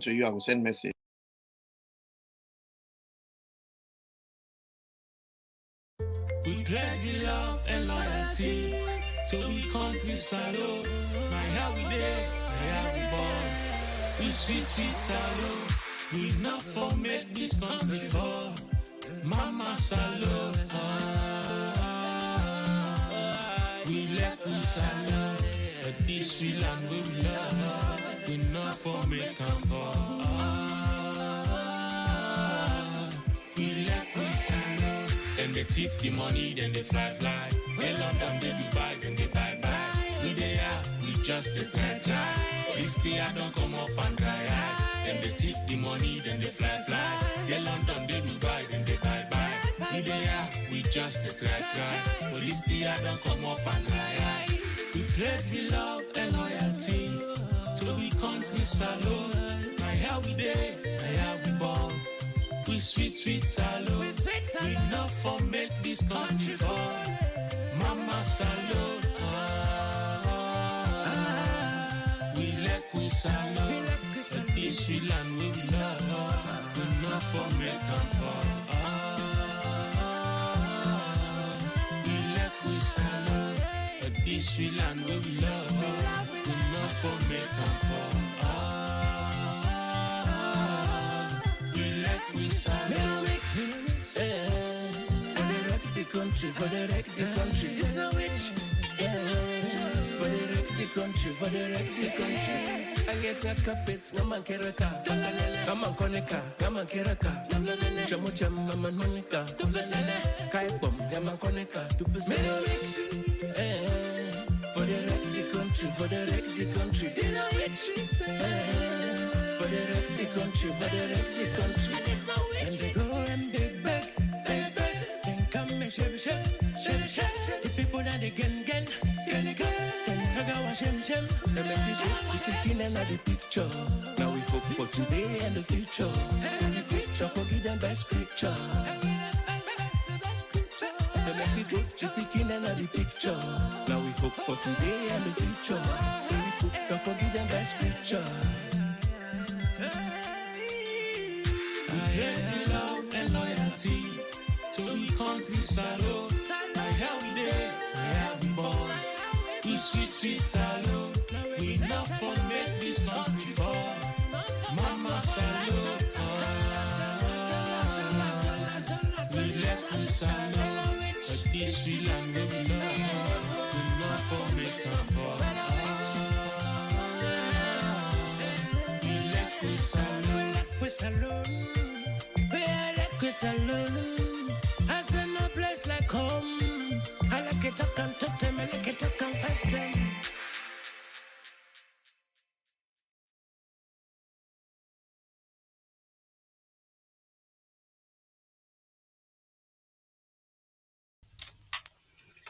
to you, I will send message. We pledge love and loyalty to we country salute. My how we there, my how we born. We sweet, sweet salute. We not for make this country fall. Mama salute. We let we salute. But this sweet land we love. We not for make them fall. We let we salute. Then they thief the money, then they fly. They London, they Dubai, then they buy. We they are, we just a try. This day I don't come up and dry eye. Then they thief the money, then they fly. They London, they Dubai, then they buy. We they are, we just a try. But this day I don't come up and dry eye. We pledge we love and loyalty to we country salute. My how we day, my how we born. We sweet, sweet salute. We not for make this country fall. Mama salute. We let we salute. But this we land we love. We not for make them fall. We let we salute. But this we land we love. We not for make them fall. We salute. For the wreck the country. It's a witch. For the wreck the country. I guess a carpets, Gaman Keraka, Gaman Koneka, Gaman Keraka, Chamucham, Gaman Monica, Kaipom, Gaman Koneka, 2%. For the wreck the country. It's a witch. For the wreck the country. And they go and they beg. Shem. The people that they gen. Then Hagawa Shem. They make it the chicken and the picture. Now we hope for today and the future. Forgive them by scripture. They make it the chicken and the picture. Now we hope for today and the future. Forgive them by scripture. We pledge love and loyalty to we country salute. My how we day, my how we born. We sweet, sweet salute. We not for make this country fall. Mama salute. We let we salute. But this we land we love. We not for make them fall. We let we salute. We salute. As in no place like home. I like it, I can talk them, I like it, I can fight them.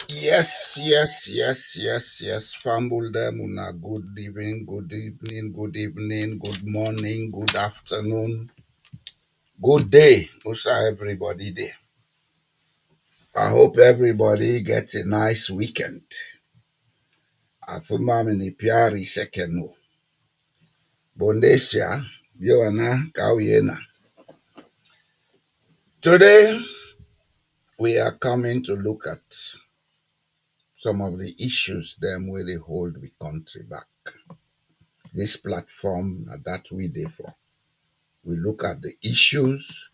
Yes. Fumble them. Una good evening, good morning, good afternoon, good day. Musa everybody there. I hope everybody gets a nice weekend. Afuma mini piari sekeno. Bondesha, Bioana, Kawiena. Today, we are coming to look at some of the issues them where they hold the country back. This platform that we there for. We look at the issues,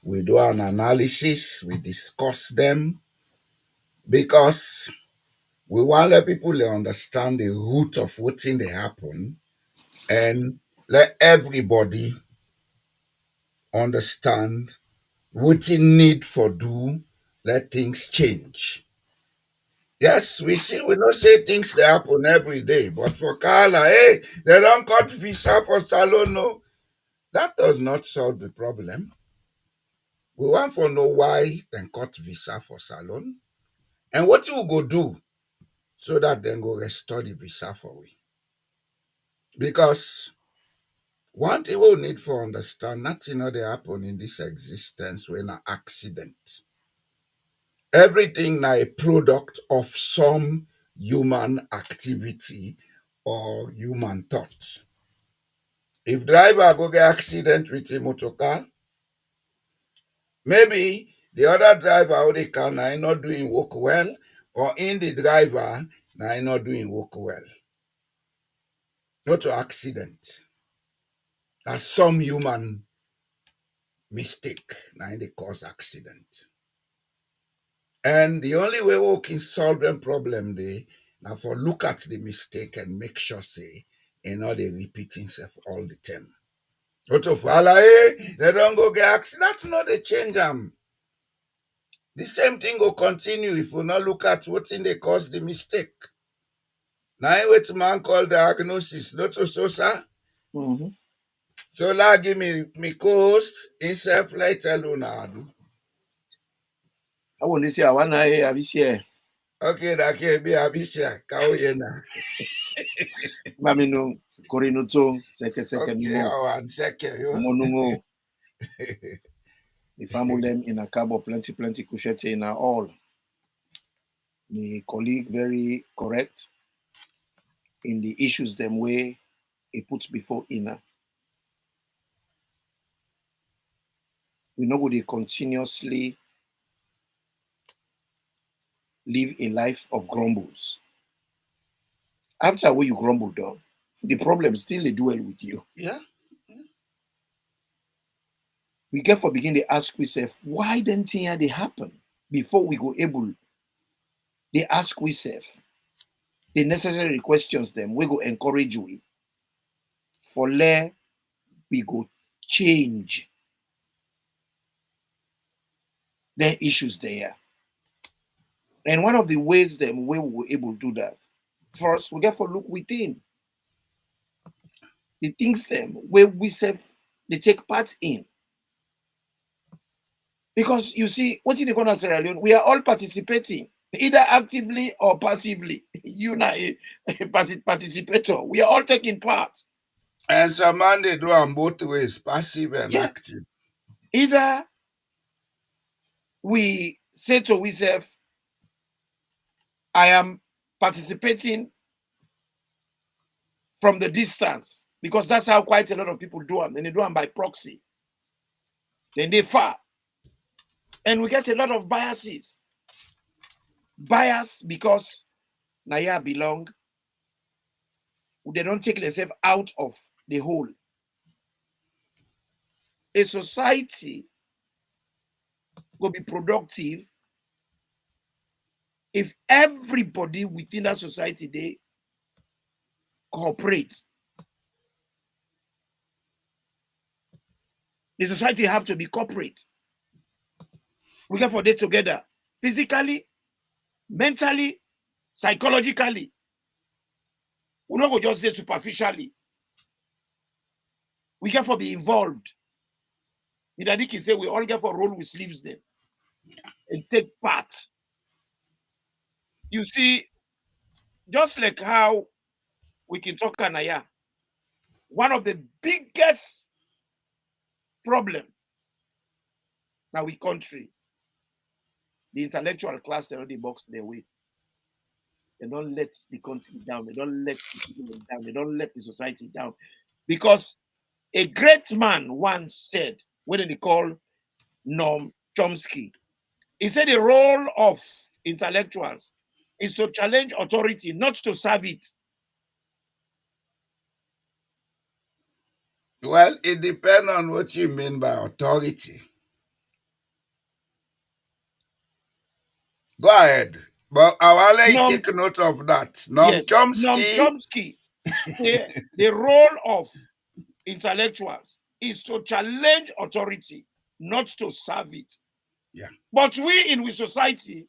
we do an analysis, we discuss them, because we want let people understand the root of what's in they happen, and let everybody understand what in need for do, let things change. Yes, we don't say things that happen every day, but for Kala, hey, they don't cut visa for Salon, no. That does not solve the problem. We want to know why they cut visa for Salon, and what you go do so that then go restore the visa for we. Because one thing we need to understand, nothing they happen in this existence when an accident. Everything na a product of some human activity or human thought. If driver go get accident with a motor car, maybe the other driver or the car now not doing work well, or in the driver now not doing work well. Not to accident. That's some human mistake now they cause accident. And the only way we can solve them problem they now for look at the mistake and make sure say they repeat himself all the time. But of they don't go get accident. That's not a change them. The same thing will continue if we not look at what thing they cause the mistake. Now what man call diagnosis, not so sir. Mm-hmm. So la give me co-host himself later alone. I want to say I want to have here. Okay, that can be Abisha. Kaoyena. Mamino Korinoto, second Okay, no. second. Monungo. The family in a cabo plenty kushete in all. My colleague very correct in the issues them way he puts before inner. We know they continuously live a life of grumbles. After what you grumble down, the problem still they dwell with you. Yeah. We get for begin to ask ourselves, why didn't they happen? Before we go able, they ask ourselves the necessary questions them, we go encourage we. For there, we go change the issues there. And one of the ways them we were able to do that, first, we get for look within. The things them where we self they take part in. Because you see, what in the corner of Sierra Leone, we are all participating, either actively or passively. You know, a participator. We are all taking part. And some man they do on both ways, passive and active. Either we say to ourselves, I am participating from the distance, because that's how quite a lot of people do them. And they do them by proxy. Then they far. And we get a lot of biases. Bias because Naya belong. They don't take themselves out of the whole. A society will be productive if everybody within that society they cooperate. The society have to be corporate. We get for day together, physically, mentally, psychologically. We don't go just there superficially. We get for be involved. Idadiki say we all get for roll with sleeves then and take part. You see, just like how we can talk Anaya, one of the biggest problem now we country, the intellectual class already box their weight. They don't let the country down. They don't let the people down. They don't let the society down. Because a great man once said, what did he call Noam Chomsky? He said the role of intellectuals is to challenge authority, not to serve it. Well, it depends on what you mean by authority. Go ahead. But I will let you take note of that. Noam Chomsky said the role of intellectuals is to challenge authority, not to serve it. Yeah. But we in society,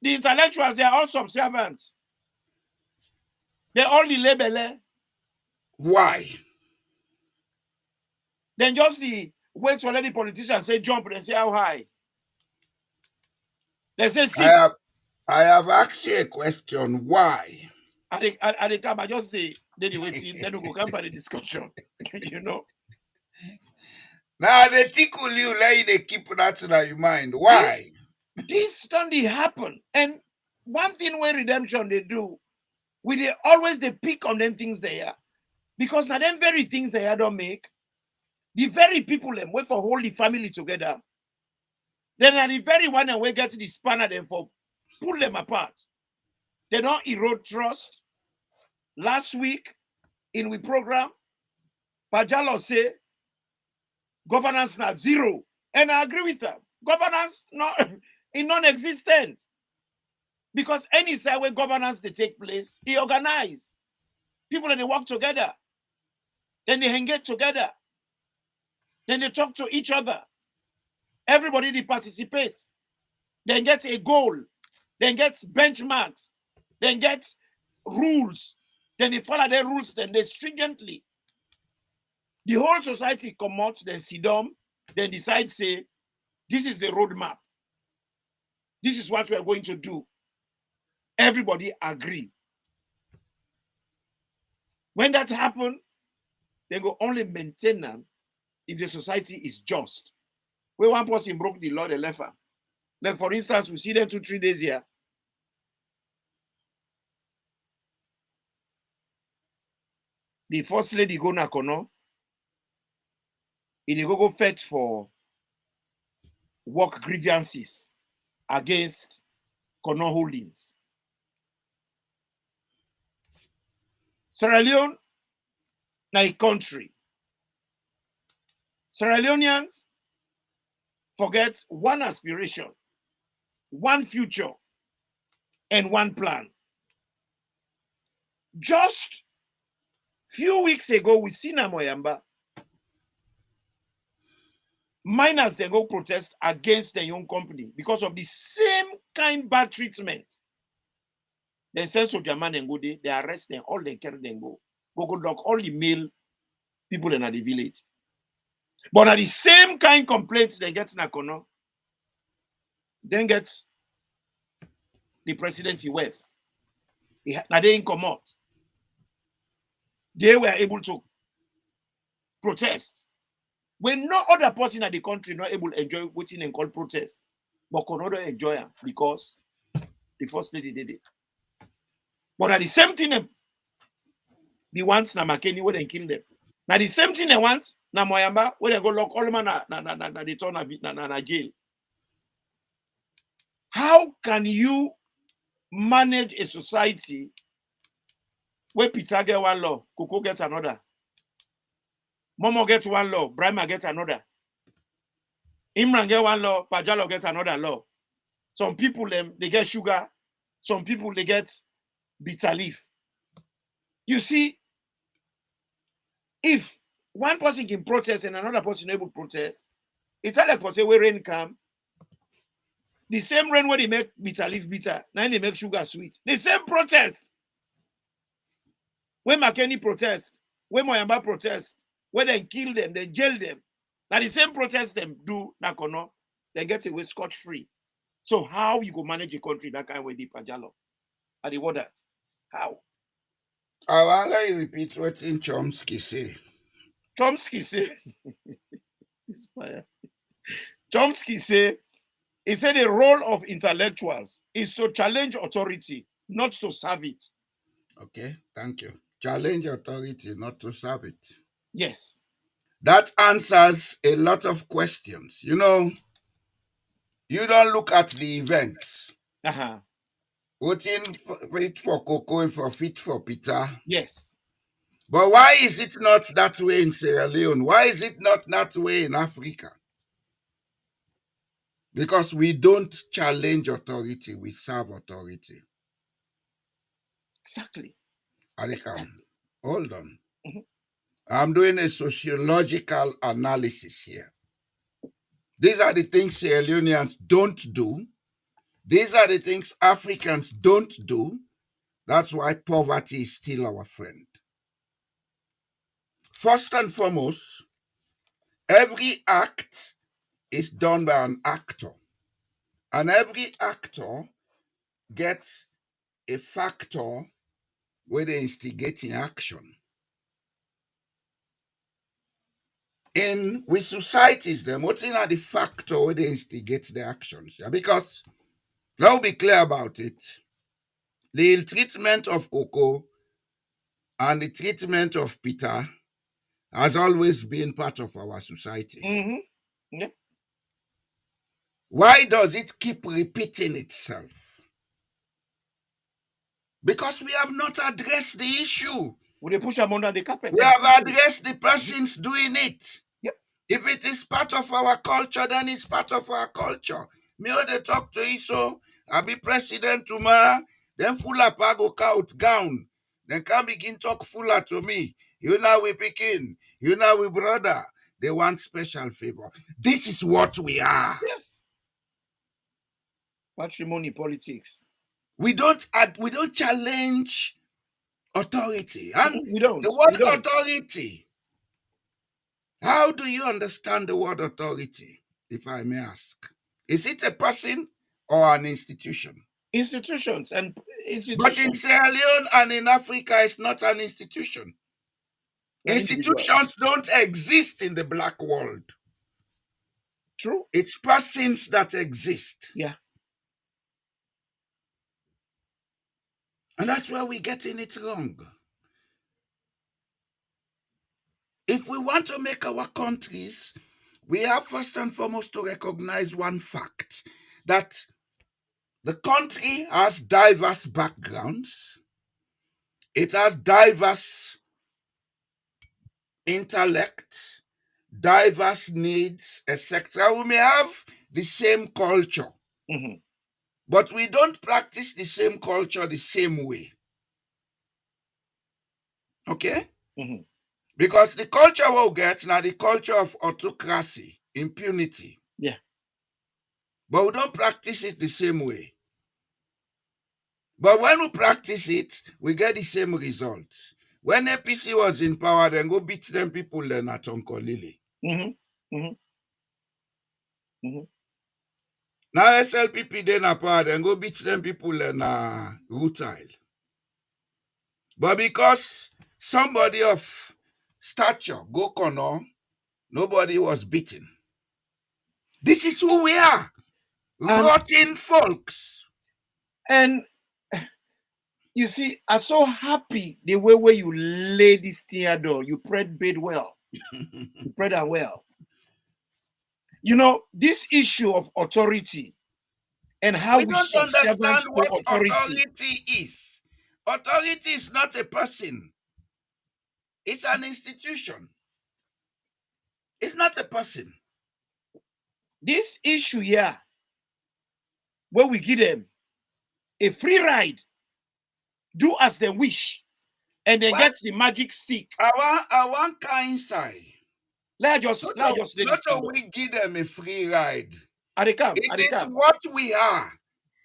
the intellectuals, they are all subservients. They all the label. Why? Then just the wait for any politician say jump, they say how high. They say sit. I have asked you a question. Why? I come, I just say they waiting, then we go come by the discussion. You know. Now they tickle you, let they keep that in your mind. Why? This don't happen. And one thing where redemption they do, they always they pick on them things there. Because now them very things they don't make, the very people them wait for hold the family together. Then are the very one and we get the spanner them for pull them apart. They don't erode trust. Last week in we program, Pajalo say governance not zero. And I agree with them. Governance not in non-existent. Because any side where governance they take place, they organize. People and they work together. Then they engage together. Then they talk to each other. Everybody they participate. Then get a goal. Then get benchmarks. Then get rules. Then they follow their rules. Then they stringently. The whole society come out. Then sit down. Then decide say, this is the roadmap. This is what we are going to do. Everybody agree. When that happens, they go only maintain them if the society is just. When one person broke the law, they left her. Like for instance, we see them 2-3 days here. The first lady go na kono. He go fetch for work grievances against Kono Holdings. Sierra Leone, na a country. Sierra Leoneans forget one aspiration, one future, and one plan. Just few weeks ago, we seen Moyamba. Miners, they go protest against the young company because of the same kind bad treatment. They send soldier man and go there, they arrest them, all they carry them go lock all the male people in the village. But at the same kind complaints they get in Akono, then get the president he wave. Now they come out. They were able to protest. When no other person in the country not able to enjoy what they call protest, but Kono don't enjoy it because the first lady did it. But at the same thing, the ones na Makeni where they kill them. Now the same thing they want na Moyamba where they go lock all man na they turn na jail. How can you manage a society where Peter get one law, Koko gets another, Momo gets one law, Brahma gets another, Imran get one law, Pajalo gets another law. Some people they get sugar, some people they get bitter leaf. You see, if one person can protest and another person able to protest, it's like for say where rain come. The same rain where they make bitter leaf bitter, now they make sugar sweet. The same protest. When McKinney protest, when Moyamba protest, when they kill them, they jail them. Now the same protest them do Nakono, they get away scot-free. So how you go manage a country that kind of way, the Pajalo? Are the word that? How? I want to repeat what in Chomsky say. Chomsky say, Chomsky say, he said the role of intellectuals is to challenge authority, not to serve it. Okay, thank you. Challenge authority, not to serve it. Yes. That answers a lot of questions. You know, you don't look at the events. Voting fit for Cocoa and for fit for Peter. Yes. But why is it not that way in Sierra Leone? Why is it not that way in Africa? Because we don't challenge authority, we serve authority. Exactly. Alikam, hold on. I'm doing a sociological analysis here. These are the things Sierra Leoneans don't do. These are the things Africans don't do. That's why poverty is still our friend. First and foremost, every act is done by an actor. And every actor gets a factor where they instigating action. With societies, them, what's in the factor where they instigate the actions? Yeah? Because, let's be clear about it, the ill treatment of cocoa and the treatment of Peter has always been part of our society. Yeah. Why does it keep repeating itself? Because we have not addressed the issue. Would they push them under the carpet? We have addressed the persons doing it. Yep. If it is part of our culture, then it's part of our culture. Me when they talk to Iso, I be president tomorrow, then Fula Pago out gown. Then can begin talk Fula to me. You know we picking, you know we brother. They want special favor. This is what we are. Yes. Patrimony politics. We don't challenge authority. And We don't. the word authority. How do you understand the word authority, if I may ask? Is it a person or an institution? Institutions and institutions. But in Sierra Leone and in Africa, it's not an institution. Institutions don't exist in the black world. True. It's persons that exist. Yeah. And that's where we're getting it wrong. If we want to make our countries, we have first and foremost to recognize one fact, that the country has diverse backgrounds, it has diverse intellect, diverse needs, etc. We may have the same culture, but we don't practice the same culture the same way. Okay? Because the culture we'll get now, the culture of autocracy, impunity. Yeah. But we don't practice it the same way. But when we practice it, we get the same results. When APC was in power, then go beat them people then at Onkolili. Now SLPP then in power, then go beat them people then Rutile. But because somebody of stature, go corner, nobody was beaten. This is who we are. Rotten folks. And you see, I'm so happy the way where you lay this thing down. You prayed bid well. You prayed and well. You know, this issue of authority and how we don't understand what authority is. Authority is not a person. It's an institution. It's not a person. This issue here, where we give them a free ride, do as they wish, and then get the magic stick. I want kind side. Let us not we give them a free ride. It is what we are.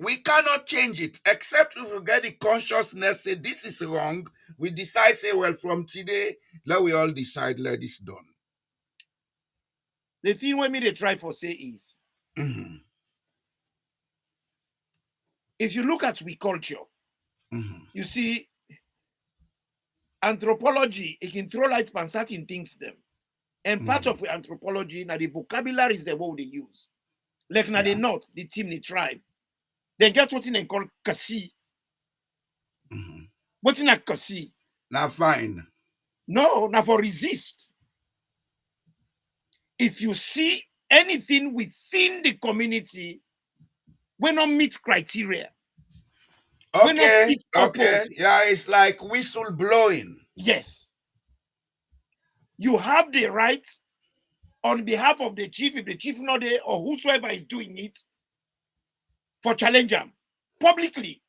We cannot change it, except if we get the consciousness, say this is wrong. We decide, say, well, from today, let we all decide, let this done. The thing what me they try for say is, if you look at we culture, you see, anthropology, it can throw light on certain things them. And part of the anthropology, now the vocabulary is the word they use. Like now the North, the team, the tribe, they get what they call kasi. What's in a kasi? Now fine. No, now for resist. If you see anything within the community, we don't meet criteria. Okay. Yeah, it's like whistle blowing. Yes. You have the right on behalf of the chief, if the chief not there or whosoever is doing it, for challenge them publicly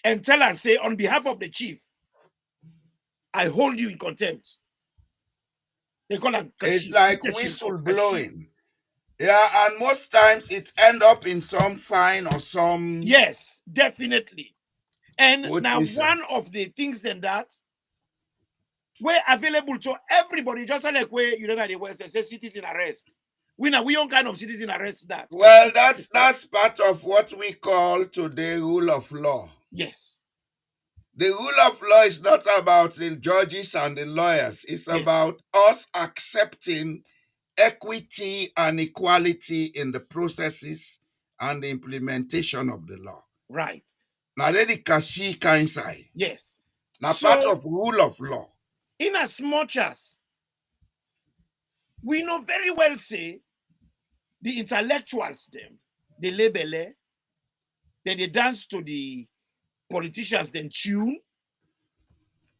and tell and say, on behalf of the chief, I hold you in contempt. They call it it's like whistle blowing. Yeah, and most times it end up in some fine or some. Yes, definitely. And now one of the things in that we're available to everybody, just like where you know the West, they say citizen arrest. We own kind of citizen arrest that. Well, that's part of what we call today rule of law. Yes. The rule of law is not about the judges and the lawyers. It's about us accepting equity and equality in the processes and the implementation of the law. Right. Now, then the kasi kind side. Yes. Now, So, part of rule of law. in as much as we know very well, say, the intellectuals, them, they label, then they dance to the politicians, then tune.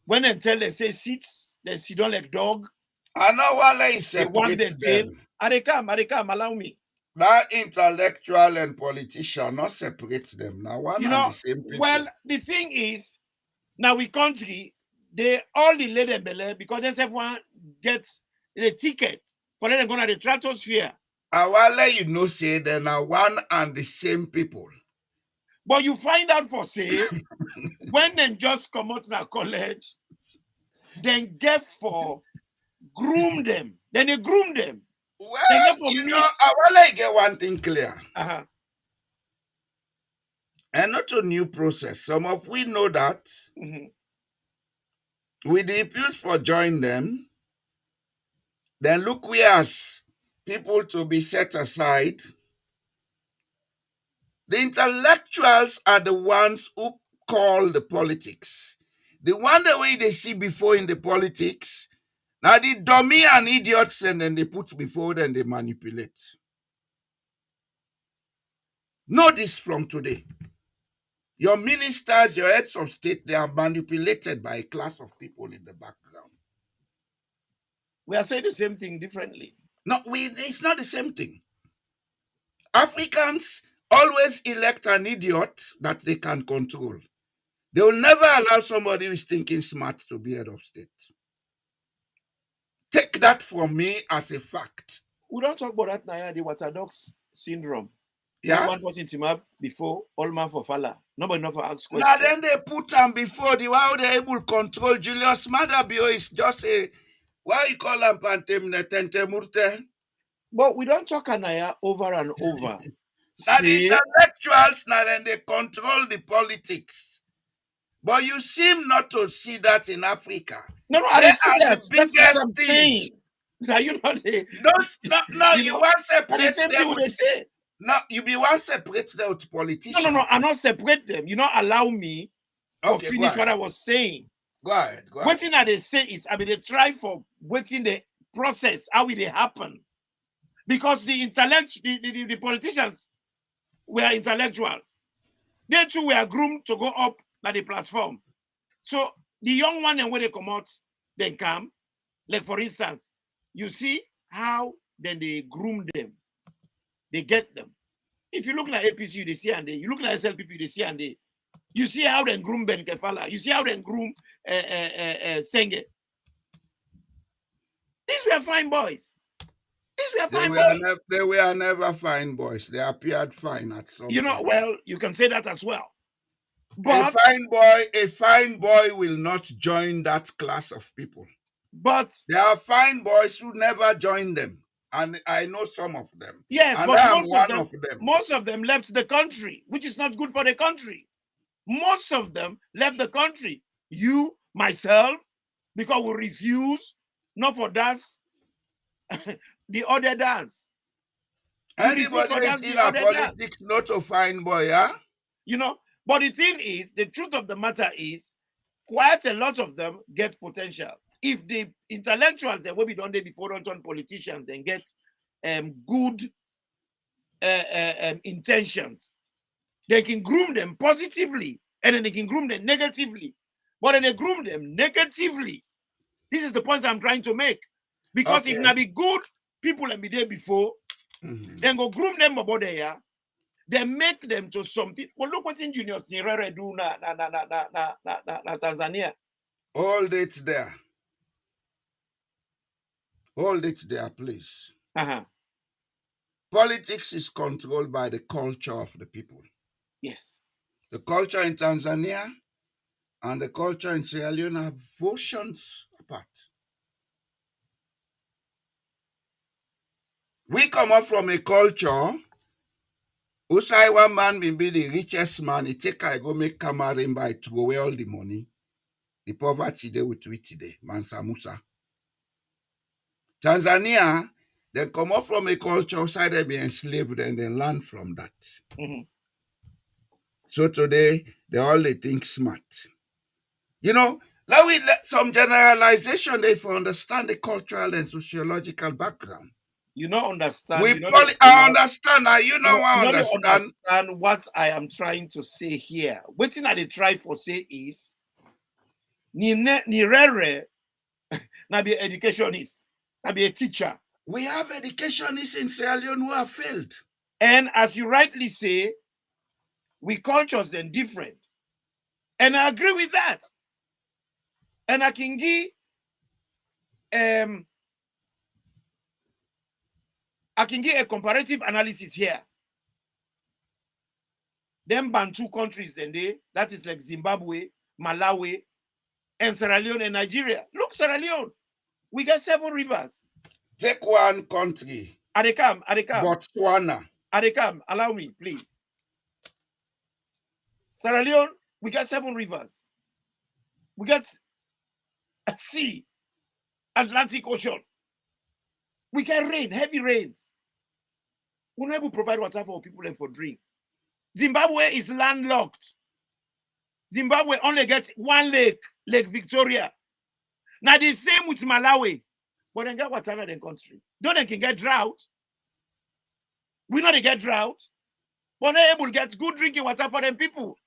When they tell them, say, sit, then sit down like dog. I know why they They want separate them tail. them. Are they come, allow me. That intellectual and politician, not separate them. Now, one You and know, the same people. well, the thing is, now we country, they all the lady belly because there's everyone gets the ticket for them going to the stratosphere. I will let you know, say they are one and the same people. But you find out for say, when they just come out of college, then get for groom them. Then they groom them. Well, you know, I will let you get one thing clear. Uh-huh. And not a new process. Some of we know that. Mm-hmm. We refuse for join them. Then look, we as people to be set aside. The intellectuals are the ones who call the politics. The one the way they see before in the politics, now the dummy and idiots and then they put before them, they manipulate. Know this from today. Your ministers, your heads of state, they are manipulated by a class of people in the background. We are saying the same thing differently. No, it's not the same thing. Africans always elect an idiot that they can control. They will never allow somebody who is thinking smart to be head of state. Take that from me as a fact. We don't talk about that now, the Waterdogs syndrome. Yeah. One was in team up before, all man for Fala. Nobody know for ask questions. Now then they put them before the how they able to control Julius Madabio is just a why you call him Pantemne Tentemurte? But we don't talk Anaya over and over. Now the intellectuals now then they control the politics. But you seem not to see that in Africa. No, They are the biggest thieves. Now you know they No, you want to separate the same them thing with, they say. no, you be one separate them with politicians. No, I not separate them. You not allow me to Okay, finish what I was saying. Go ahead. What thing that they say is, I mean, they try for waiting the process, how will it happen? Because the politicians were intellectuals. They too were groomed to go up at the platform. So the young one and when they come out, they come. Like for instance, you see how then they groom them. They get them. If you look like APC, they see and they. You look like SLPP, they see and they. You see how they groom Ben Kefala. You see how they groom Senge. These were fine boys. They were never fine boys. They appeared fine at some You know, point. well, you can say that as well. But A fine boy will not join that class of people. But there are fine boys who never join them. And I know some of them. Yes, and but I am one of them. Most of them left the country, which is not good for the country. Most of them left the country. You, myself, because we refuse not for dance, the other dance. Anybody is in our politics, not a fine boy, yeah? You know, but the thing is, the truth of the matter is, quite a lot of them get potential. If the intellectuals that will be done there before don't turn politicians, then get good intentions, they can groom them positively and then they can groom them negatively. But then they groom them negatively. This is the point I'm trying to make. Because if not be good people and be there before, then go groom them about there, then make them to something. Well, look what Engineers Nyerere do na Tanzania. Hold it there. Hold it there, please. Politics is controlled by the culture of the people. Yes. The culture in Tanzania and the culture in Sierra Leone are oceans apart. We come up from a culture who say one man will be the richest man, he take I go make Cameroon by throw away all the money. The poverty they will tweet today, Mansa Musa. Tanzania, they come up from a culture side they be enslaved and then learn from that. So today, they all they think smart. You know, Let some generalization if you understand the cultural and sociological background. You don't understand. I understand. Now you know You I don't understand. understand what I am trying to say here. What thing I dey try for say is, ni rare, na be educationist, na be a teacher. We have educationists in Sierra Leone who have failed. And as you rightly say, we cultures then different. And I agree with that. And I can give a comparative analysis here. Them Bantu countries then that is like Zimbabwe, Malawi, and Sierra Leone and Nigeria. Look, Sierra Leone, we got 7 rivers. Take one country. Arekam. Botswana. Arekam, allow me, please. Sierra Leone, we got 7 rivers. We got a sea, Atlantic Ocean. We get rain, heavy rains. We don't able to provide water for people and for drink. Zimbabwe is landlocked. Zimbabwe only gets 1 lake, Lake Victoria. Now the same with Malawi, but they get water in the country. Don't they can get drought? We know they get drought, but they're able to get good drinking water for them people.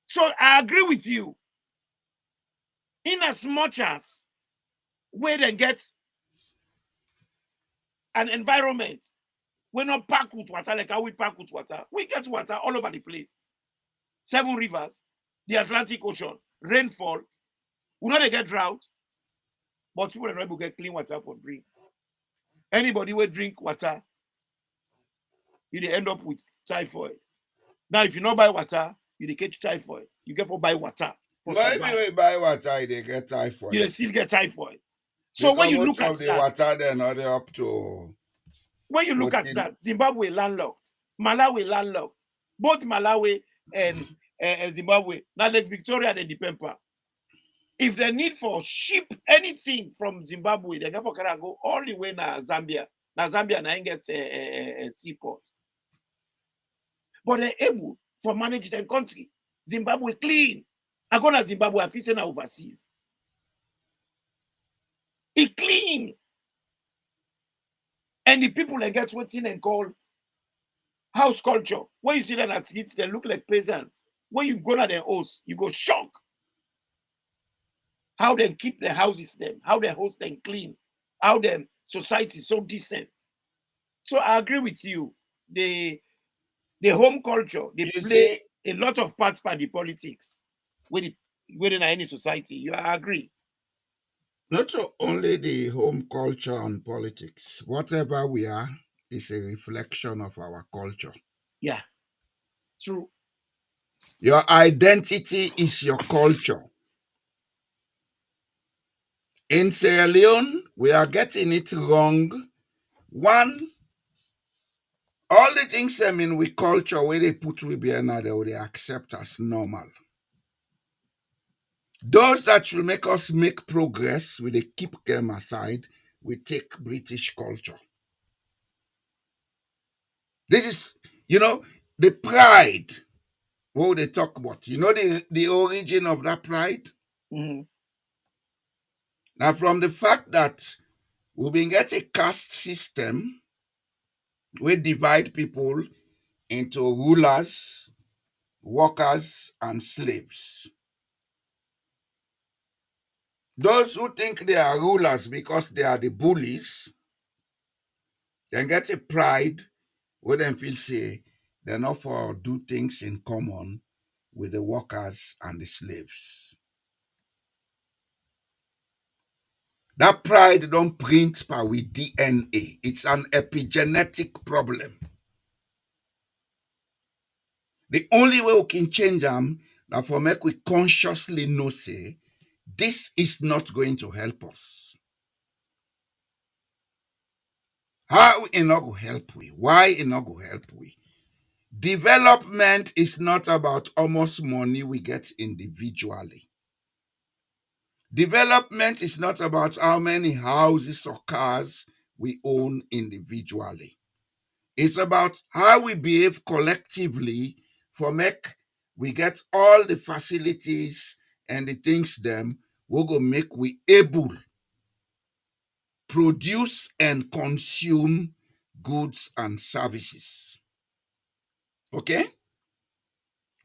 So I agree with you. In as much as where they get an environment, we're not packed with water like how we pack with water. We get water all over the place. 7 rivers, the Atlantic Ocean, rainfall. We know they get drought, but people are not able to get clean water for drink. Anybody will drink water, you end up with typhoid. Now, if you not buy water, you catch typhoid. You get for buy water. Why if you buy water, they get typhoid? You still get typhoid. So when you look at the water, they're not up to. When you look at that, Zimbabwe landlocked, Malawi landlocked. Both Malawi and Zimbabwe, now Lake Victoria, they depend on. If they need for ship anything from Zimbabwe, they go all the way to Zambia. Now Zambia now get a seaport. But they're able to manage their country. Zimbabwe clean. I go to Zimbabwe, I'm fishing overseas. It clean. And the people they get what's in and call house culture. When you see them at kids, they look like peasants. When you go to their house, you go shock. How they keep their houses them, how their house them clean, how their society is so decent. So I agree with you. The home culture, they play a lot of parts by the politics within any society. You agree? Not only the home culture and politics. Whatever we are is a reflection of our culture. Yeah, true. Your identity is your culture. In Sierra Leone, we are getting it wrong. One, all the things we culture where they put we be another, they accept as normal. Those that will make us make progress, we they keep them aside, we take British culture. This is, the pride. What they talk about. The origin of that pride? Mm-hmm. Now, from the fact that we've been getting a caste system, we divide people into rulers, workers, and slaves. Those who think they are rulers because they are the bullies, then get a pride where they feel say they're not for do things in common with the workers and the slaves. That pride don't print with DNA. It's an epigenetic problem. The only way we can change them now for make we consciously know say this is not going to help us. How it not go help we? Why it not go help we? Development is not about how much money we get individually. Development is not about how many houses or cars we own individually. It's about how we behave collectively for make we get all the facilities and the things them we go make we able produce and consume goods and services. Okay?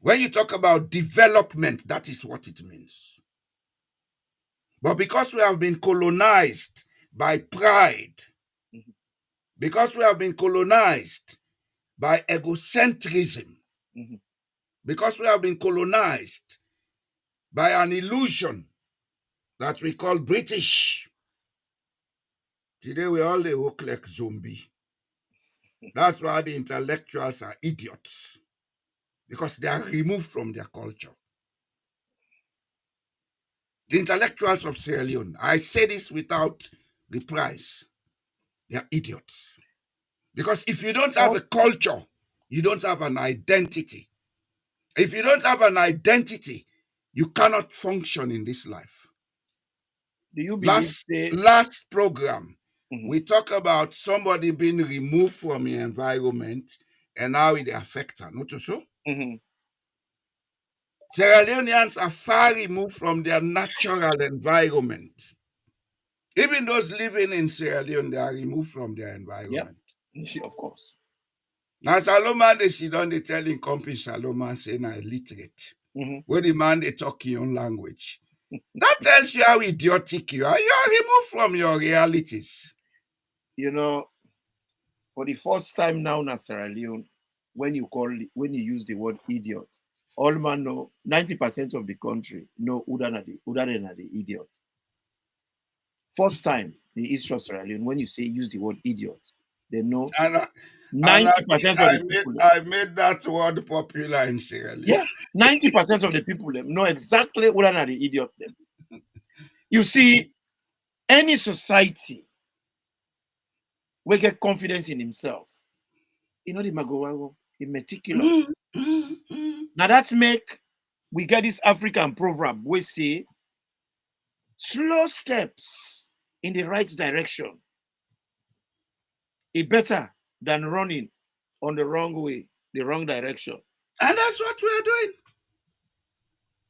When you talk about development, that is what it means. But because we have been colonized by pride, because we have been colonized by egocentrism, because we have been colonized by an illusion that we call British, today we all they look like zombie. That's why the intellectuals are idiots, because they are removed from their culture. The intellectuals of Sierra Leone, I say this without reprise, they are idiots. Because if you don't have a culture, you don't have an identity. If you don't have an identity, you cannot function in this life. Do you believe last program, we talk about somebody being removed from the environment and how it affects her, not so? Sierra Leoneans are far removed from their natural environment. Even those living in Sierra Leone, they are removed from their environment. Yeah, of course. Now, Salomon, they sit down, they tell in company Salomon saying I'm illiterate. Where the man, they talk your own language. That tells you how idiotic you are. You are removed from your realities. You know, for the first time now in Sierra Leone, when you use the word idiot, all man know 90% of the country know who than the idiot. First time in the history of Sierra Leone, when you use the word idiot, they know 90% of the people. I made that word popular in Sierra Leone. Yeah, 90% of the people know exactly who than the idiot them. You see, any society will get confidence in himself. You know the Magowago, the meticulous. Now that make we get this African proverb we say slow steps in the right direction is better than running on the wrong way, the wrong direction. And that's what we are doing.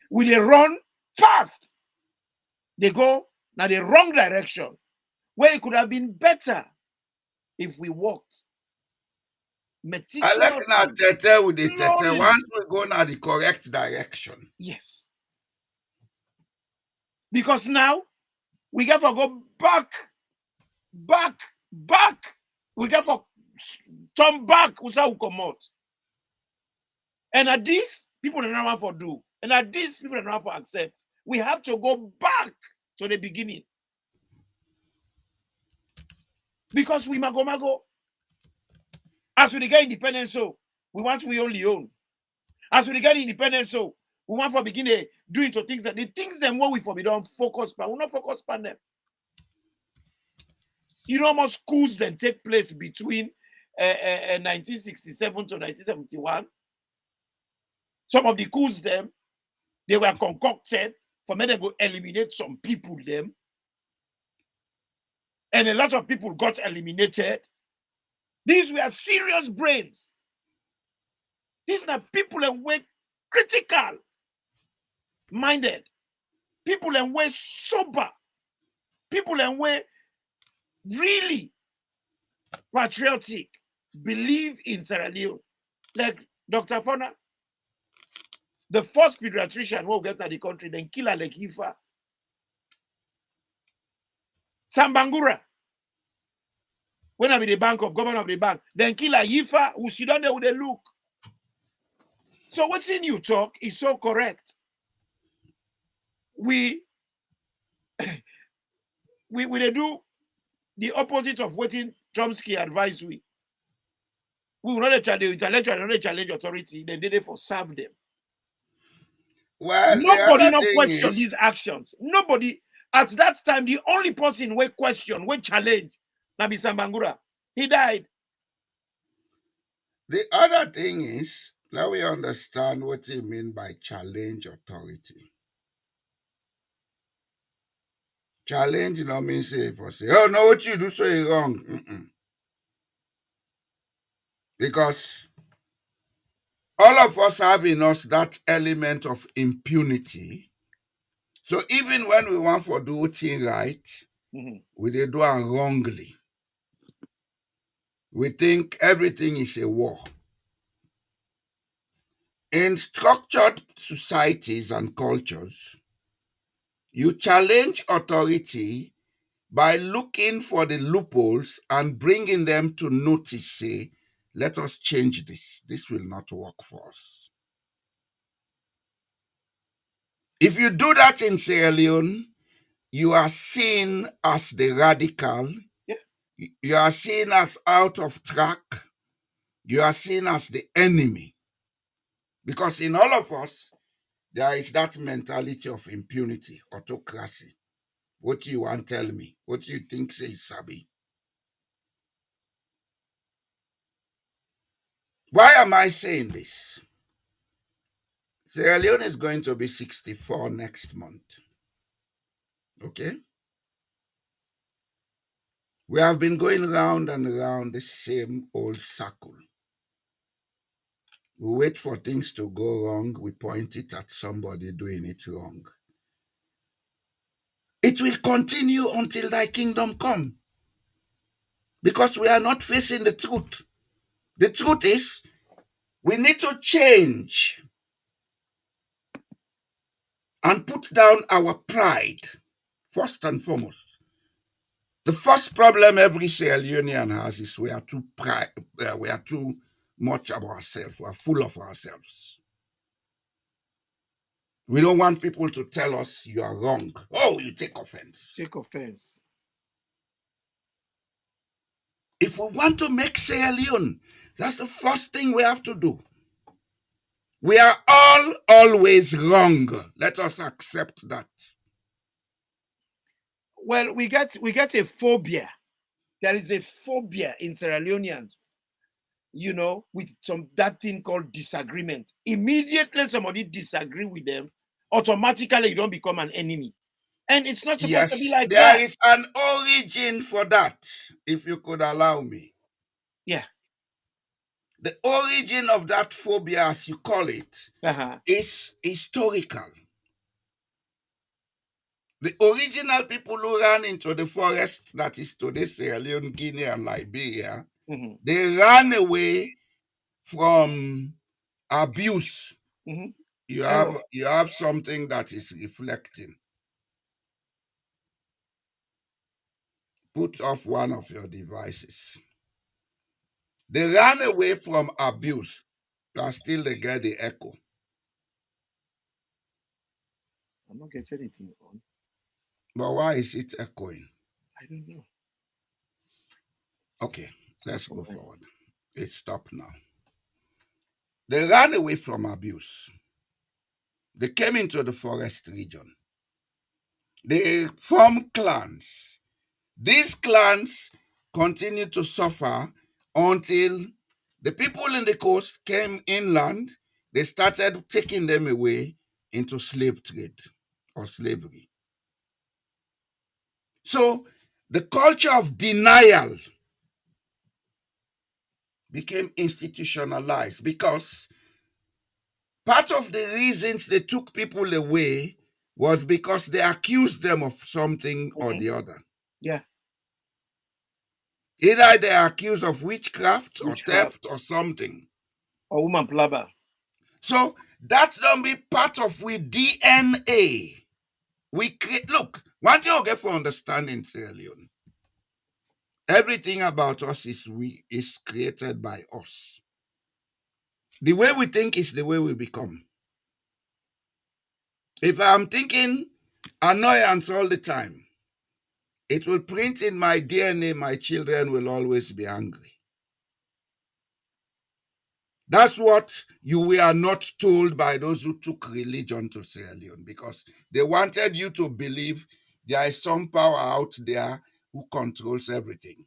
When they run fast, they go now the wrong direction, where it could have been better if we walked meticulously. I like now tete with the tete. Once we go now the correct direction. Yes. Because now we got to go back. We got to turn back. We come out. And at this, people don't know what to do. And at this, people don't know how to accept. We have to go back to the beginning. Because we mago. As we get independence, so we want we only own. As we get independence, so we want to begin doing to things that the things them what we for we don't focus on. We not focus on them. You know how much schools then take place between 1967 to 1971. Some of the coups them, they were concocted for me to go eliminate some people them. And a lot of people got eliminated. These were serious brains. These are people that were critical minded. People that were sober. People that were really patriotic. Believe in Sierra Leone. Like Dr. Fourah, the first pediatrician who get to the country, then kill her like Ifa. Sambangura, when I be the governor of the bank, then kill her Ifa, who sit down there with a look. So what's in you talk is so correct. We do the opposite of what Chomsky advised we. We will not challenge intellectual, not challenge authority, then they for serve them. Well, nobody not question these actions. Nobody at that time, the only person we question, we challenge, Nabi Sambangura. He died. The other thing is, let we understand what you mean by challenge authority. Challenge, you know, means say, oh, no, what you do so wrong. Because all of us have in us that element of impunity So even when we want for do thing right, we dey do it wrongly. We think everything is a war. In structured societies and cultures, you challenge authority by looking for the loopholes and bringing them to notice, say, let us change this. This will not work for us. If you do that in Sierra Leone, you are seen as the radical. Yeah. You are seen as out of track. You are seen as the enemy. Because in all of us, there is that mentality of impunity, autocracy. What you want to tell me? What you think say Sabi? Why am I saying this? Sierra Leone is going to be 64 next month. Okay? We have been going round and round the same old circle. We wait for things to go wrong. We point it at somebody doing it wrong. It will continue until thy kingdom come. Because we are not facing the truth. The truth is, we need to change and put down our pride, first and foremost. The first problem every Sierra Leonean has is we are too much of ourselves. We are full of ourselves. We don't want people to tell us you are wrong. Oh, you take offense. Take offense. If we want to make Sierra Leone, that's the first thing we have to do. We are all always wrong. Let us accept that. Well, we get a phobia. There is a phobia in Sierra Leoneans, with that thing called disagreement. Immediately somebody disagree with them, automatically you don't become an enemy. And it's not supposed to be like that. There is an origin for that, if you could allow me. Yeah. The origin of that phobia, as you call it, is historical. The original people who ran into the forest that is today Sierra Leone, Guinea, and Liberia, they ran away from abuse. You have something that is reflecting. Put off one of your devices. They ran away from abuse, but still they get the echo. I'm not getting anything on. But why is it echoing? I don't know. Okay, let's go forward. It stopped now. They ran away from abuse. They came into the forest region. They formed clans. These clans continued to suffer until the people in the coast came inland. They started taking them away into slave trade or slavery. So the culture of denial became institutionalized because part of the reasons they took people away was because they accused them of something or the other. Yeah. Either they are accused of witchcraft or theft or something. Or woman blabber. So that don't be part of we DNA. We create, look, one thing you get for understanding, Sierra Leone, everything about us is created by us. The way we think is the way we become. If I'm thinking annoyance all the time, it will print in my DNA, my children will always be angry. That's what we are not told by those who took religion to Sierra Leone, because they wanted you to believe there is some power out there who controls everything.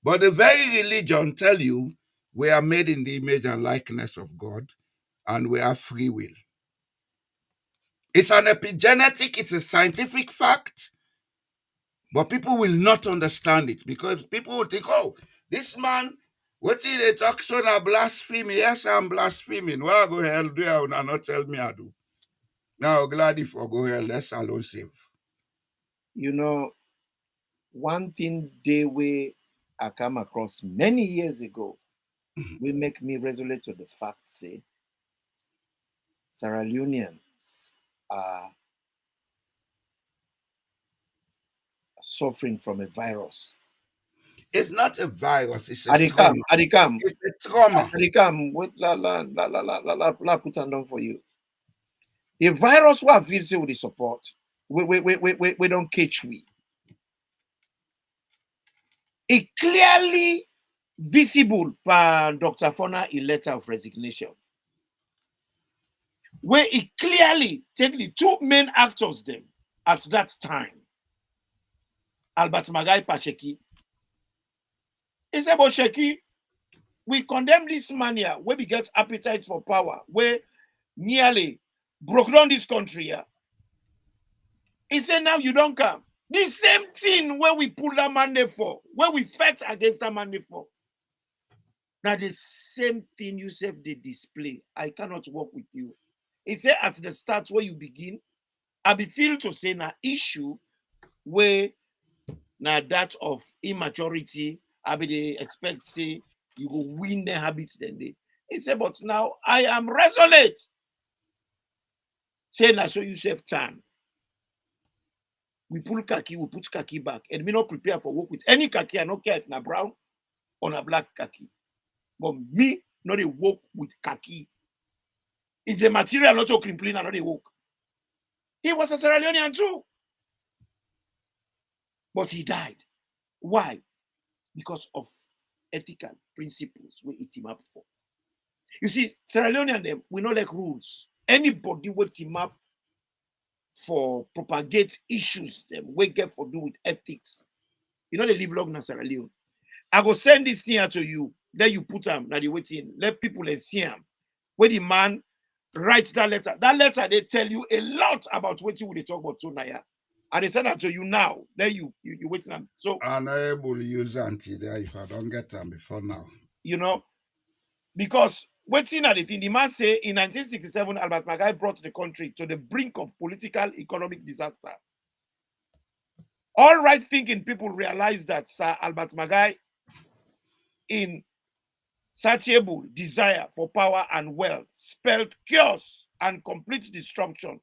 But the very religion tell you we are made in the image and likeness of God and we have free will. It's an epigenetic, it's a scientific fact, but people will not understand it because people will think, oh, this man, what is they talk so na blasphemy? Yes, I'm blaspheming. Well, go hell do and not tell me I do. Now, glad if I go here, let's alone save. You know, one thing they way I come across many years ago will make me resonate to the fact, say, Sierra Leoneans are suffering from a virus. It's not a virus, it's a I trauma. come, I come, It's a trauma. I come. Wait, la, put them down for you. The virus what feel say with the support, we don't catch we. It clearly visible by Dr. Fourah a letter of resignation, where it clearly take the two main actors them at that time, Albert Magai Pacheki. He said, but Sheki, we condemn this mania where we get appetite for power, where nearly broke down this country. Yeah. He said, now you don't come. The same thing where we pull that man there for, where we fight against that man there for. Now the same thing you said they display. I cannot work with you. He said at the start where you begin, I be feel to say na issue where na that of immaturity, I be they expect say you go win the habits then they. He said, but now I am resolute. Say na show yourself time. We pull khaki, we put khaki back, and me not prepare for work with any khaki. I don't care if na brown or na black khaki. But me not a work with khaki. If the material not so clean, I not a work. He was a Sierra Leonean too. But he died. Why? Because of ethical principles we eat him up for. You see, Sierra Leonean them, we not like rules. Anybody will team up for propagate issues them we get for do with ethics. You know they live long in Sierra Leone. I go send this thing out to you. Then you put them now the waiting. Let people see them. Where the man writes that letter. That letter they tell you a lot about what you will talk about tonight. And they send that to you now. Then you waiting them. So Unable to use anti there if I don't get them before now. you know, because waiting at the thing, the man say in 1967, Albert Magai brought the country to the brink of political economic disaster. All right thinking people realize that Sir Albert Magai in satiable desire for power and wealth spelled chaos and complete destruction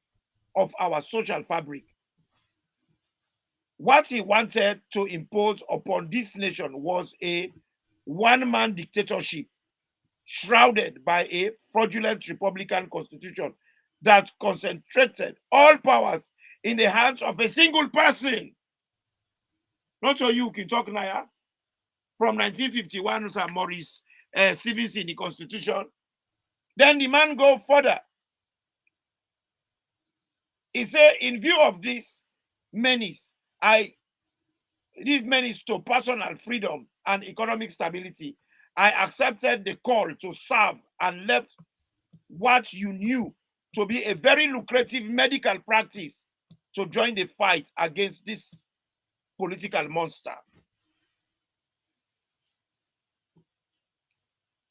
of our social fabric. What he wanted to impose upon this nation was a one-man dictatorship shrouded by a fraudulent Republican constitution that concentrated all powers in the hands of a single person. Not so you can talk now. From 1951, Sir Maurice Stevens in the Constitution. Then the man go further. He said, in view of this menace, this menace to personal freedom and economic stability, I accepted the call to serve and left what you knew to be a very lucrative medical practice to join the fight against this political monster.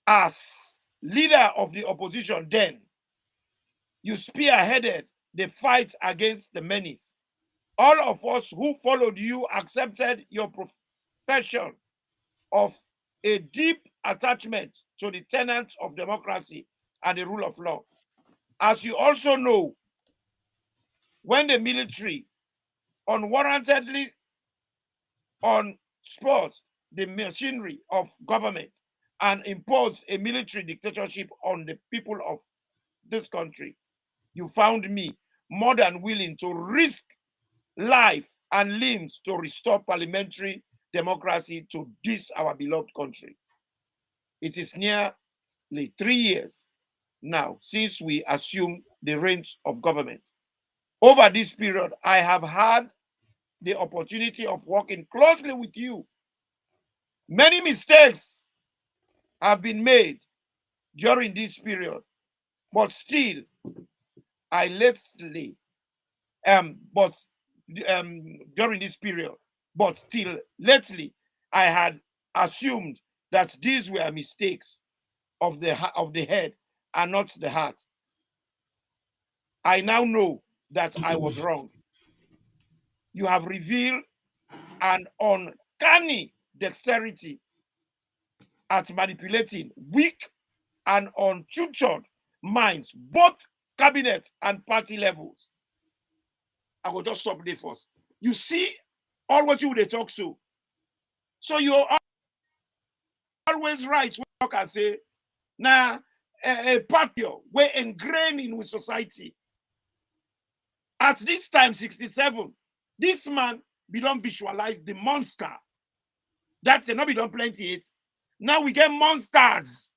As leader of the opposition then, you spearheaded the fight against the menace. All of us who followed you accepted your profession of a deep attachment to the tenets of democracy and the rule of law. As you also know, when the military unwarrantedly unsupports the machinery of government and imposed a military dictatorship on the people of this country, you found me more than willing to risk life and limbs to restore parliamentary democracy to this our beloved country. It is nearly 3 years now since we assumed the reins of government. Over this period, I have had the opportunity of working closely with you. Many mistakes have been made during this period, but still, during this period, but till lately, I had assumed that these were mistakes of the head and not the heart. I now know that I was wrong. You have revealed an uncanny dexterity at manipulating weak and untutored minds, both cabinet and party levels. I will just stop there first. You see all what you would talk so. So you're always right when you can say, now a party we're ingrained with society. At this time, 67, this man we don't visualize the monster. That's not be done plenty it. Now we get monsters.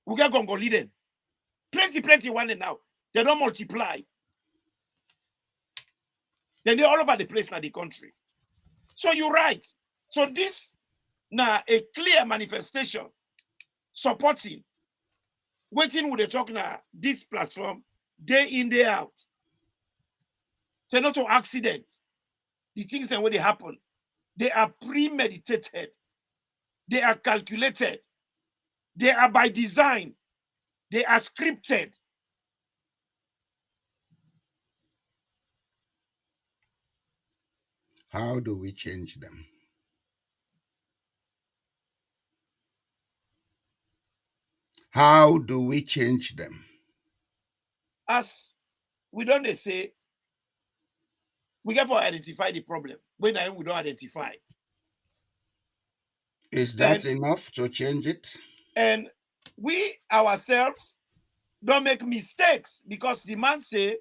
We get Gongoliden. Plenty one now. They don't multiply. Then they're all over the place in the country. So you're right. So this now a clear manifestation supporting, waiting with the talk now, this platform, day in, day out. So not to accident. The things that when they happen, they are premeditated. They are calculated. They are by design. They are scripted. How do we change them? How do we change them? As we don't say, we get to identify the problem. When we don't identify. Is that enough to change it? And we ourselves don't make mistakes because the man say,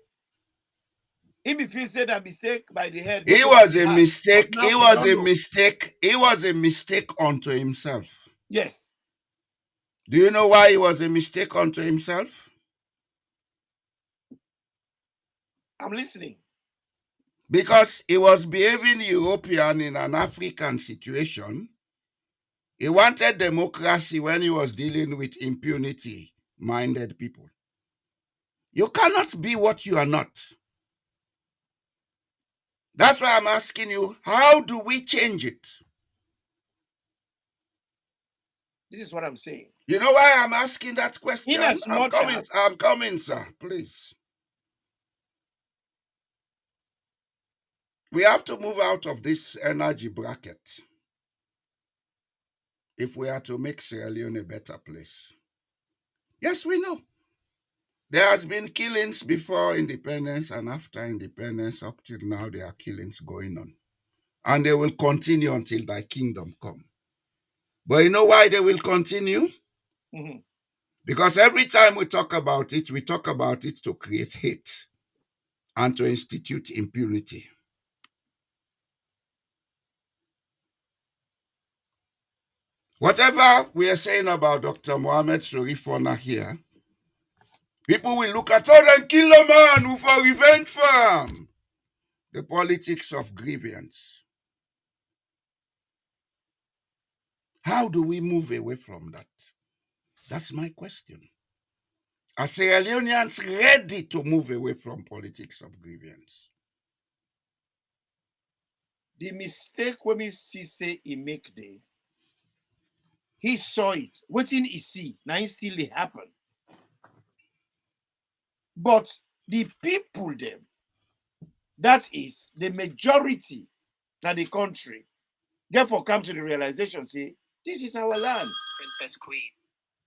if he said a mistake by the head. It was a mistake. It was a mistake. It was a mistake unto himself. Yes. Do you know why it was a mistake unto himself? I'm listening. Because he was behaving European in an African situation. He wanted democracy when he was dealing with impunity-minded people. You cannot be what you are not. That's why I'm asking you, how do we change it? This is what I'm saying. You know why I'm asking that question? I'm coming, sir, please. We have to move out of this energy bracket if we are to make Sierra Leone a better place. Yes, we know. There has been killings before independence and after independence. Up till now, there are killings going on. And they will continue until thy kingdom come. But you know why they will continue? Mm-hmm. Because every time we talk about it to create hate and to institute impunity. Whatever we are saying about Dr. Mohammed Sharifona here, people will look at, oh, then kill a man who for revenge farm. The politics of grievance. How do we move away from that? That's my question. Are Sierra Leoneans ready to move away from politics of grievance? The mistake when we see say he make there, he saw it. Waiting he see, now it still happen. But the people them, that is the majority of the country, therefore come to the realization, say, this is our land. Princess Queen.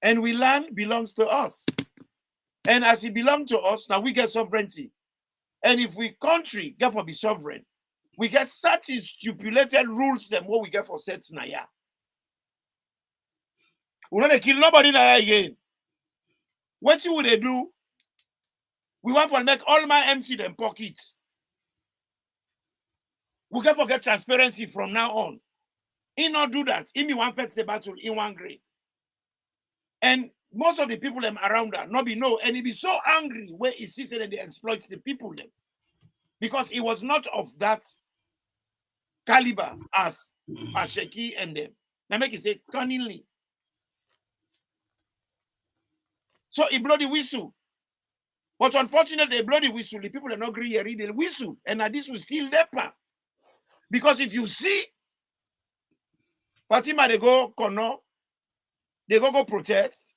And we land belongs to us. And as it belongs to us, now we get sovereignty. And if we country get for be sovereign, we get certain stipulated rules them what we get for sets naya. We don't kill nobody naya again. What you would they do? We want to make all my empty them pockets. We can forget transparency from now on. He not do that. He me one fetch the battle in one grade. And most of the people them around that not be know, and he be so angry where he sees it and they exploit the people them. Because he was not of that caliber as Asheki and them. Now make it say cunningly. So he blow the whistle. But unfortunately, they blow the whistle. The people are not agree read the whistle. And now this will still leper. Because if you see Fatima, they go Kono, they go protest.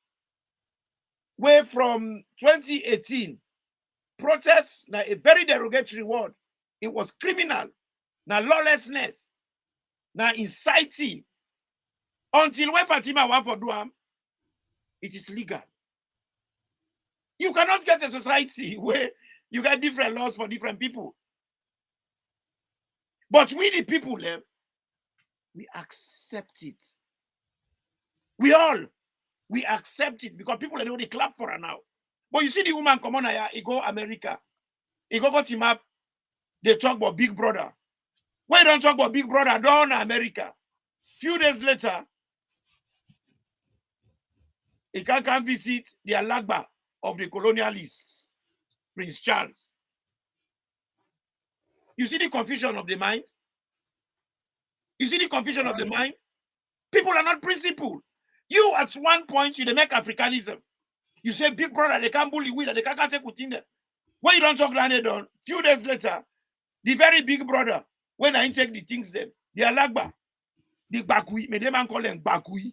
where from 2018, protests, now a very derogatory word. It was criminal. Now lawlessness. Now inciting. Until when Fatima want for Duam, it is legal. You cannot get a society where you get different laws for different people. But we the people, we accept it. We accept it because people know they clap for her now. But you see the woman come on here, he go America. He go team up. They talk about Big Brother. Why don't talk about Big Brother down in America? Few days later, he can come visit the Alagba of the colonialists, Prince Charles. You see the confusion of the mind? You see the confusion of the mind? People are not principled. You, at one point, you make Africanism. You say, Big Brother, they can't bully we, they can't take within them. When you don't talk landed on, few days later, the very Big Brother, when I take the things them, the Alagba, the Bakui, may they man call them Bakui.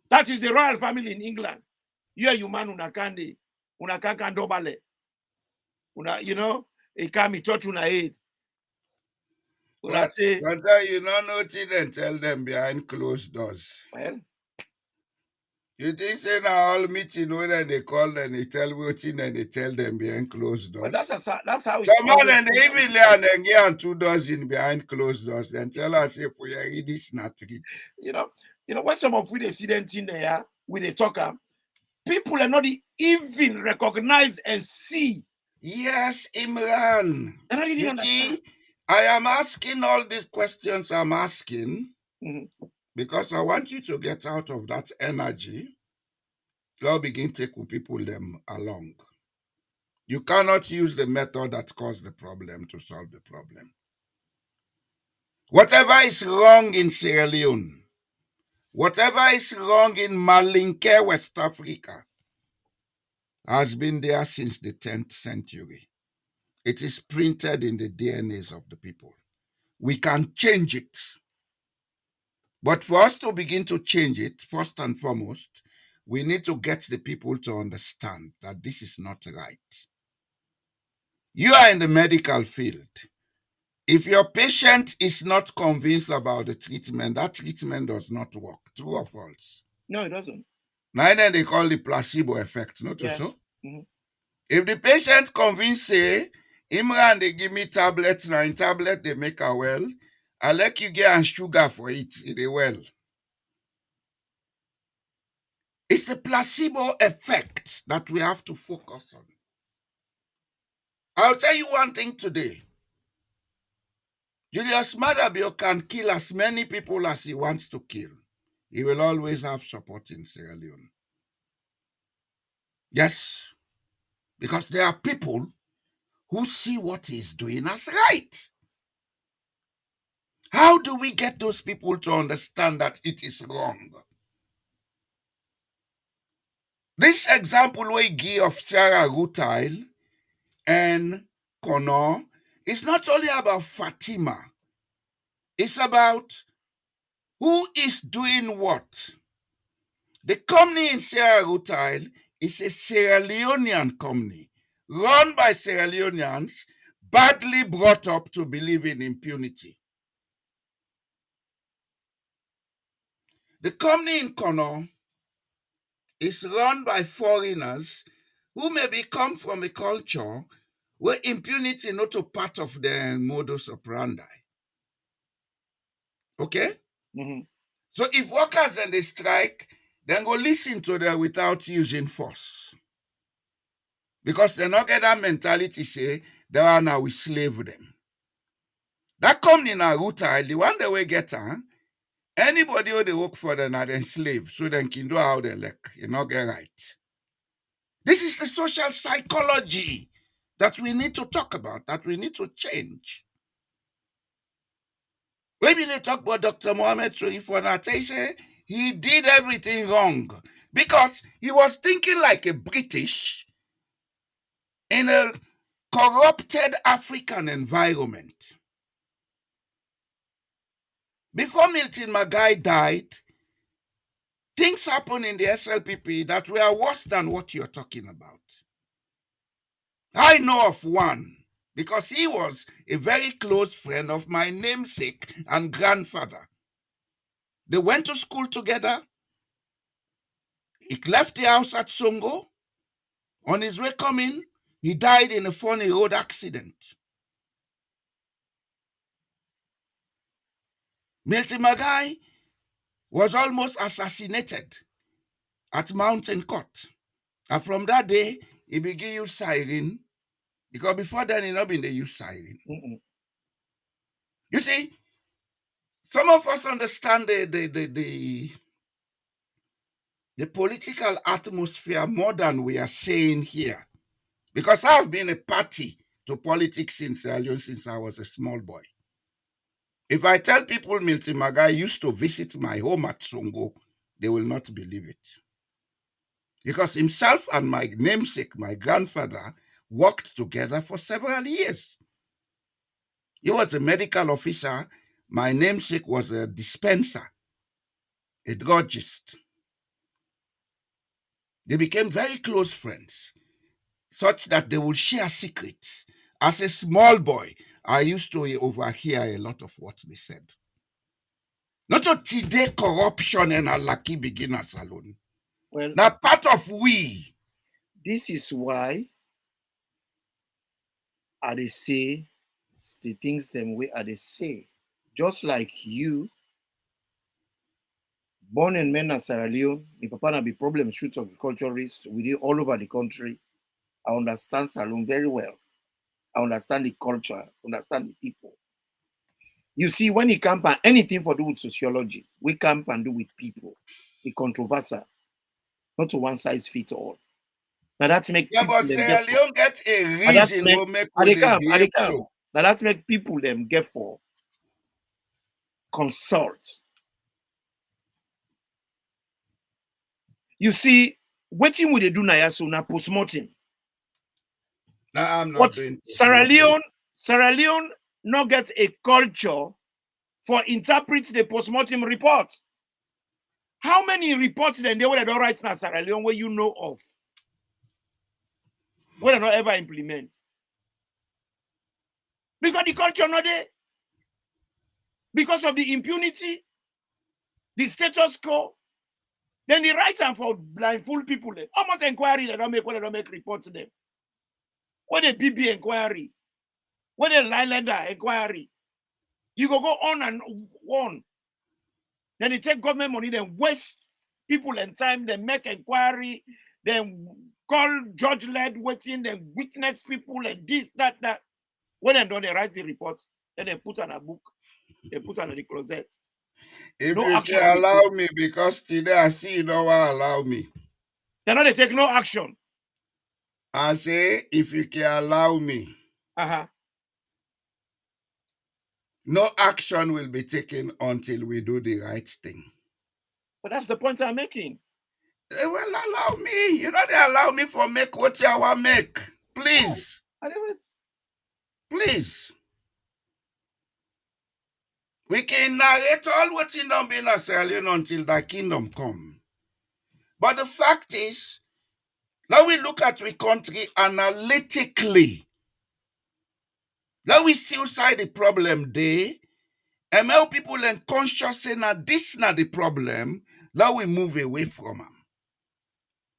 That is the royal family in England. Here you man unakande, unakandobale. You know, it can be taught una aid. But you don't know and tell them behind closed doors. Well, you think say now all meeting when they call them, they tell voting and they tell them behind closed doors. But that's how some man and they even lay and then get on 2 doors in behind closed doors. Then tell us if we are this not it. You know, when some of we they see them in there with a talker, people are not even recognize and see. Yes, Imran. You see, I am asking all these questions I'm asking because I want you to get out of that energy. Now begin to take people them along. You cannot use the method that caused the problem to solve the problem. Whatever is wrong in Sierra Leone, whatever is wrong in Malinke, West Africa, has been there since the 10th century. It is printed in the DNAs of the people. We can change it. But for us to begin to change it, first and foremost, we need to get the people to understand that this is not right. You are in the medical field. If your patient is not convinced about the treatment, that treatment does not work. True or false? No, it doesn't. Neither they call the placebo effect, not so? Mm-hmm. If the patient convinced, say, Imran, they give me tablets, now in tablet they make her well, I let you get on sugar for it, they well. It's the placebo effect that we have to focus on. I'll tell you one thing today. Julius Madabio can kill as many people as he wants to kill. He will always have support in Sierra Leone. Yes, because there are people who see what he's doing as right. How do we get those people to understand that it is wrong? This example we give of Sarah Rutile and Connor is not only about Fatima. It's about who is doing what. The company in Sierra Rutile is a Sierra Leonean company run by Sierra Leoneans badly brought up to believe in impunity. The company in Connor is run by foreigners who maybe come from a culture where impunity is not a part of their modus operandi. Okay? Mm-hmm. So if workers and they strike, then go listen to them without using force. Because they not get that mentality say, they are now we slave them. That company in Aruta, the one they will get, anybody who they work for them are then slave, so they can do how they like, you not get right. This is the social psychology that we need to talk about, that we need to change. Maybe they talk about Dr. Mohammed Sharif, they say he did everything wrong because he was thinking like a British in a corrupted African environment. Before Milton Magai died, things happen in the SLPP that were worse than what you're talking about. I know of one because he was a very close friend of my namesake and grandfather. They went to school together. He left the house at Songo. On his way coming, he died in a funny road accident. Milty Magai was almost assassinated at Mountain Court. And from that day, he began use siren, because before then, he not been the use siren. You see, some of us understand the political atmosphere more than we are saying here. Because I've been a party to politics since I was a small boy. If I tell people Milty Magai used to visit my home at Songo, they will not believe it. Because himself and my namesake, my grandfather, worked together for several years. He was a medical officer. My namesake was a dispenser, a druggist. They became very close friends, such that they would share secrets. As a small boy, I used to overhear a lot of what they said. Not today corruption and a lucky beginners alone. Well, Now part of we. this is why I dey say the things them way I dey say. Just like you, born and men in Sierra Leone, my papa na be problem shoot agriculturist. We did all over the country. I understand Sierra Leone very well. I understand the culture, understand the people. You see, when it comes and anything for do with sociology, we come and do with people. The controversial, not to one size fit all. Now that make Yeah, people but them Sierra get for. Leone get a Now that reason make to make I dey they come, behave so. Now that make people them get for consult. You see, wetin we dey do now so na postmortem. No, I'm not But doing Sierra postmortem. Leone not get a culture for interpret the postmortem report. How many reports then they would don't write now Sierra Leone where you know of? Where they not ever implement? Because the culture not there. Because of the impunity, the status quo, then the right hand for blindfold people. Then. Almost inquiry they don't make when they don't make reports to them. When the BB inquiry, when the Landlander inquiry, you go on and on. Then they take government money, then waste people and time, then make inquiry, then call judge-led waiting, then witness people and this, that. When they don't, they write the report, then they put on a book, they put on the closet. If No you action. can allow me, because today I see you don't want to allow me. They take no action. I say, if you can allow me, no action will be taken until we do the right thing. But that's the point I'm making. They will allow me. You know they allow me for make what you want make. Please. I do it. Please. We can narrate all what's in them being a Sierra Leone until the kingdom come. But the fact is, now we look at the country analytically. Now we see outside the problem there. ML people unconscious say now this not the problem. Now we move away from them.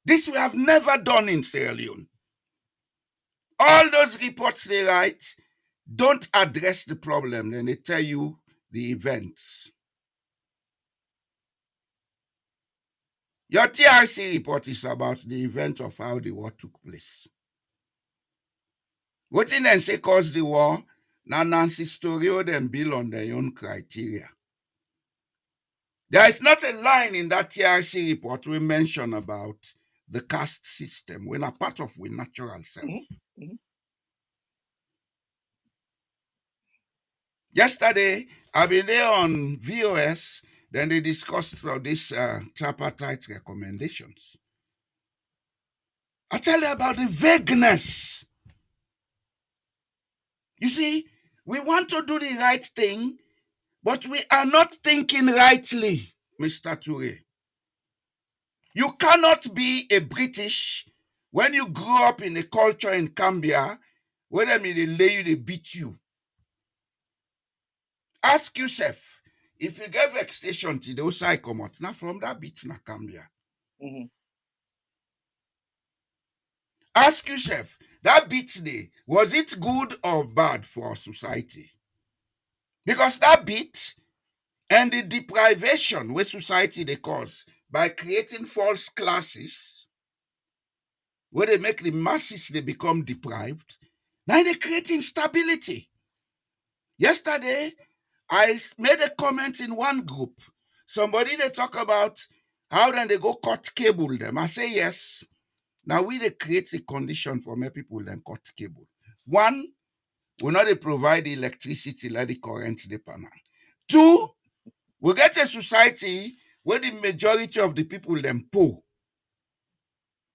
This we have never done in Sierra Leone. All those reports they write don't address the problem. Then they tell you the events. Your TRC report is about the event of how the war took place. What in then say cause the war? Now Nancy Storio them build on their own criteria. There is not a line in that TRC report we mention about the caste system. We're not part of our natural self. Yesterday, I've been there on VOS, then they discussed these tripartite recommendations. I tell you about the vagueness. You see, we want to do the right thing, but we are not thinking rightly, Mr. Toure. You cannot be a British when you grew up in a culture in Gambia where they lay you, they beat you. Ask yourself, if you get vexation to the side come out, now from that beat na Gambia. Mm-hmm. Ask yourself, that beat day, was it good or bad for our society? Because that beat and the deprivation where society they cause by creating false classes, where they make the masses they become deprived, now they create instability. Yesterday, I made a comment in one group. Somebody they talk about how then they go cut cable them. I say yes. Now we they create the condition for many people then cut cable. One, we not they provide the electricity like the current they panel. Two, we get a society where the majority of the people them poor.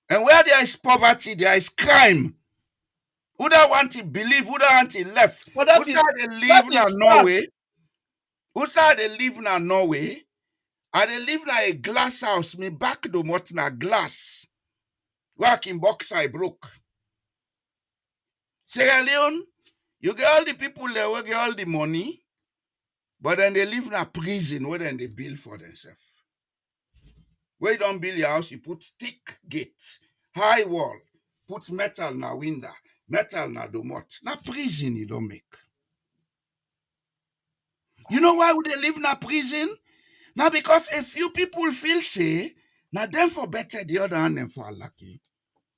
And where there is poverty, there is crime. Who don't want to believe, who don't want to left? But Who say they live in fact. Norway? Who say they live in Norway? And they live in a glass house. Me back do what na glass. Work in box I broke. Sierra Leone, you get all the people there who get all the money, but then they live in a prison where then they build for themselves. Where you don't build your house, you put thick gate, high wall, put metal na window, metal na domot. Na prison you don't make. You know why would they live in a prison? Now because a few people feel say, now them for better, the other hand them for lucky.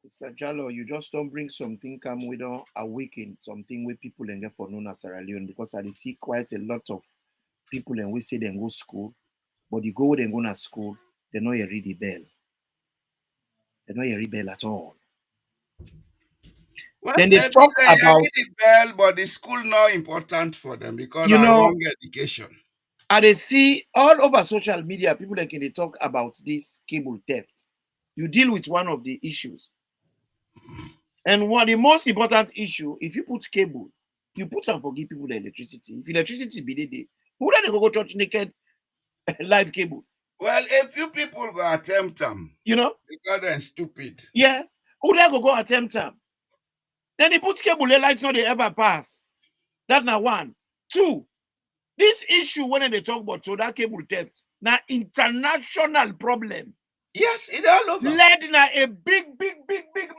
Mr. Jallo, you just don't bring something come we don't awaken something where people and get for known as Sierra Leone, because I see quite a lot of people and we say they go school, but you go and go to school, they know you read the bell. They know you read bell at all. Well, Then they talk about the bell, but the school not important for them because you they know wrong education. and they see all over social media people that can they talk about this cable theft. You deal with one of the issues. And one the most important issue, if you put cable, you put and forgive people the electricity. If electricity be the who then go church naked live cable? Well, a few people go attempt them. You know? Because they're stupid. Yes. Who then go attempt them? Then they put cable, the lights not they ever pass. That's now one. Two, this issue when they talk about so that cable theft, now international problem. Yes, it's all over. Led now a big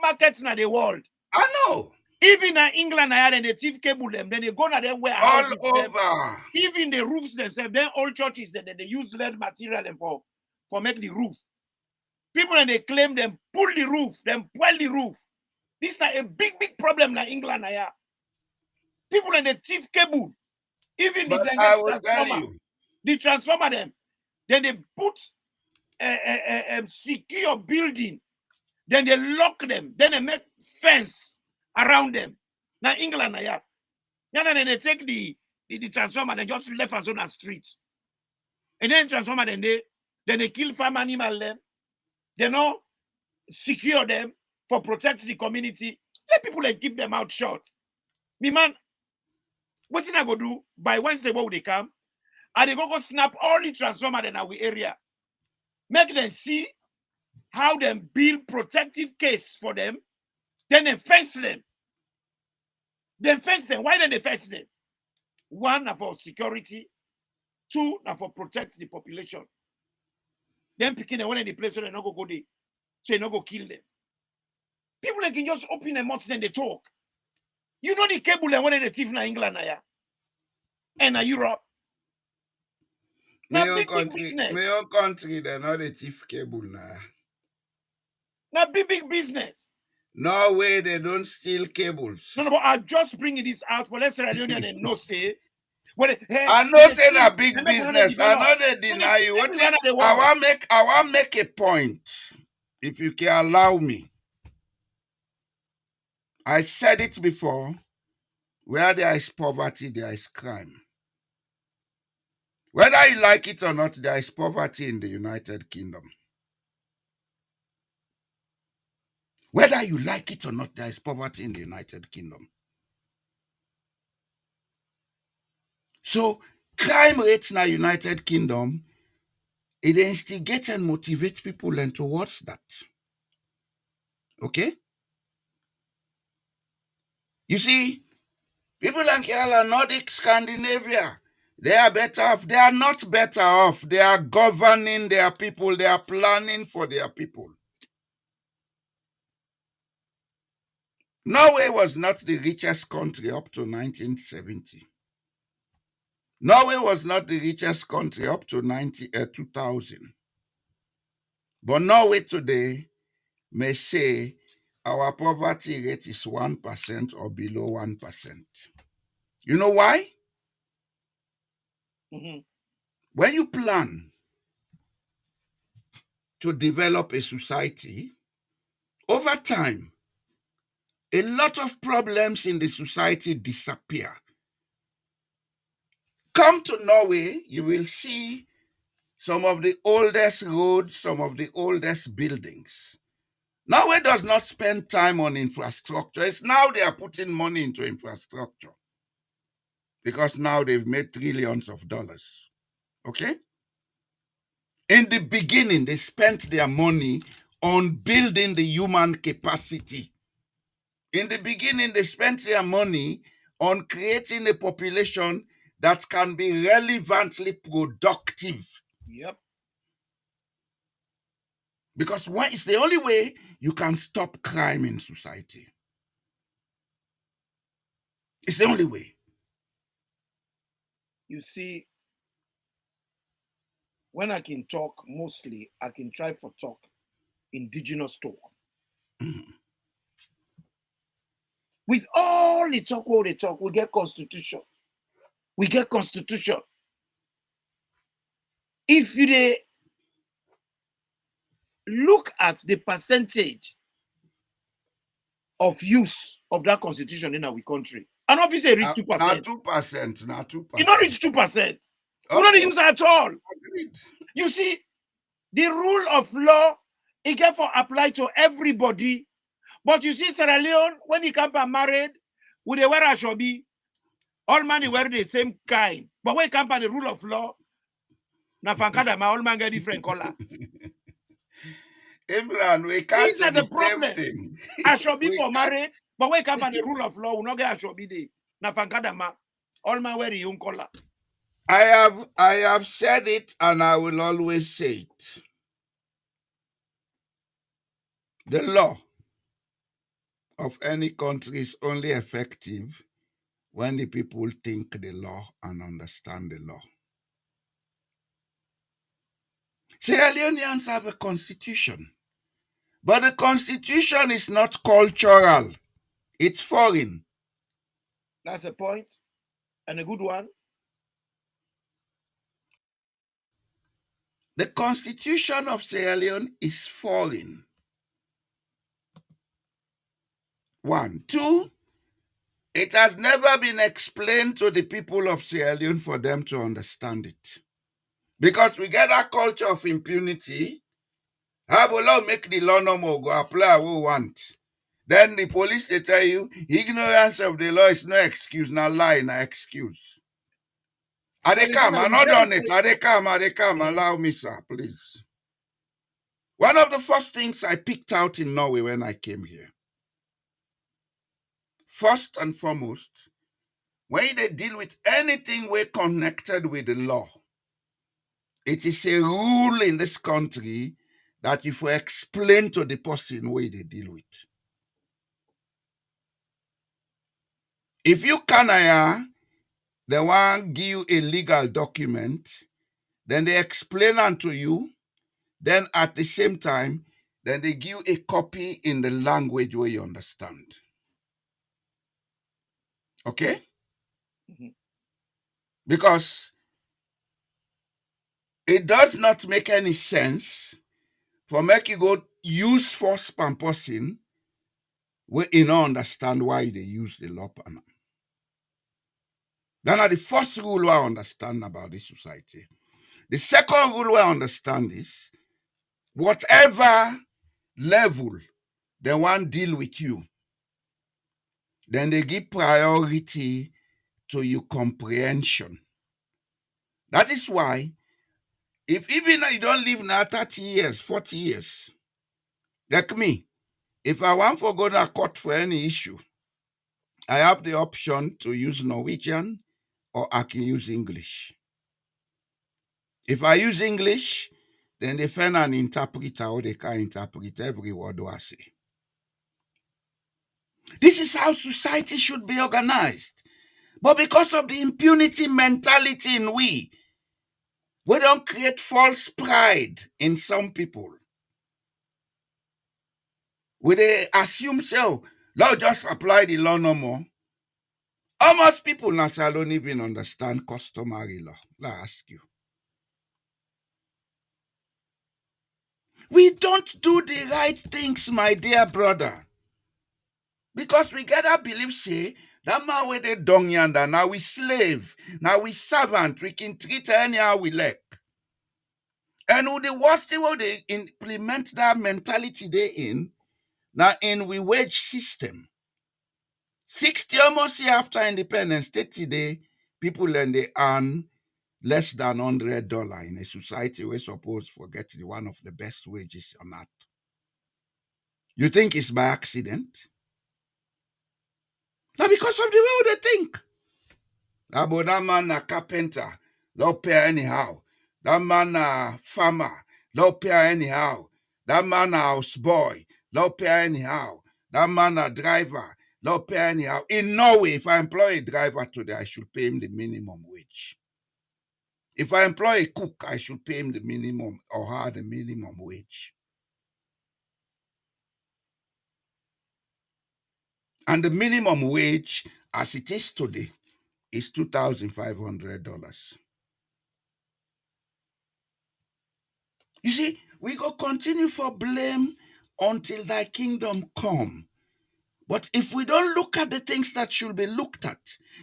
market in the world. I know. Even in England, I had the thief cable them. Then they go to their warehouses. All over. Even the roofs themselves, then all churches, then they use lead material for make the roof. People and they claim them pull the roof, them pull the roof. This is a big problem in England. People and the thief cable. Even but the I will tell you. The transformer them. Then they put secure building. Then they lock them. Then they make fence around them. Now England, then they take the transformer, they just left us on the street. And then transformer, then they kill farm animal them. They not secure them for protect the community. Let people like keep them out short. Me man, what did I go do? By Wednesday, what would they come? And they go snap all the transformer in our area. Make them see how them build protective case for them. Then they fence them. Then fence them. Why then they fence them? One, for security. Two, for protect the population. Then picking them one in the place so they not go there. So they not go kill them. People that can just open their mouths and they talk. You know the cable and one in the thief in England and Europe. My own country, they're not a thief cable now. Now big business. No way, they don't steal cables. No, but I'm just bringing this out. But let's say and no say. I know say that big business. I know they deny you. I want make a point, if you can allow me. I said it before. Where there is poverty, there is crime. Whether you like it or not, there is poverty in the United Kingdom. Whether you like it or not, there is poverty in the United Kingdom. So, crime rates in the United Kingdom It instigates and motivates people and towards that. Okay? You see, people like Kerala, Nordic, Scandinavia, they are better off. They are not better off. They are governing their people. They are planning for their people. Norway was not the richest country up to 1970. Norway was not the richest country up to 2000. But Norway today may say our poverty rate is 1% or below 1%. You know why? Mm-hmm. When you plan to develop a society, over time, a lot of problems in the society disappear. Come to Norway, you will see some of the oldest roads, some of the oldest buildings. Norway does not spend time on infrastructure. It's now they are putting money into infrastructure because now they've made trillions of dollars. Okay? In the beginning, they spent their money on building the human capacity. In the beginning, they spent their money on creating a population that can be relevantly productive. Yep. Because it's the only way you can stop crime in society. It's the only way. You see, when I can talk, mostly I can try for talk, indigenous talk. Mhm. With all the talk, we get constitution. We get constitution. If you look at the percentage of use of that constitution in our country, and obviously reach 2%. Not 2%, not 2%. It not reach 2%. We Okay. don't use it at all. Agreed. You see, the rule of law, it get for apply to everybody. But you see, Sierra Leone, when he come and married, with the wear a shobi, all man wear the same kind. But when he come and the rule of law, na fankada ma all man get different color. Imran, we can't These are do the the same problem. thing. Ashobi We for can't- married, but when come and the rule of law, we not get Ashobi day. Na fankada ma all man wear the own color. I have said it and I will always say it. The law of any country is only effective when the people think the law and understand the law. Sierra Leoneans have a constitution, but the constitution is not cultural, it's foreign. That's a point, and a good one. The constitution of Sierra Leone is foreign. 1. 2, it has never been explained to the people of Sierra Leone for them to understand it. Because we get a culture of impunity. How will make the law no more go apply what we want? Then the police they tell you ignorance of the law is no excuse, no lie, no excuse. Are they come? I'm not done it. Are they come? Allow me, sir, please. One of the first things I picked out in Norway when I came here, first and foremost, when they deal with anything we're connected with the law, it is a rule in this country that if we explain to the person where they deal with. If you can, they want give you a legal document, then they explain unto you, then at the same time, then they give you a copy in the language where you understand. Okay? Mhm. Because it does not make any sense for make you go use force person where you don't understand why they use the law panel. That are the first rule I understand about this society. The second rule I understand is whatever level they want deal with you, then they give priority to your comprehension. That is why If even you don't live now 30 years, 40 years, like me, if I want to go to court for any issue, I have the option to use Norwegian or I can use English. If I use English, then they find an interpreter or they can interpret every word I say. This is how society should be organized. But because of the impunity mentality in we don't create false pride in some people. They assume so, Lord just apply the law no more. Almost people now don't even understand customary law. Let me ask you. We don't do the right things, my dear brother. Because we gotta believe, say, that man where they dung yonder, now we slave, now we servant, we can treat anyhow we like. And with the worst thing they implement that mentality they in, now in we wage system. 60 almost year after independence, 30 day, people and they earn less than $100 in a society we're supposed to forget the one of the best wages on earth. You think it's by accident? Now because of the way they think. About that man a carpenter, don't pay anyhow. That man a farmer, don't pay anyhow. That man a houseboy, don't pay anyhow. That man a driver, don't pay anyhow. In Norway, if I employ a driver today, I should pay him the minimum wage. If I employ a cook, I should pay him the minimum or her the minimum wage. And the minimum wage, as it is today, is $2,500. You see, we go continue for blame until thy kingdom come. But if we don't look at the things that should be looked at,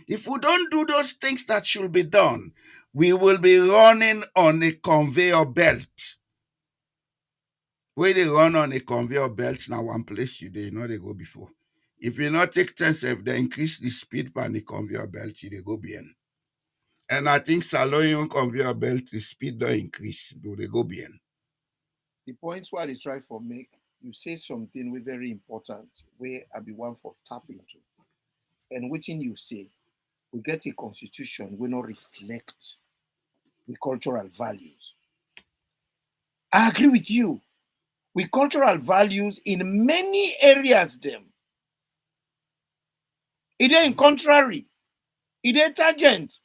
if we don't do those things that should be done, we will be running on a conveyor belt. Where they run on a conveyor belt, now one place you they know they go before. If you not take 10 if they increase the speed by the conveyor belt, you they go behind. And I think Saloon conveyor belt, the speed don't increase, do they go behind. The points where they try for make, you say something we very important, where I be one for tap into. And within you say, we get a constitution will not reflect the cultural values. I agree with you. With cultural values in many areas, them. It ain't contrary. It ain't tangent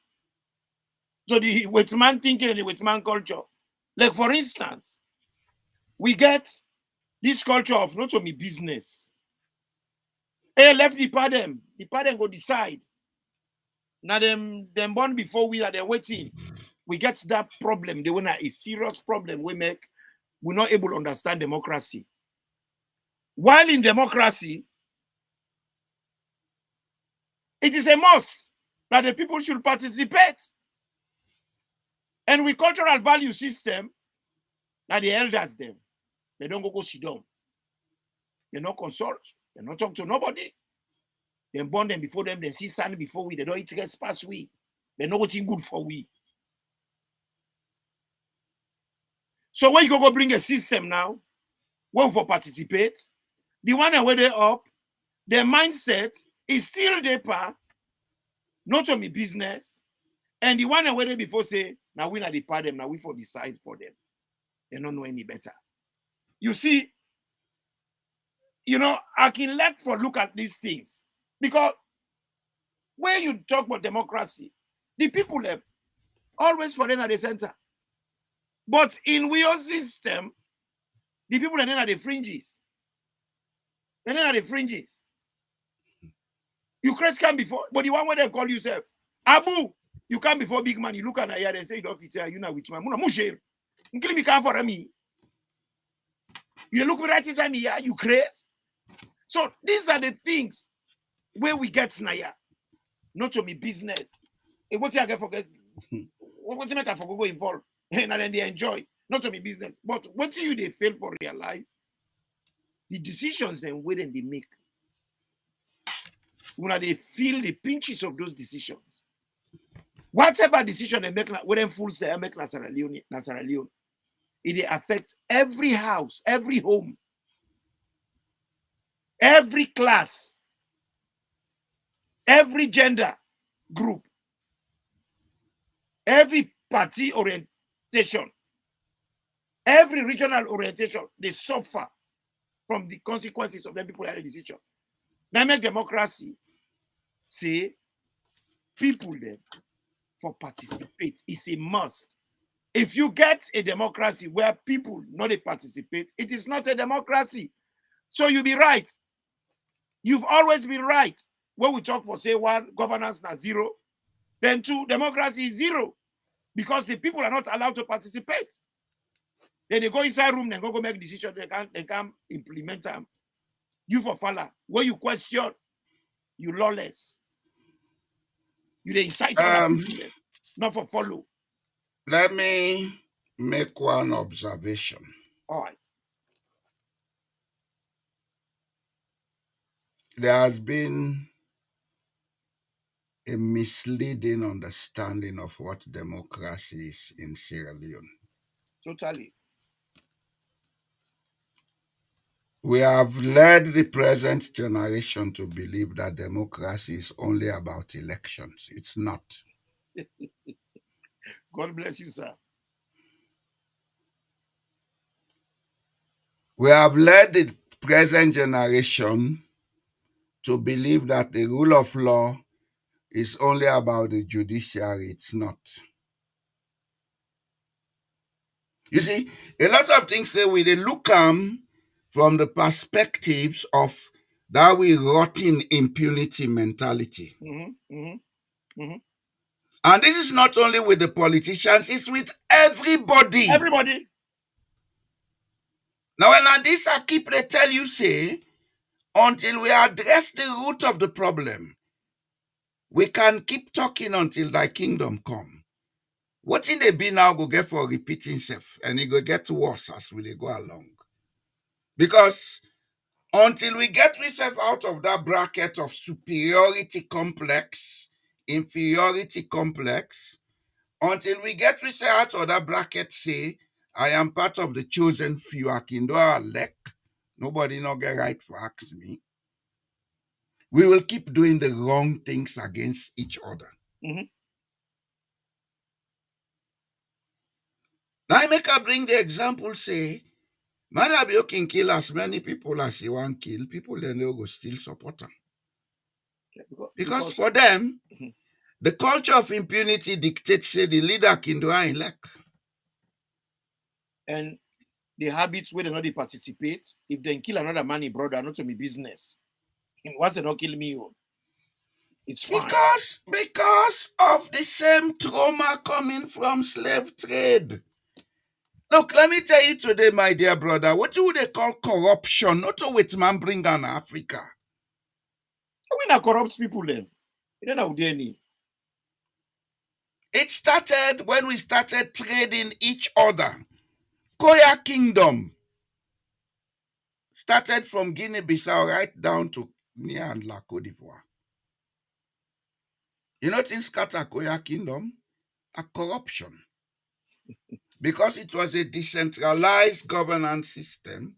to the Wetman thinking and the Wetman culture. Like for instance, we get this culture of not only business. Hey, left the parent go decide. Now them born before we are they waiting. We get that problem. They want a serious problem we're not able to understand democracy. While in democracy, it is a must that the people should participate. And with cultural value system, that the elders them, they don't go sit down. They not consult. They not talk to nobody. They born them before them. They see sun before we. They don't eat past we. They know what's good for we. So when you go bring a system now, when for participate, the one where they up, their mindset is still deeper, not only business, and the one where they before say, now we not depart them, now we for decide for them. They don't know any better. You see, I can let for look at these things. Because when you talk about democracy, the people have always for them at the center. But in your system, the people are then at the fringes. They're then at the fringes. You Chris come before, but the one where they call yourself, Abu, you come before big man, you look at here and say, you don't fit here, you know which man. You come for me. You look right inside me here, you crazy. So these are the things where we get Naya. Not to be business. What's I get forget? What's the matter for go involved? And then they enjoy. Not to be business. But what do they fail for realize? The decisions and where they make. When they feel the pinches of those decisions. Whatever decision they make, when fools they make na Sierra Leone, it affects every house, every home, every class, every gender group, every party orientation, every regional orientation. They suffer from the consequences of every political decision. Now make democracy say people then for participate is a must. If you get a democracy where people not participate, it is not a democracy. So you be right. You've always been right. When we talk for say one, governance na zero, then two, democracy is zero because the people are not allowed to participate. Then they go inside room, they go make decisions, they can't implement them. You for falla, when you question, you lawless. You dey incite other people, not for follow. Let me make one observation. All right. There has been a misleading understanding of what democracy is in Sierra Leone. Totally. We have led the present generation to believe that democracy is only about elections. It's not. God bless you, sir. We have led the present generation to believe that the rule of law is only about the judiciary. It's not. You see, a lot of things say we look from the perspectives of that we rotten impunity mentality. And this is not only with the politicians, it's with everybody. Everybody. Now, when this I keep they tell you, say, until we address the root of the problem, we can keep talking until thy kingdom come. What in they be now go get for repeating self, and it go get worse as we go along. Because until we get ourselves out of that bracket of superiority complex, inferiority complex, until we get ourselves out of that bracket, say, I am part of the chosen few, Akindoa elect, nobody not get right for ask me, we will keep doing the wrong things against each other. Now I make her bring the example, say, Madabio can kill as many people as he want kill, people then they go still support them. Because for them, the culture of impunity dictates, say, the leader can do elect. And the habits where they not participate, if they kill another man, brother, not to me business. And once they don't kill me, it's fine. Because of the same trauma coming from slave trade. Look, let me tell you today, my dear brother, what do they call corruption? Not with man bring on Africa. We not corrupt people then. You don't know any. It started when we started trading each other. Koya Kingdom started from Guinea-Bissau right down to near and La Côte d'Ivoire. You know things scatter Koya Kingdom? A corruption. Because it was a decentralized governance system.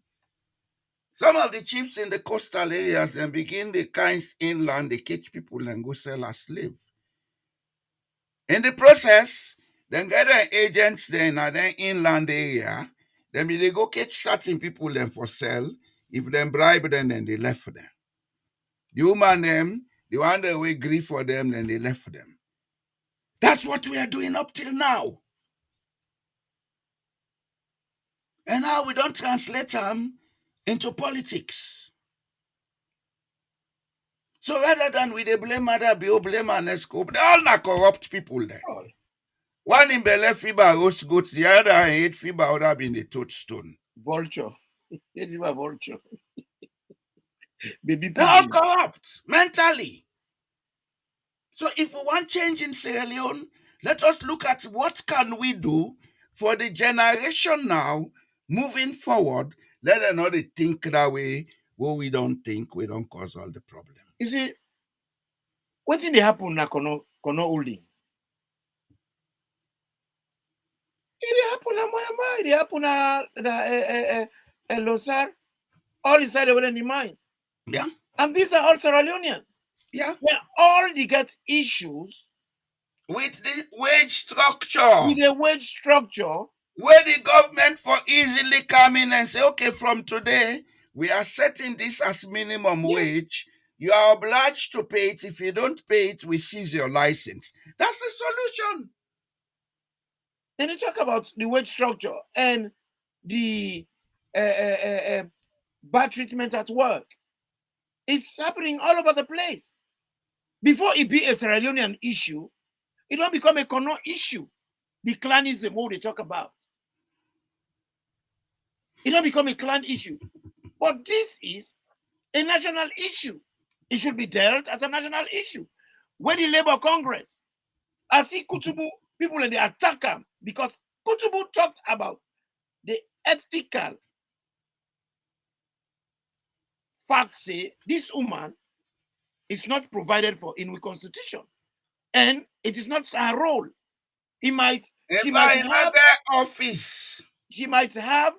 Some of the chiefs in the coastal areas then begin the kinds inland, they catch people and go sell as slaves. In the process, then get the agents then at the inland area, then they go catch certain people then for sale. If them bribe them, then they left for them. The woman them, the one that we agree for them, then they left for them. That's what we are doing up till now. And now we don't translate them into politics. So rather than we they blame other Bio, blame Anesco, they all not corrupt people there. Oh. One in Bele Fiba roast goats, the other hate Fiba would have been the touchstone. Vulture. Vulture. Baby They're all corrupt mentally. So if we want change in Sierra Leone, let us look at what can we do for the generation now moving forward. Let them not think that way. What we don't think, we don't cause all the problem. You see, what did they happen na kono holding? It happened at Moyamba, it happened at Losar, all inside the in mind. Yeah. And these are all Sierra Leoneans. Yeah. They all they get issues With the wage structure. with the wage structure. Where the government for easily come in and say, okay, from today, we are setting this as minimum wage. You are obliged to pay it. If you don't pay it, we seize your license. That's the solution. Then you talk about the wage structure and the bad treatment at work. It's happening all over the place. Before it be a Sierra Leonean issue, it don't become a Kono issue. The clanism, what they talk about. It don't become a clan issue. But this is a national issue. It should be dealt as a national issue. When the Labour Congress, I see Kutubu, people and they attack him because Kutubu talked about the ethical fact say this woman is not provided for in the constitution. And it is not her role. She might have office. She might have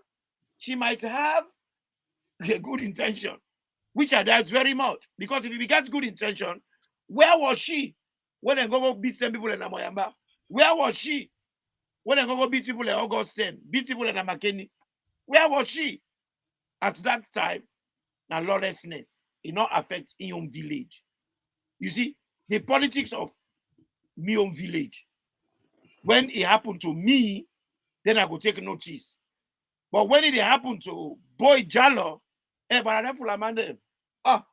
a good intention, which I doubt very much. Because if it begins good intention, where was she when they go beat some people in Amoyamba? Where was she when they go beat people in Augustine, beat people in Amakeni? Where was she at that time? Now lawlessness, it not affects Ion village. You see, the politics of my own village. When it happened to me, then I go take notice. But when it happened to Boy Jallo, but I don't Amanda. And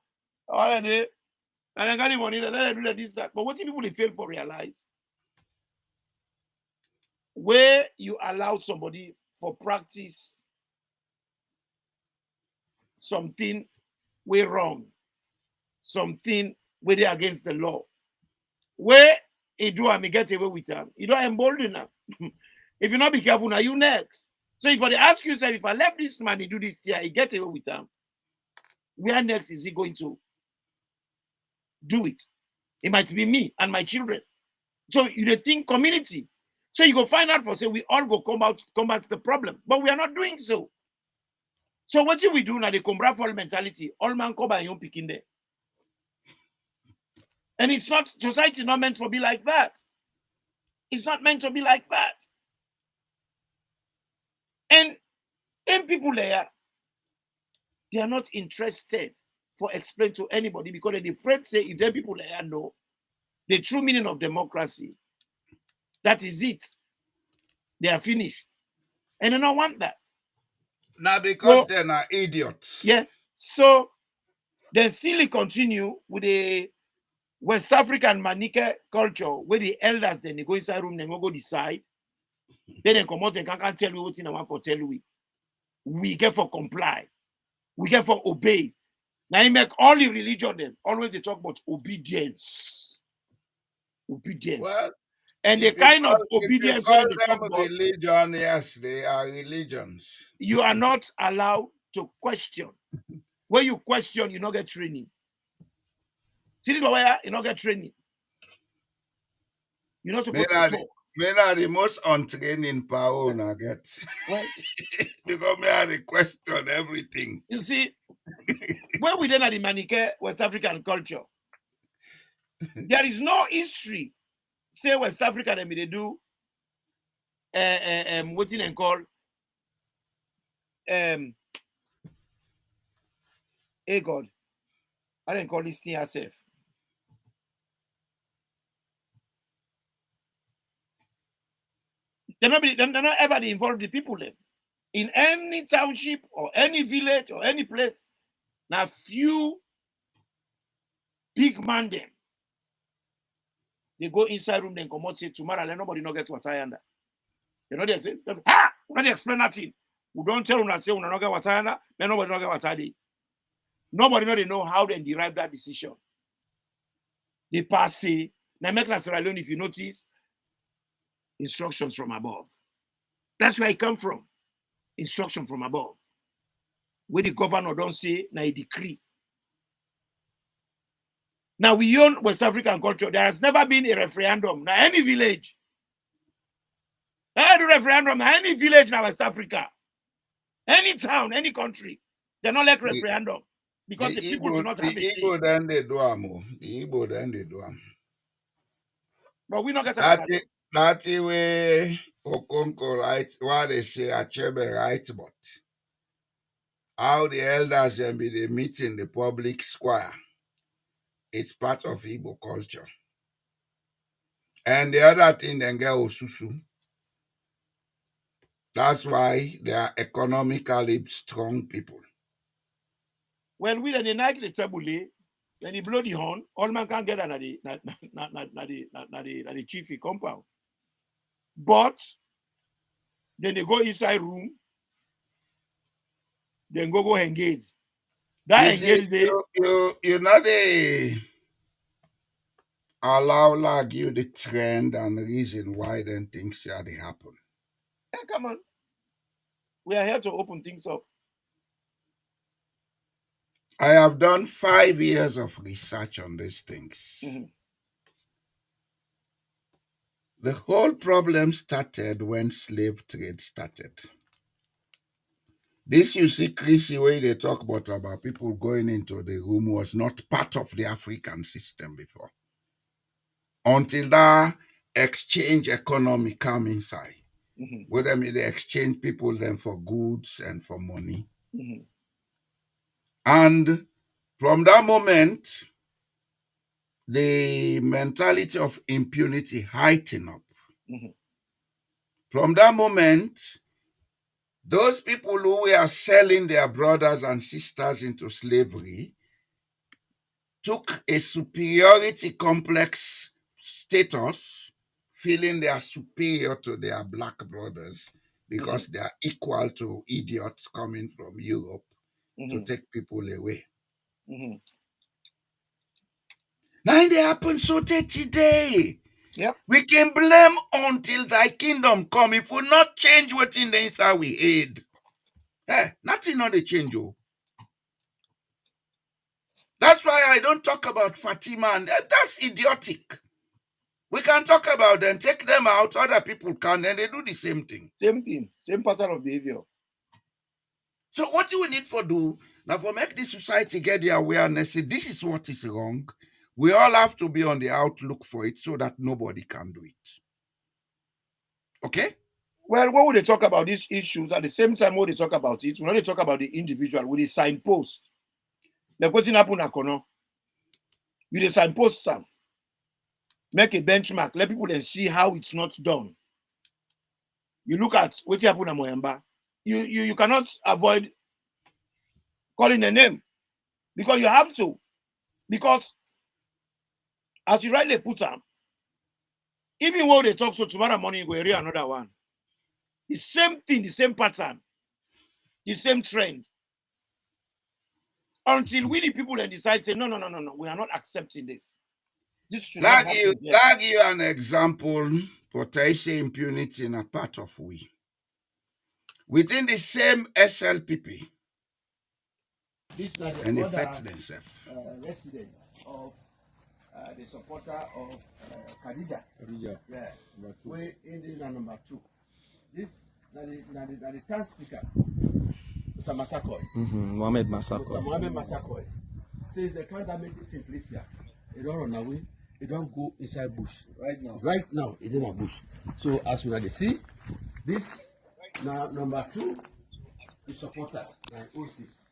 I got the money, and I do this, that. But what people they fail for realize? Where you allow somebody for practice something way wrong, something where they against the law. Where he do and get away with them, you don't embolden them. If you not be careful, now you next. So if I ask you, if I left this man, he do this here, he get away with them. Where next is he going to do it? It might be me and my children. So you think community. So you go find out for say we all go combat the problem, but we are not doing so. So what do we do now? The Combra fall mentality. All man come by young picking there. And it's not, society not meant to be like that. It's not meant to be like that. And people there, they are not interested for explain to anybody because they're afraid say if them people there know the true meaning of democracy, that is it. They are finished. And they don't want that. Now because they're not idiots. Yeah. So they still continue with the West African Manike culture where the elders then they go inside room, they go decide. Then they come out and can't tell you what in I want for tell you. We get for comply. We get for obey. Now you make all the religion them always they talk about obedience. Obedience. Well, and the kind of obedience call they talk about, religion, yes, they are religions. You are not allowed to question. When you question, you not get training. See this why you not get training. You're not supposed to talk. Me are the most untraining power I get. Well, because me are the question everything. You see, when we then at the Manike West African culture, there is no history. Say West Africa, they do what you call hey God, I didn't call this thing yourself. They're not ever involve the people then. In any township or any village or any place, now few big man them. They go inside room, then come out say tomorrow, let nobody not get to Watayanda. You know they say, ah, we don't explain nothing. We don't tell them that say we not get Watayanda, then nobody not get Watayanda. Nobody know they know how they derive that decision. They pass say, now make Sierra Leone, if you notice, instructions from above. That's where I come from. Instruction from above. Where the governor don't say, now a decree. Now we own West African culture. There has never been a referendum. Now any village Any referendum, any village in West Africa, any town, any country, they're not like referendum because the people do not have a say. The Igbo then they do am. The Igbo then they do am. But we not get a That way Okonko right, what they say Achebe right, but how the elders then be they meet in the public square. It's part of Igbo culture. And the other thing then get Osusu. That's why they are economically strong people. Well, we then enact the tabule, when he blow the horn, all man can get at the chiefy compound. But then they go inside room, then go engage. That engage you know they allow like you the trend and the reason why then things here they happen. Yeah, come on. We are here to open things up. I have done 5 years of research on these things. Mm-hmm. The whole problem started when slave trade started. This you see, Chrissy, way they talk about people going into the room was not part of the African system before. Until that exchange economy come inside. Mm-hmm. Where they exchange people then for goods and for money. Mm-hmm. And from that moment, the mentality of impunity heightened up. Mm-hmm. From that moment, those people who were selling their brothers and sisters into slavery took a superiority complex status, feeling they are superior to their black brothers because they are equal to idiots coming from Europe to take people away. Mm-hmm. Now they happen so today. Yep. We can blame until thy kingdom come. If we not change what's in the inside we aid. Nothing not a change. Oh. That's why I don't talk about Fatima and that's idiotic. We can talk about them, take them out, other people can, and they do the same thing. Same thing, same pattern of behavior. So what do we need for do? Now for make this society get the awareness, say this is what is wrong. We all have to be on the outlook for it so that nobody can do it. Okay? Well, when they talk about these issues, at the same time when they talk about it, when they talk about the individual, with the signpost, like what's happening at Kono, with the signpost them, make a benchmark, let people then see how it's not done. You look at what's happening at Moyamba, you cannot avoid calling a name because you have to. Because as you rightly put them, even when they talk so tomorrow morning, we hear another one. The same thing, the same pattern, the same trend. Until we the people then decide, say, no, we are not accepting this. This should not happen. Like you an example, potential impunity in a part of we. Within the same SLPP, and they affect themselves. Resident of the supporter of Khadija. Yeah. We in this number 2. This the town speaker, Mr. Massakoy. Mohamed Massakoy. Mr. Mohamed Massakoy says they can't make this in place here. They don't run away. They don't go inside bush. Right now, it's in a bush. So as we see, this now number 2 is supporter and this.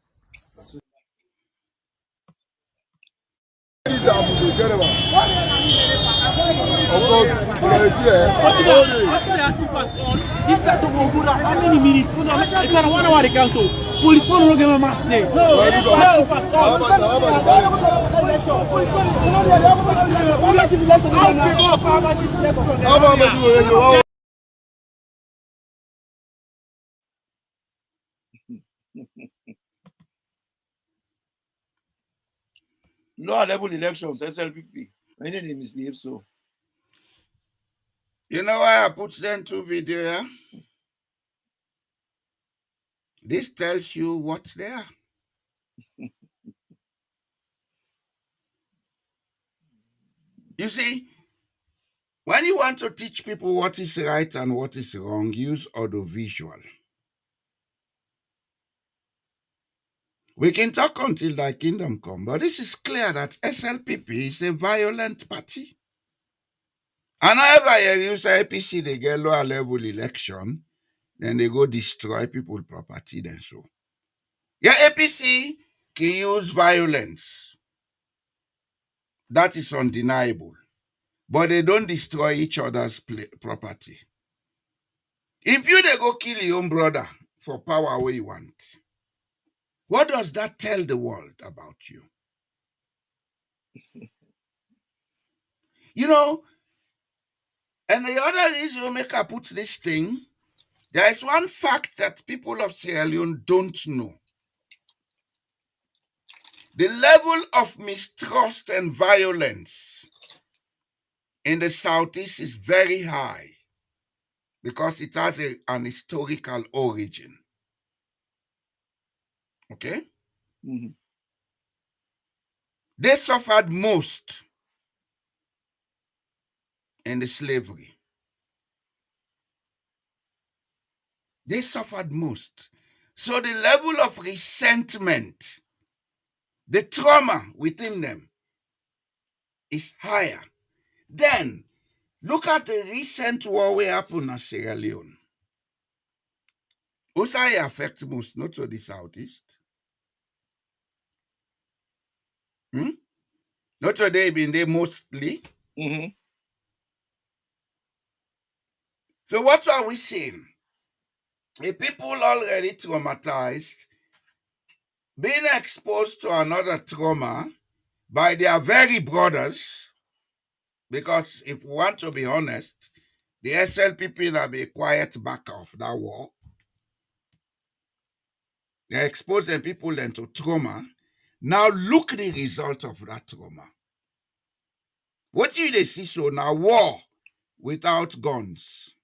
How many minutes? If I don't want to council, police will not give a mass name. Lower level elections, SLPP. I need to misbehave so. You know why I put them 2 video here? This tells you what's there. You see, When you want to teach people what is right and what is wrong, use audiovisual. We can talk until thy kingdom come, but this is clear that SLPP is a violent party. And however you use APC, they get lower level election, then they go destroy people's property then so. Yeah, APC can use violence. That is undeniable. But they don't destroy each other's property. If you they go kill your own brother for power where you want, what does that tell the world about you? You know, and the other reason Omeka put this thing, there is one fact that people of Sierra Leone don't know. The level of mistrust and violence in the Southeast is very high because it has an historical origin. Okay? Mm-hmm. They suffered most in the slavery. They suffered most. So the level of resentment, the trauma within them is higher. Then, look at the recent war we happened in Sierra Leone. Also, it affects most, not to the Southeast. Not today, been there mostly. Mm-hmm. So what are we seeing? The people already traumatized, being exposed to another trauma by their very brothers, because if we want to be honest, the SLPP have been quiet back of that war. They expose the people then to trauma. Now look the result of that trauma. What do they see so now? War without guns.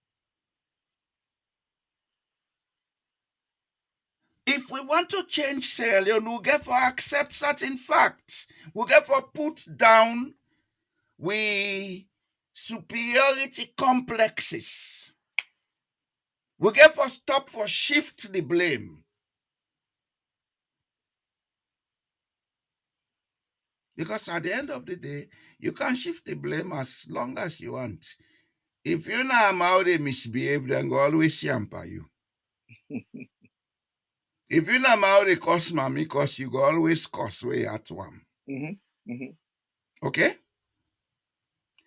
If we want to change Sierra Leone, we'll get for accept certain facts. We'll get for put down we superiority complexes. We'll get for stop for shift the blame. Because at the end of the day, you can shift the blame as long as you want. If you know how they misbehave, then go always yamper you. If you know how they curse mommy, cause you go always curse way at one. Mm-hmm. Mm-hmm. Okay?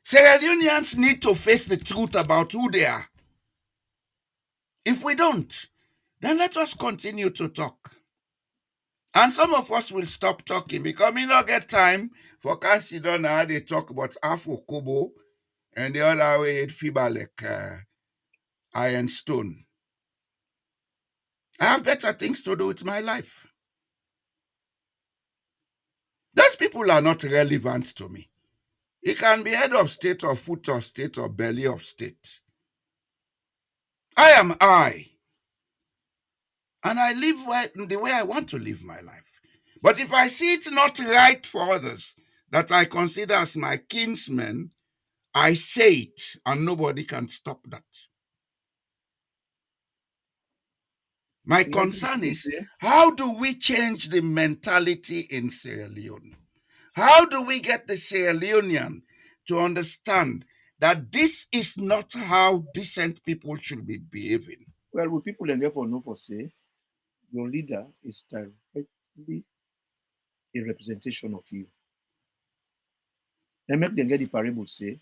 Sierra Leoneans need to face the truth about who they are. If we don't, then let us continue to talk. And some of us will stop talking because we don't get time for can't don't know how they talk about Afro Kobo and the other way it fiber like iron stone. I have better things to do with my life. Those people are not relevant to me. He can be head of state or foot of state or belly of state. I am I. And I live the way I want to live my life. But if I see it not right for others that I consider as my kinsmen, I say it and nobody can stop that. My concern is, how do we change the mentality in Sierra Leone? How do we get the Sierra Leonean to understand that this is not how decent people should be behaving? Well, with people and therefore know for say, your leader is directly a representation of you. Then make them get the parable say,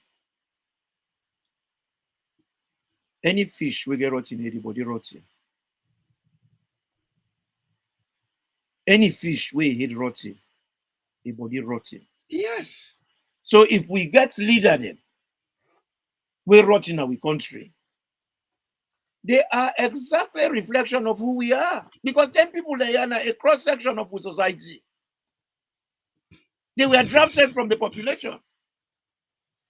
any fish will get rotten, anybody rotten. Any fish will hit rotten, a body rotten. Yes. So if we get leader then, we're rotten our country, they are exactly a reflection of who we are. Because 10 people they are a cross-section of society. They were drafted from the population.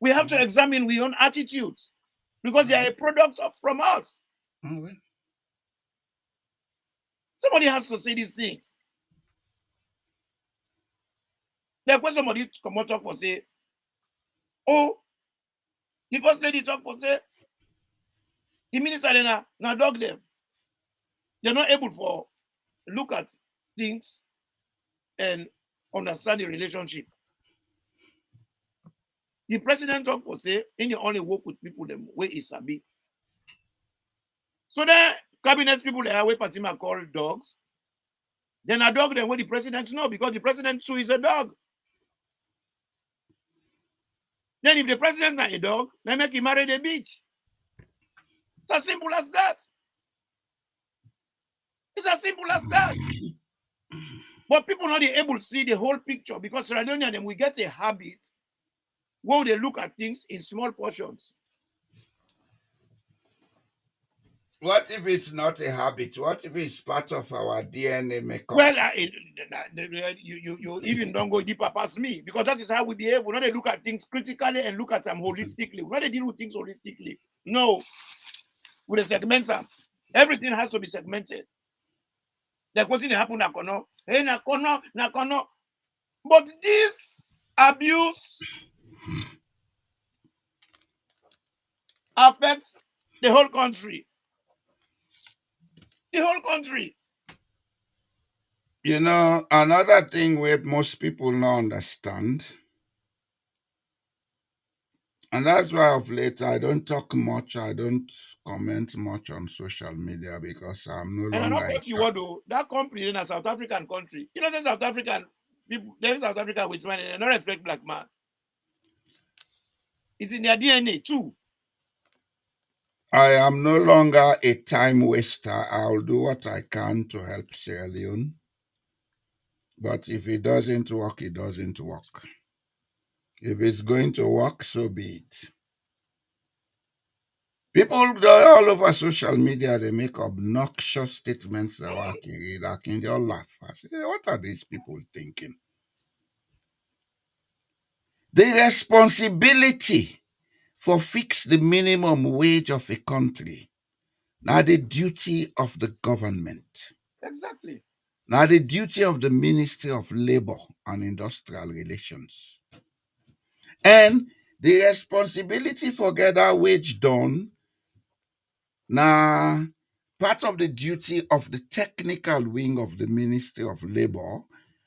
We have to examine our own attitudes because they are a product from us. Well. Somebody has to say these things. Like when somebody come out and say, oh, The first lady talk for say the minister now dog them. They're not able for look at things and understand the relationship. The president talk for say in you only work with people them where is sabi. So then cabinet people they are where Fatima call dogs. Then a dog them where the president know because the president too is a dog. Then if the president is a dog, they make him marry the bitch. It's as simple as that. It's as simple as that. But people not able to see the whole picture because Sierra Leone and them we get a habit where they look at things in small portions. What if it's not a habit? What if it's part of our DNA makeup? Well, you even don't go deeper past me because that is how we behave. We not look at things critically and look at them holistically. We not deal with things holistically. No, with a segmenter, everything has to be segmented. Like what didn't happen Nakono, hey Nakono. But this abuse affects the whole country. The whole country. You know, another thing where most people don't understand, and that's why of late I don't talk much, I don't comment much on social media because I'm no And I know longer. what you want to that company in a South African country. You know, the South African people, there's South Africa with money, and they don't respect black man. It's in their DNA too. I am no longer a time waster. I'll do what I can to help Sierra Leone. But if it doesn't work, it doesn't work. If it's going to work, so be it. People all over social media, they make obnoxious statements that can just laugh. I say, what are these people thinking? The responsibility for fix the minimum wage of a country. Now the duty of the government. Exactly. Now the duty of the Ministry of Labor and Industrial Relations. And the responsibility for get that wage done. Now part of the duty of the technical wing of the Ministry of Labor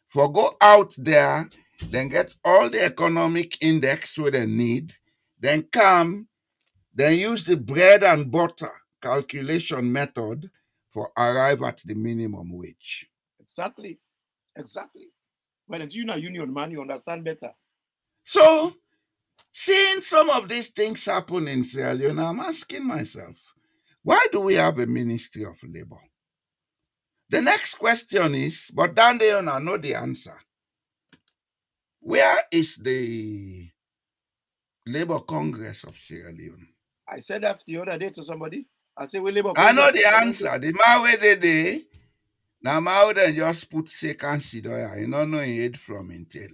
for go out there, then get all the economic index where they need, then come, then use the bread and butter calculation method for arrive at the minimum wage. Exactly. Exactly. When it's you a union man, you understand better. So, seeing some of these things happen in Sierra Leone, I'm asking myself, why do we have a Ministry of Labor? The next question is, but down there I know the answer. Where is the Labor Congress of Sierra Leone? I said that the other day to somebody. I said, we labor. I know the answer. The man where they now my then just put second sidoya. You don't know he head from Intel.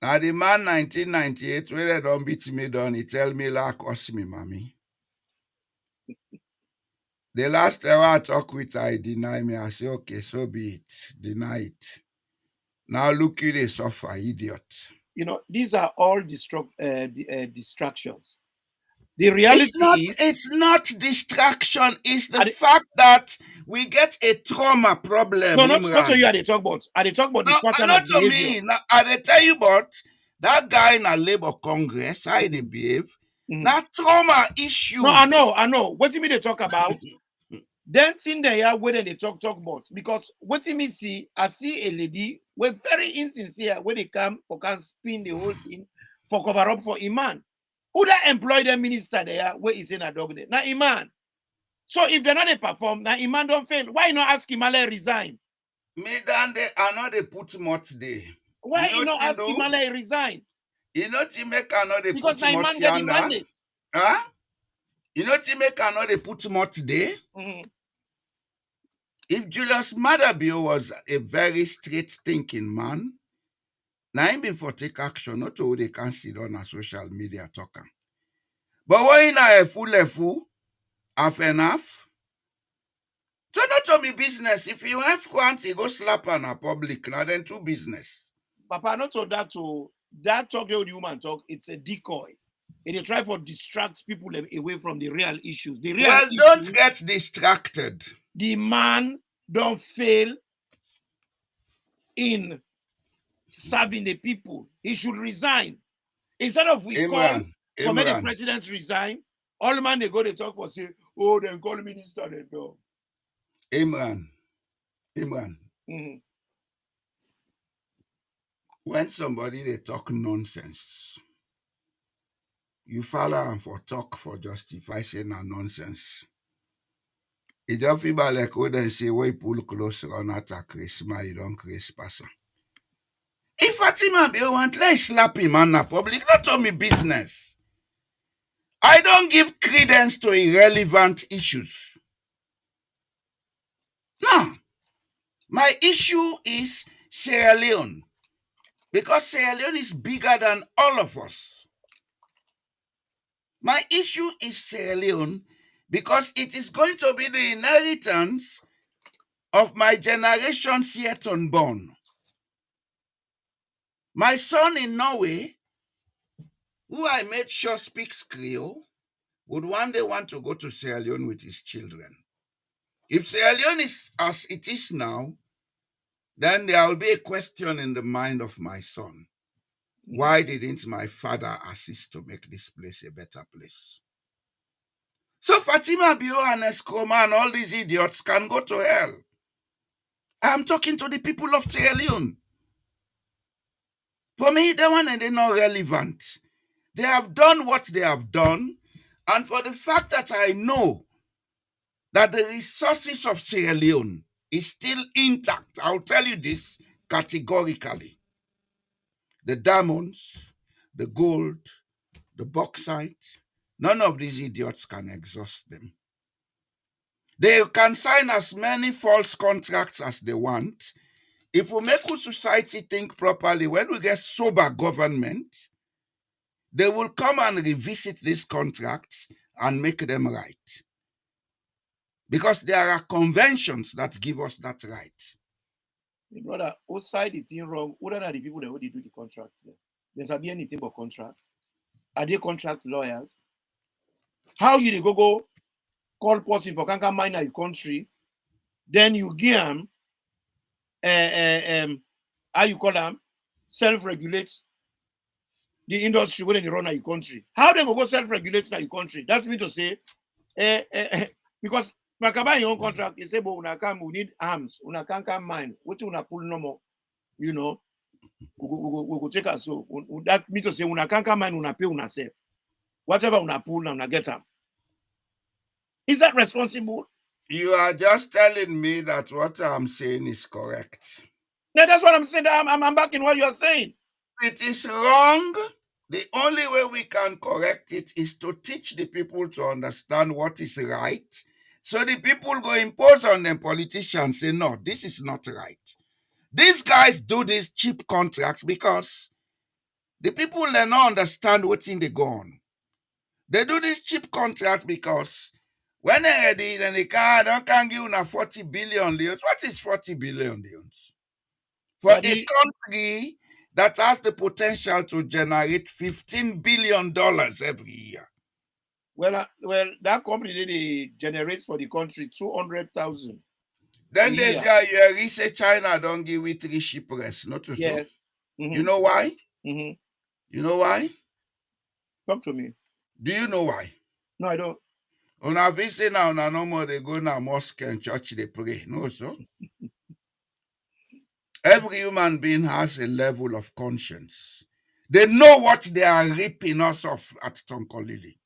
Now the man 1998, where they don't beat me down, he tell me like cost me, mommy. The last ever I talk with her, he deny me. I say, okay, so be it. Deny it. Now look you, they suffer, idiot. You know, these are all distractions. The reality it's not distraction, it's the fact that we get a trauma problem. No, not to you at the talk about. At the talk about the pattern not of to behavior. me. Now, I tell you about that guy in a Labour Congress, how they behave. That trauma issue. No, I know. What do you mean they talk about? Then thing they are where they talk about. Because what do you mean see, I see a lady with very insincere when they come for can spin the whole thing for cover up for Iman. Who that employ the minister there where is in a dog there? Now Iman. So if they're not a perform, now Iman don't fail. Why not ask Imale resign? Me dan I know they put more today. Why you not ask Imale resign? You know to make I know they because put more today. Huh? You know to make I know they put more today. If Julius Madabio was a very straight thinking man, now him been for take action, not all they can sit on a social media talker. But when I a fool, half enough. So not to me business. If you have quant, you go slap on a public, now then two business. Papa, not to that to that talk the human talk, it's a decoy. And they try to distract people away from the real issues. The real Well, don't get distracted. The man don't fail in serving the people. He should resign. Instead of we call for many presidents resign, all man they go they talk for say, oh, then call minister they do. Imran. Mm-hmm. When somebody they talk nonsense, you follow and for talk for justify saying na nonsense. It just feel like when they say why pull close on attack Christmas, you don't Chris person. If Fatima be want, let's slap him on the public, not tell me business. I don't give credence to irrelevant issues. No. My issue is Sierra Leone. Because Sierra Leone is bigger than all of us. My issue is Sierra Leone because it is going to be the inheritance of my generations yet unborn. My son in Norway, who I made sure speaks Krio, would one day want to go to Sierra Leone with his children. If Sierra Leone is as it is now, then there will be a question in the mind of my son. Why didn't my father assist to make this place a better place? So Fatima Bio and Eskroma and all these idiots can go to hell. I'm talking to the people of Sierra Leone. For me, they one and they're not relevant. They have done what they have done. And for the fact that I know that the resources of Sierra Leone is still intact, I'll tell you this categorically. The diamonds, the gold, the bauxite, none of these idiots can exhaust them. They can sign as many false contracts as they want. If we make our society think properly, when we get sober government, they will come and revisit these contracts and make them right. Because there are conventions that give us that right. Brother, outside the thing wrong, what are the people that already do the contracts there? There's not be anything but contract. Are they contract lawyers? How you go call person for can't mine in your country, then you give them how you call them self-regulate the industry when they run in your country. How they go self-regulate in your country? That's me to say because Makaba your own contract, you say, but we need arms, we can't mine, what you pull no more, you know. We go take us so that me to say we can't mine, we pay una self. Whatever we pull, we get them. Is that responsible? You are just telling me that what I'm saying is correct. Yeah, that's what I'm saying. I'm backing what you're saying. It is wrong. The only way we can correct it is to teach the people to understand what is right. So the people go impose on them politicians, say, no, this is not right. These guys do these cheap contracts because the people they don't understand what's in the go on. They do these cheap contracts because when they're ready, then they don't can give you 40 billion leons. What is 40 billion leons? For a country that has the potential to generate $15 billion every year. Well, that company they generate for the country 200,000. Then there's your research China don't give it 3 shipwrecks, not to yes. So. Mm-hmm. You know why? Mm-hmm. You know why? Talk to me. Do you know why? No, I don't. On a visit now, no more they go to mosque and church, they pray. No, so. Every human being has a level of conscience. They know what they are ripping us off at Tonkolili.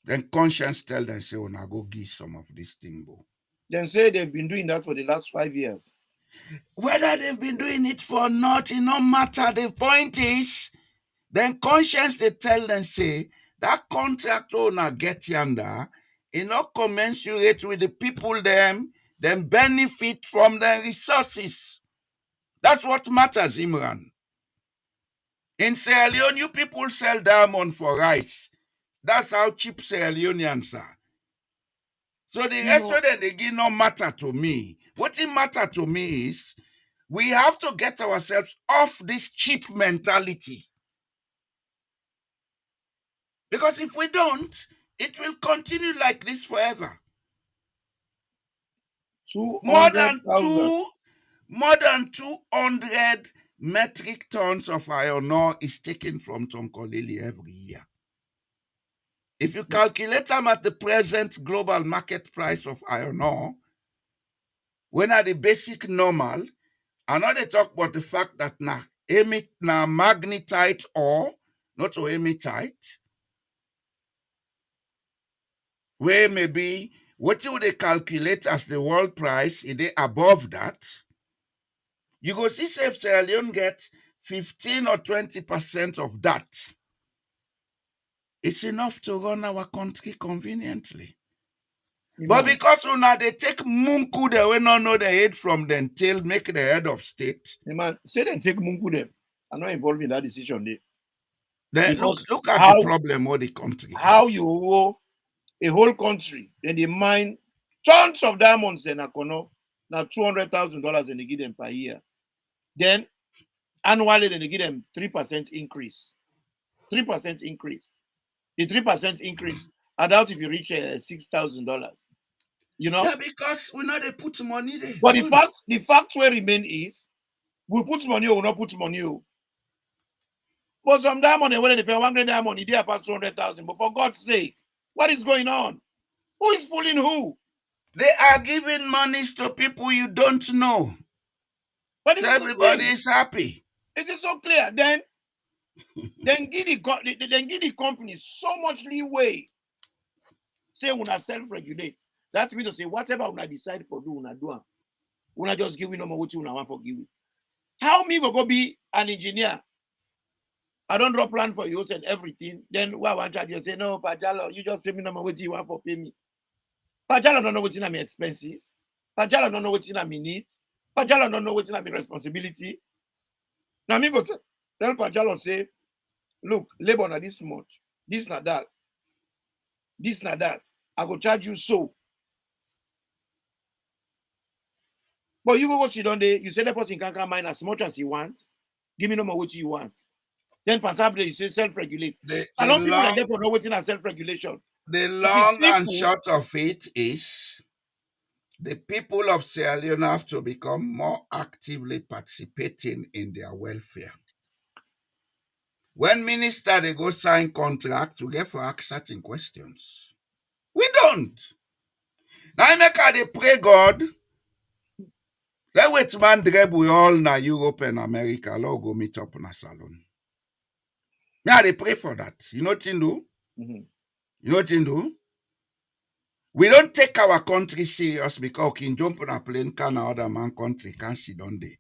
Then conscience tell them, say, oh, now go give some of this thing, bro. Then say they've been doing that for the last 5 years. Whether they've been doing it for not, it no matter. The point is, then conscience, they tell them, say, that contract owner get yonder, it not commensurate with the people them benefit from their resources. That's what matters, Imran. In Sierra Leone, you people sell diamond for rice. That's how cheap Sierra Leoneans are. So the rest of them, they give no matter to me. What it matter to me is, We have to get ourselves off this cheap mentality. Because if we don't, it will continue like this forever. More than 200 metric tons of iron ore is taken from Tonkolili every year. If you calculate them at the present global market price of iron ore, when at the basic normal, I know they talk about the fact that na magnetite ore, not hematite, where maybe what you they calculate as the world price, if they above that, you go see if Sierra Leone get 15 or 20% of that. It's enough to run our country conveniently. But because they take munku, they will not know the head from them till make the head of state. Man, say they take munku them. I'm not involved in that decision. Look at the problem what the country how gets. you owe a whole country, then they mine tons of diamonds in Akono, now $200,000 and they give them per year. Then annually then they give them 3% increase. 3% increase. The 3% increase, I doubt if you reach $6,000. You know? Yeah, because we know they put money there. But the fact where remain is we put money or we not put money. But some diamond, when they pay 1 grade diamond, they are past 200,000. But for God's sake, what is going on? Who is fooling who? They are giving monies to people you don't know. But so everybody is happy. It is so clear. Then give the company so much leeway. Say una self-regulate. That means to say whatever una decide for do, una do. Una just give no more what you want for give. How me go be an engineer? I don't draw plan for you and everything. Then why one charge you say no, Pajalo, you just pay me no more what you want for pay me. Pajalo don't know what's in my expenses. Pajalo don't know what's in my needs. Pajalo don't know what's in my responsibility. Now me go tell Pajalo say, look, labor na this much, this na that, this na that. I go charge you so. But you go sit down there, you say the person can mine as much as you want. Give me no more what you want. Then Pantabla, you say self-regulate. A lot of people like that for not waiting at self-regulation. The long and short of it is the people of Sierra Leone have to become more actively participating in their welfare. When minister they go sign contracts, we get for ask certain questions. We don't. Now I make they pray God. Let wait man dreb we all na Europe and America. Lord go meet up in a salon. Yeah, they pray for that. You know what you do? Mm-hmm. You know what you do? We don't take our country serious because we can jump on a plane, can other man country, can she don't they?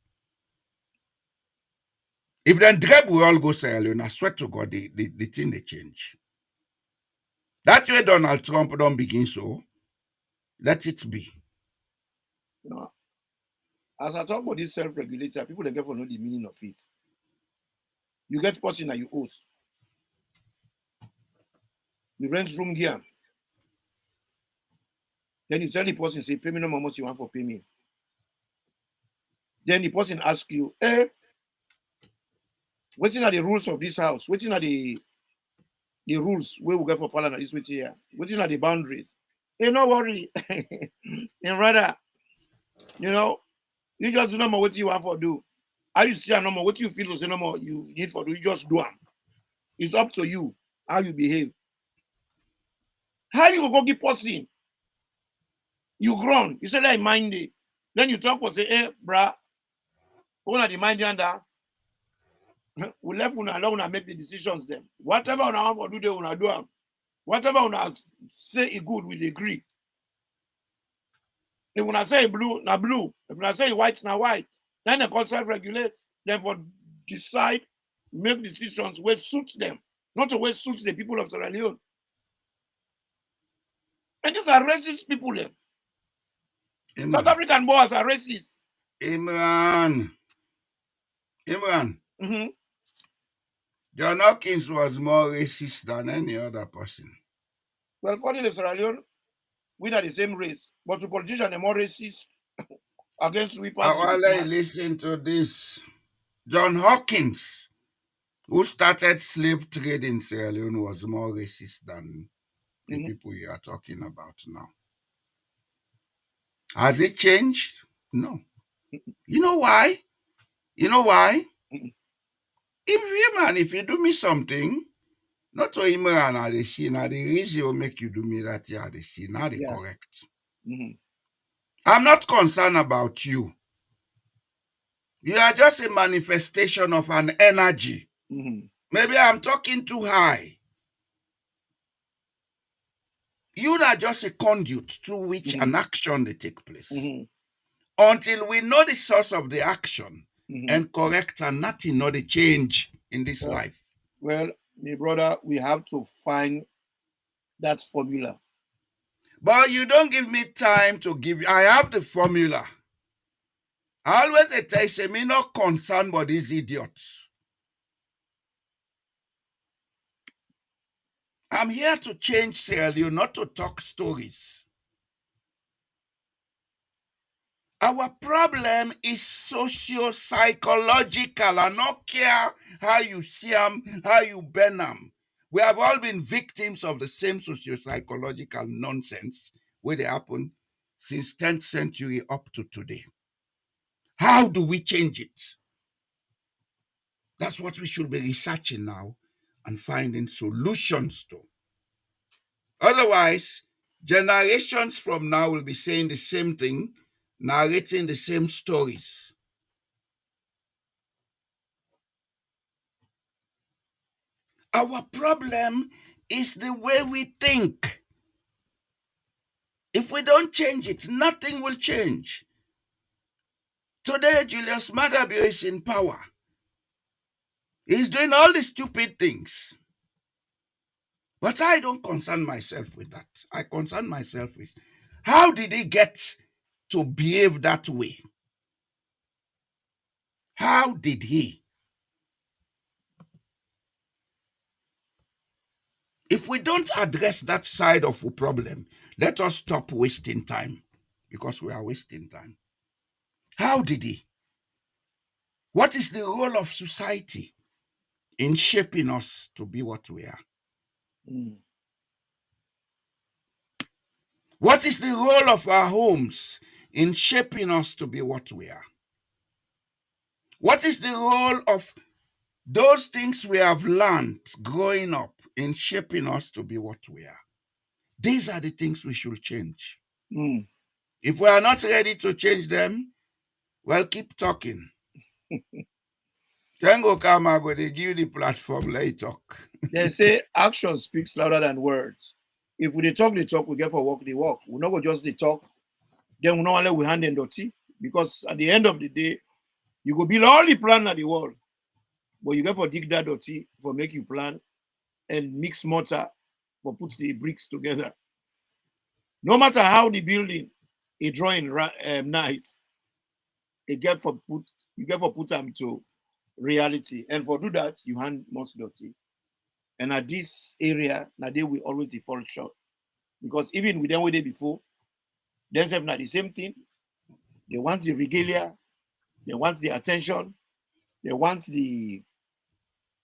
If then dreb we all go Sierra Leone, I swear to God, the thing they change. That's where Donald Trump don't begin so. Let it be. You know, as I talk about this self-regulator, people they get for know the meaning of it. You get person that you owe. You rent room here. Then you tell the person, say, pay me no more much you want for pay me. Then the person asks you, what are the rules of this house? What are the rules where we get for falling this which here? What are the boundaries? Hey, no worry. And rather, you know, you just do no more what you want for do. I used to say no more what you feel to say no more you need for do. You just do them. It's up to you how you behave. How you go give person? You grown. You say like mind it. Then you talk or say, hey, bruh, one of the mind under. We left una alone and make the decisions them. Whatever una want to do, they una do them. Whatever una say is good, we agree. If una say blue, na blue. If una say white, na white. Then they self-regulate. Therefore, decide, make decisions where suits them, not to where suits the people of Sierra Leone. And these are racist people. Them. South African boys are racist. Imran. Mm-hmm. John Hawkins was more racist than any other person. Well, according to Sierra Leone, we are the same race, but the politicians are more racist against sweepers. Awale, listen to this. John Hawkins, who started slave trade in Sierra Leone, was more racist than the people you are talking about now. Has it changed? No. You know why? You know why? If you do me something, not to him and they see now the reason will make you do me that yeah, they see now they correct. I'm not concerned about you. You are just a manifestation of an energy. Maybe I'm talking too high. You are just a conduit through which an action they take place. Until we know the source of the action and correct and nothing, not the change in this life. Well, my brother, we have to find that formula. But you don't give me time to give you. I have the formula. I always say me not concerned about these idiots. I'm here to change Sierra Leone, not to talk stories. Our problem is socio-psychological. I don't care how you see them, how you burn them. We have all been victims of the same socio-psychological nonsense where they happen since 10th century up to today. How do we change it? That's what we should be researching now and finding solutions to. Otherwise, generations from now will be saying the same thing, narrating the same stories. Our problem is the way we think. If we don't change it, nothing will change. Today, Julius Madabio is in power. He's doing all the stupid things. But I don't concern myself with that. I concern myself with how did he get to behave that way? How did he? If we don't address that side of the problem, let us stop wasting time, because we are wasting time. How did he? What is the role of society in shaping us to be what we are? What is the role of our homes in shaping us to be what we are? What is the role of those things we have learned growing up in shaping us to be what we are? These are the things we should change. If we are not ready to change them, well, keep talking. Tango Kama, but they give you the platform, let it talk. They say action speaks louder than words. If we talk, we get for work, they work. We not go just the talk, then we not only we hand them dirty. Because at the end of the day, you go build all the plan at the wall, but you get for dig that dirty for make you plan and mix mortar for put the bricks together. No matter how the building is drawing nice, you get for put them to reality, and for do that you hand most dirty. And at this area, now they will always default short, because even with them way they before, they have not the same thing. They want the regalia, they want the attention, they want the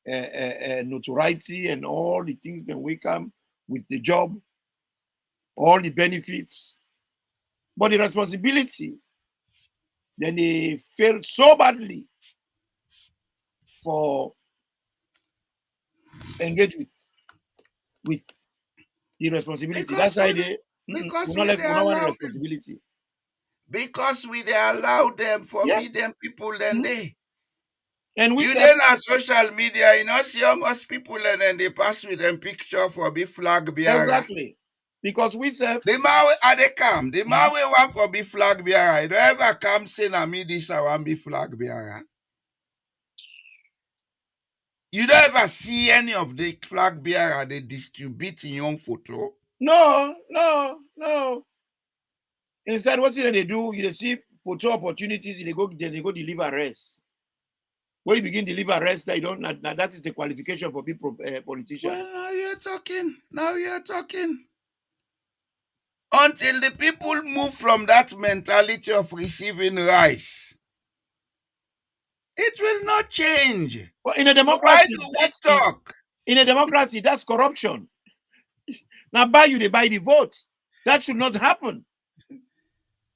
notoriety and all the things that will come with the job, all the benefits, but the responsibility, then they fail so badly for engage with the responsibility. Because That's why they because we we not want allow them. responsibility. Because we they allow them, forbid them people, then they. And we You said, then on social media, you know, see almost people and then they pass with them picture for be flag bearer. exactly, because we said The man are they come. The man we want for be flag bearer. You don't ever come say na me this I want be flag bearer. You don't ever see any of the flag bearer they distribute in your own photo. no. Instead, what they do, you see photo opportunities, they go deliver rest. When you begin deliver rest, that you don't. Now that is the qualification for people politicians. Well, now you're talking. Now you're talking. until the people move from that mentality of receiving rice, it will not change. Well, in a So why democracy, do we talk? in a democracy, that's corruption. Now, they buy the votes. That should not happen.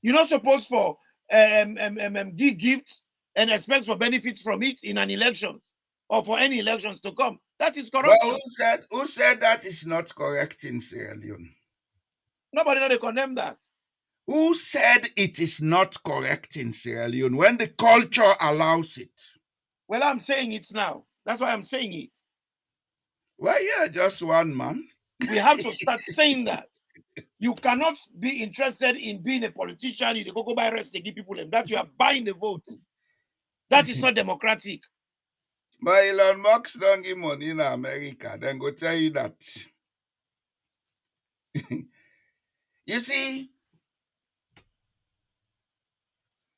You're not supposed for give gifts and expect for benefits from it in an election or for any elections to come. That is corruption. But who said that is not correct in Sierra Leone? Nobody know they condemn that. Who said it is not correct in Sierra Leone when the culture allows it? Well, I'm saying it now. That's why I'm saying it. Well, you're just one man. We have to start saying that. You cannot be interested in being a politician. You go buy rest, they give people them. That you are buying the vote. That is not democratic. But Elon Musk don't give money in America. Then go tell you that. You see,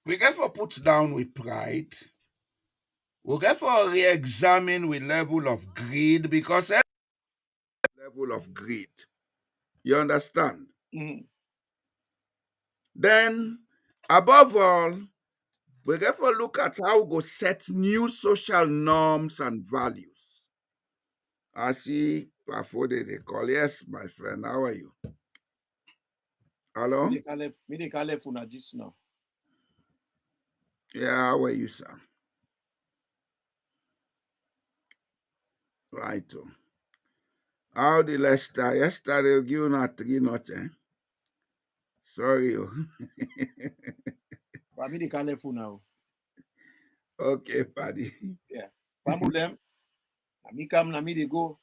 we get for put down with pride. We get for re-examine with level of greed, because every level of greed. You understand? Mhm. Then, above all, we get for look at how we go set new social norms and values. I see Pafode they call. Yes, my friend. How are you? Hello? Me they call it for this now. Yeah, how are you, sir? Right. How the Leicester? Yesterday you give not 3-0. Sorry. But me they call it for now. Okay, paddy. Yeah. Problem. Me come, me they go.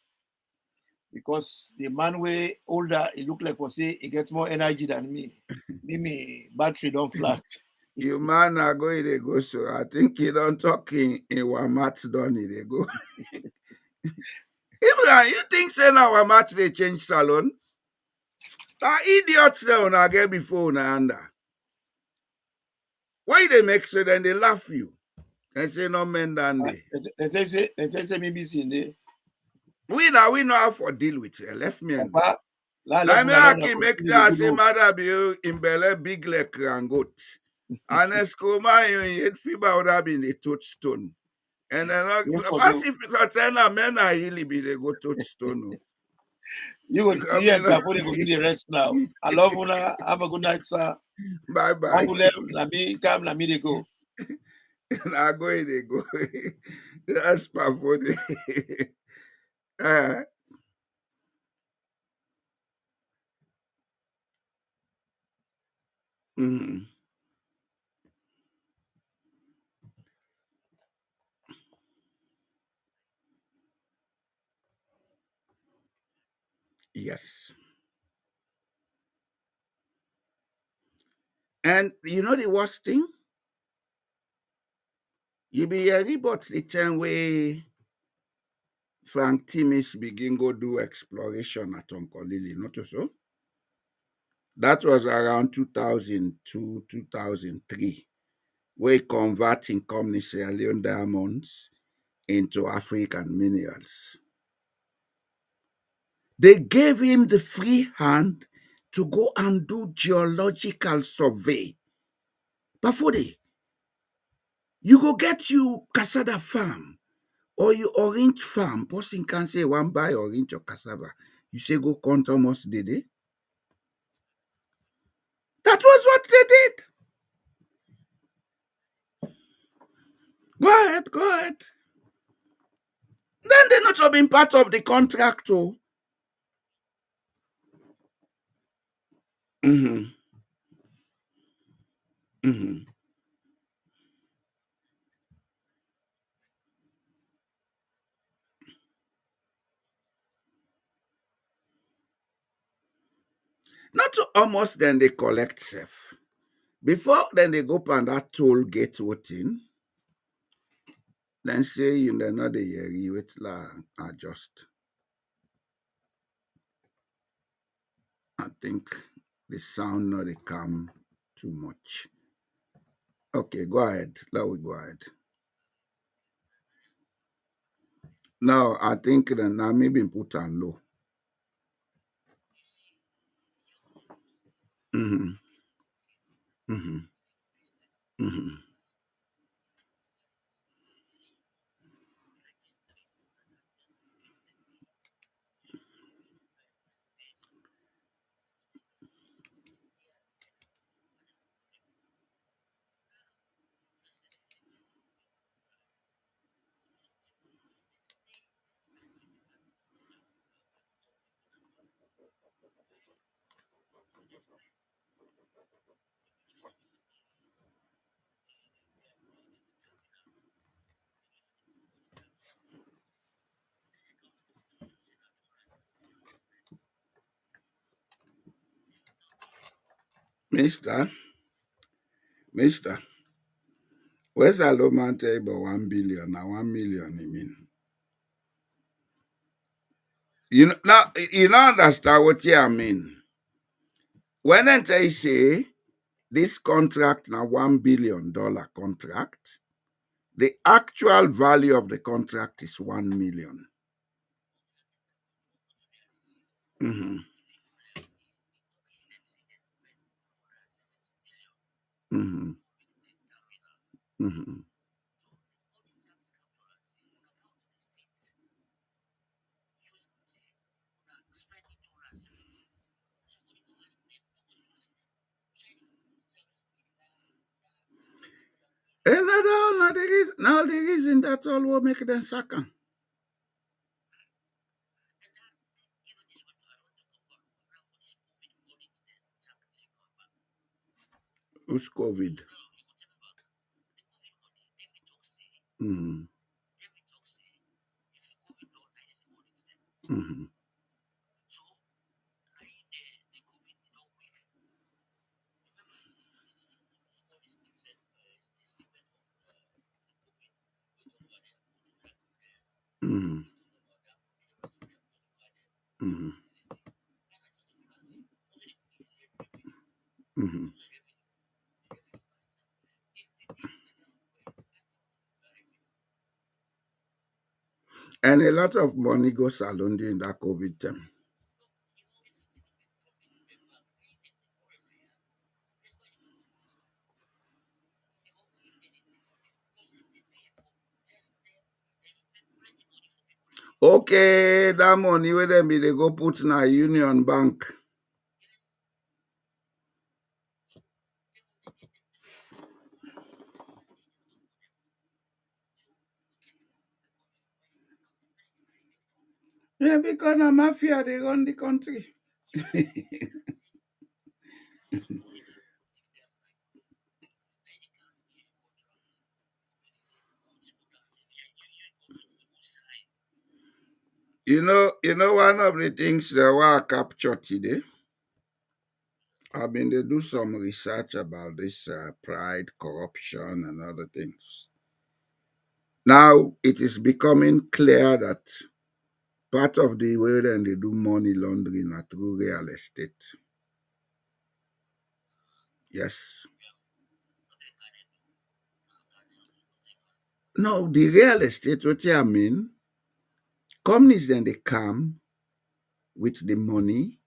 Because the man way older, it look like say he gets more energy than me. Me battery don't flat. You man are going to go, so I think you don't talk in our match done they go. Abraham, you think say now our match they change salon? Idiots there when I get before na under. Why they make so then they laugh you? And say no men than they. They say maybe see there. We know how for deal with it. Left me and Papa, I mean I can make that say mother be in Bele big leg and goat. And Eskoma you hit fiber would have been the touchstone. And then as if it's a men are really be they go touchstone. You would yeah, before they go do the rest now. I love you. Have a good night, sir. Bye bye. Let me come, let me go. I go they go. That's for the Yes. And you know the worst thing? You be a report the time where Frank Timis begin go do exploration at Onkolili, not so? That was around 2002, 2003, where converting company Sierra Leone diamonds into African minerals. They gave him the free hand to go and do geological survey. Before you go get you cassava farm or you orange farm. Person can say one buy orange or cassava. You say go count how much they did. That was what they did. Go ahead. Then they not have been part of the contract too. Not to almost then they collect safe. Before then they go on that toll gate voting. Then say you know the year you wait la adjust. I think the sound not they come too much. Okay, go ahead. Let we go ahead. Now I think that now maybe put on low. Mm-hmm. Mm-hmm. Mm-hmm. Mister, Mister, where's a low man tell you about 1 billion now 1 million? I mean, you know now you don't understand what I mean. When they say this contract now $1 billion contract, the actual value of the contract is 1 million. Mm-hmm. Mm-hmm. Mm-hmm. And that all now the reason that's all what make them sack 'em. Who's COVID? Mm-hmm. Mm-hmm. Mm-hmm. Mm-hmm. Mm-hmm. And a lot of money goes along during that COVID time. Okay, that money where them be they go put in a union bank. Yeah, because the mafia they run the country. One of the things that were captured today. I mean, they do some research about this pride, corruption, and other things. Now it is becoming clear that part of the way that they do money laundering are through real estate. Yes. No, the real estate, what I mean, companies then they come with the money,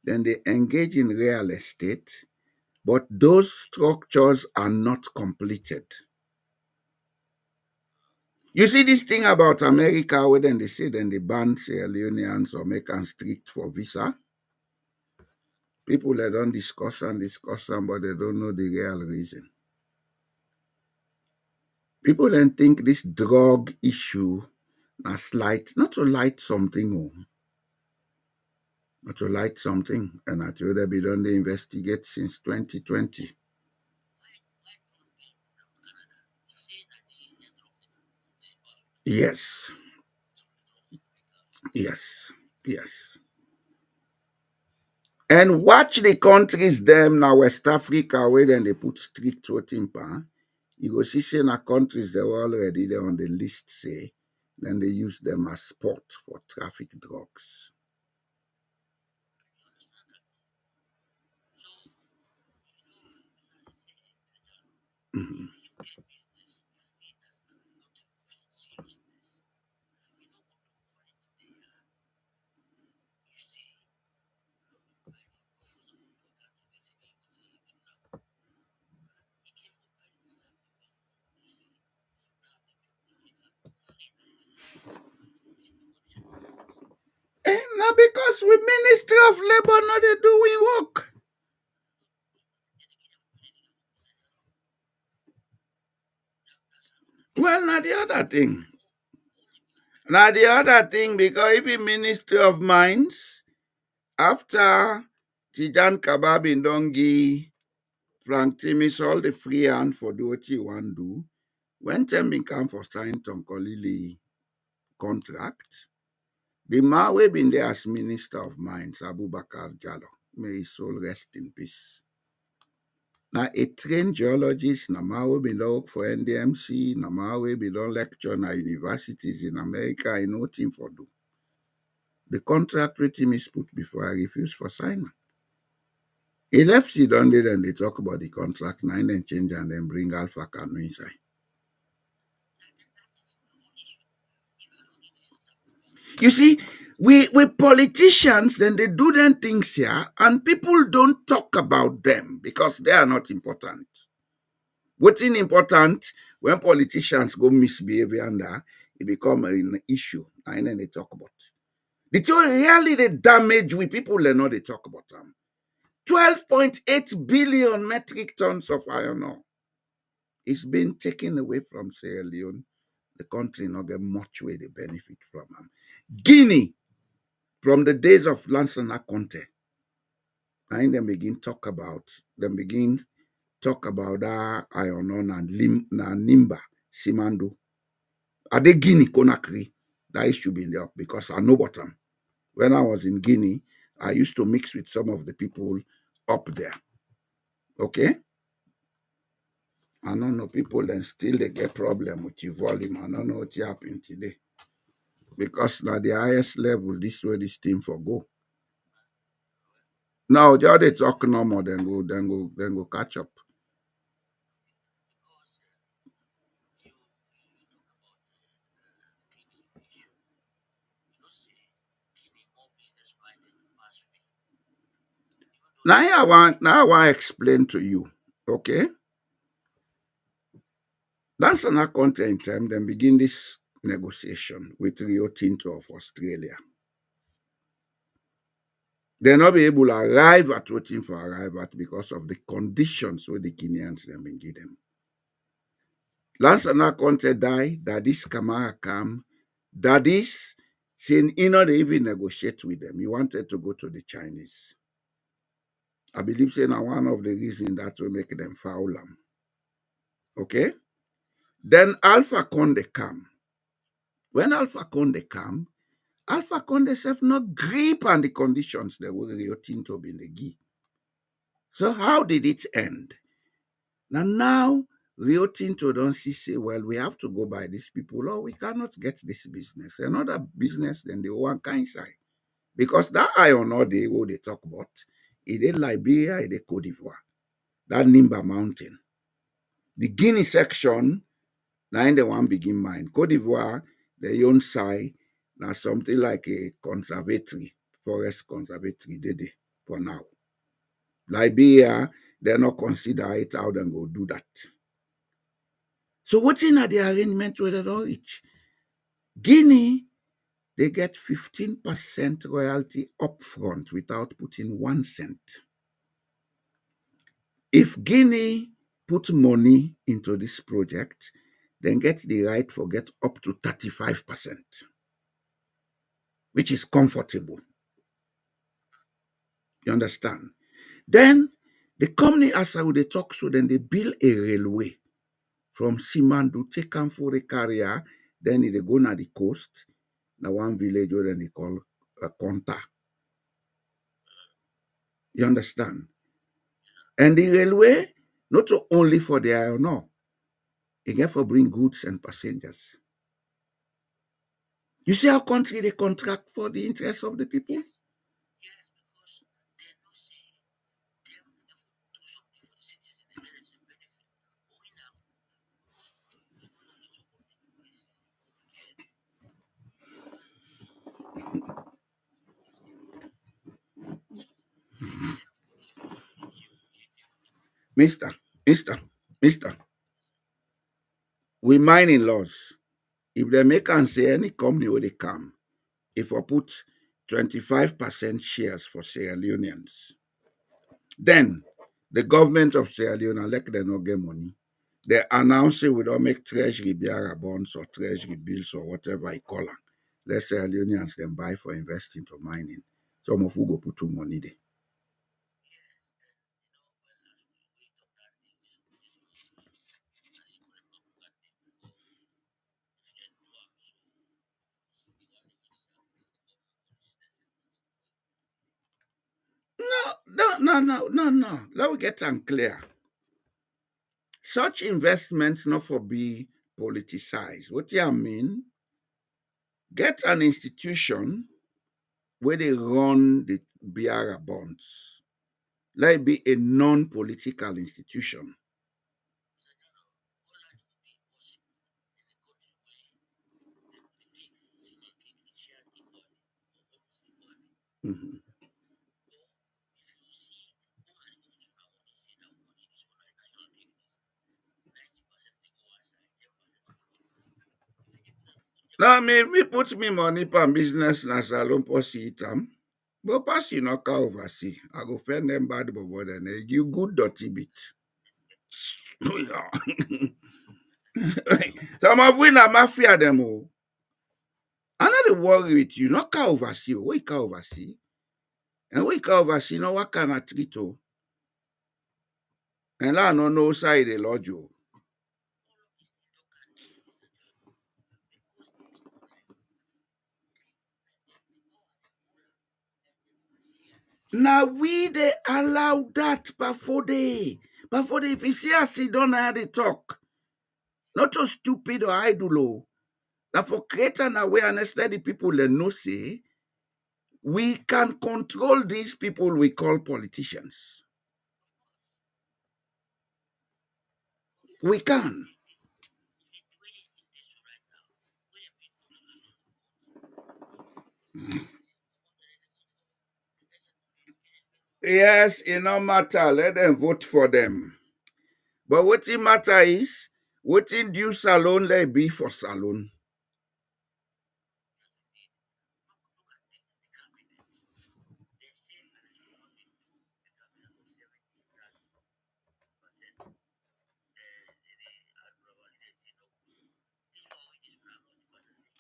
then they engage in real estate, but those structures are not completed. You see this thing about America where then they say then they ban Sierra Leoneans or make them strict for visa. People they don't discuss them, but they don't know the real reason. People then think this drug issue a slight, not to light something, not to light something, and I told them they done the investigate since 2020. Yes, yes, yes. And watch the countries them now West Africa where then they put strict voting pan. You go see say na countries they were already there on the list say, then they use them as sport for traffic drugs. Mhm. Because we Ministry of Labor not they doing work. Well, not the other thing. Now the other thing, because even Ministry of Mines, after Tijan Kababin don't give Frank Timis all the free hand for do what he want do, when time come for sign Tonkolili contract, the man we been there as Minister of Mines, Abu Bakar Jallo, may his soul rest in peace. Now a trained geologist, na man we been work for NDMC, na man we been don lecture na universities in America, I know thing for do. The contract with him is put before I refuse for sign. He left it on there and they talk about the contract, nine and change and then bring Alpha Cano inside. You see, we politicians, then they do them things here, and people don't talk about them because they are not important. What's important when politicians go misbehave under, it become an issue, and then they talk about. The thing really they damage we people, they know they talk about them. 12.8 billion metric tons of iron ore is being taken away from Sierra Leone. The country not get much way they benefit from them. Guinea, from the days of Lansana Conte, and then begin talk about that iron ore and Nimba, Simando. Are they Guinea Conakry? That issue be there because I know about them. When I was in Guinea, I used to mix with some of the people up there. Okay? I don't know, people then still they get problem with your volume. I don't know what happened today. Because now the highest level, this way this team for go. Now the other talk no more, then go catch up. Now I want to explain to you, okay? That's another content time, then begin this negotiation with Rio Tinto of Australia. They'll not be able to arrive at what thing for arrive at because of the conditions where the Kenyans then been give them. Last another content die, that this Kamara come, that is saying he not even negotiate with them. He wanted to go to the Chinese. I believe saying one of the reasons that will make them foul them. Okay? Then Alpha Conde come. When Alpha Conde come, Alpha Conde self not grip on the conditions that were Rio Tinto been the give. So how did it end? Now Rio Tinto don't say, well, we have to go by these people, or we cannot get this business. Another business than the one kind side. Because that iron ore they what they talk about, it is Liberia, it is Cote d'Ivoire. That Nimba Mountain. The Guinea section, now in the one begin mine. Cote d'Ivoire, the own side, now something like a conservatory, forest conservatory, they for now. Liberia, they not consider it how they go do that. So what's in the arrangement with the rich? Guinea, they get 15% royalty upfront without putting 1 cent. If Guinea put money into this project, then get the right for get up to 35%, which is comfortable. You understand? Then the company as how they talk, so then they build a railway from Simandu, take them for the carrier, then they go na the coast, na one village where they call Konta. You understand? And the railway, not only for the iron ore, it get for bring goods and passengers. You see how country they contract for the interests of the people? Mister, Mister, we mining laws. If they make and say any company where they come, if I put 25% shares for Sierra Leoneans. Then the government of Sierra Leone, like they no get money, they announce it, we don't make treasury biara bonds or treasury bills or whatever you call them. Let Sierra Leoneans then buy for investing to mining. Some of who go put money there. No. Let me get them clear. Such investments not for be politicized. What do you mean? Get an institution where they run the Biara bonds. Let it be a non-political institution. Mhm. Now, me put me money for business na salon posi itam. But pass you knock oversee. I go fend them bad but then you good dirty bit. Some of we na mafia them all. I know they worry with you. Not can oversee. We can oversee. And we can oversee. No what can I treat you? And I no know side the lodge you. Now we they allow that before they. If you see us, you don't know how they talk. Not so stupid or idle. Now for create an awareness that the people they know say, we can control these people we call politicians. We can. Yes, it no matter. Let them vote for them. But what it matter is, what in due salon let be for salon.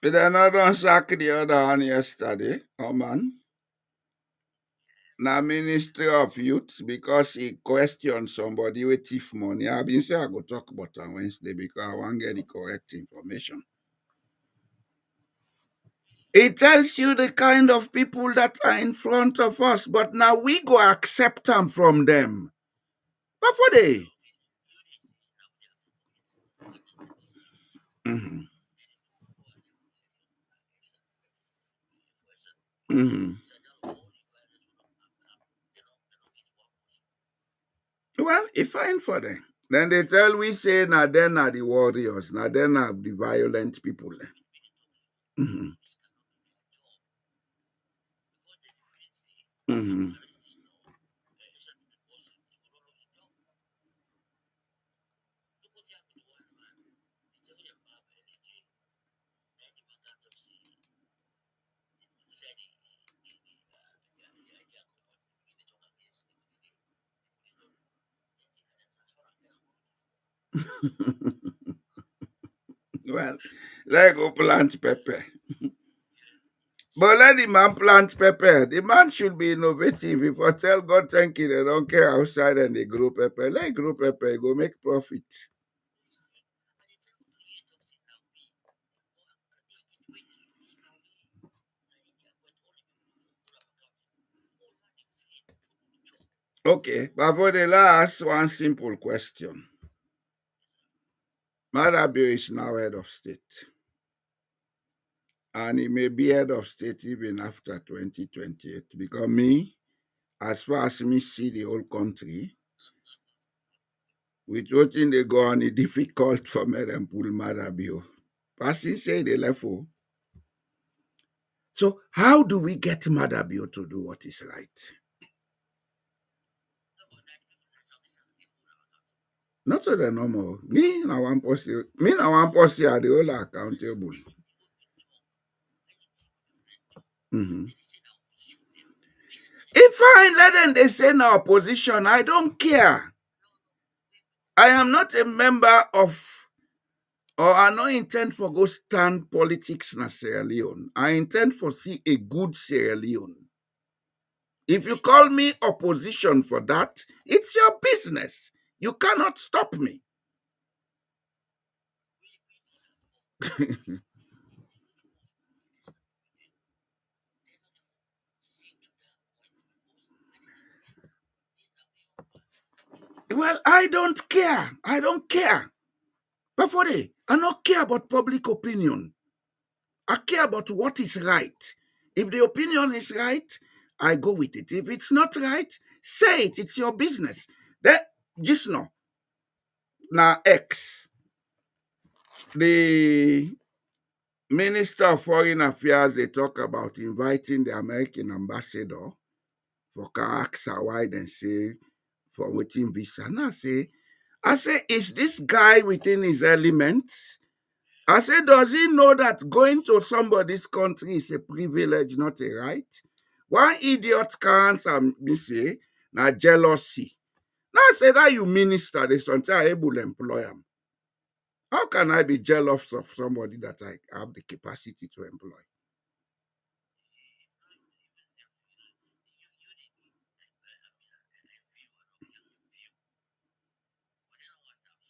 Did I not don't sack the other one yesterday? Oh man. Now Ministry of Youth because he questioned somebody with thief money. I've been saying I go talk about on Wednesday because I want to get the correct information. It tells you the kind of people that are in front of us, but now we go accept them from them. But for they. Mhm, mhm. Well, it's fine for them. Then they tell we say now then are the warriors, now then are the violent people. Mhm, mhm. Well, let go plant pepper. But let the man plant pepper. The man should be innovative. If I tell God thank you, they don't care outside and they grow pepper. Let grow pepper, go make profit. Okay, but for the last one simple question. Marabio is now head of state. And he may be head of state even after 2028. Because me, as far as me see the whole country, with what in they go on, it's difficult for me to pull Marabio. Passing say the level. So how do we get Madabio to do what is right? Not so the normal. Me na one posse. Me na one posse are the whole accountable. Mhm. Fine, let them they say no opposition. I don't care. I am not a member of, or I no intend for go stand politics na Sierra Leone. I intend for see a good Sierra Leone. If you call me opposition for that, it's your business. You cannot stop me. Well, I don't care. I don't care. But for I don't care about public opinion. I care about what is right. If the opinion is right, I go with it. If it's not right, say it. It's your business. Then, just know, now X, the Minister of Foreign Affairs, they talk about inviting the American ambassador for Kaaksa, why they say for waiting visa. And I say, is this guy within his element? I say, does he know that going to somebody's country is a privilege, not a right? One idiot can't me say, na jealousy. Now I say that you minister, they something I able to employ him. How can I be jealous of somebody that I have the capacity to employ?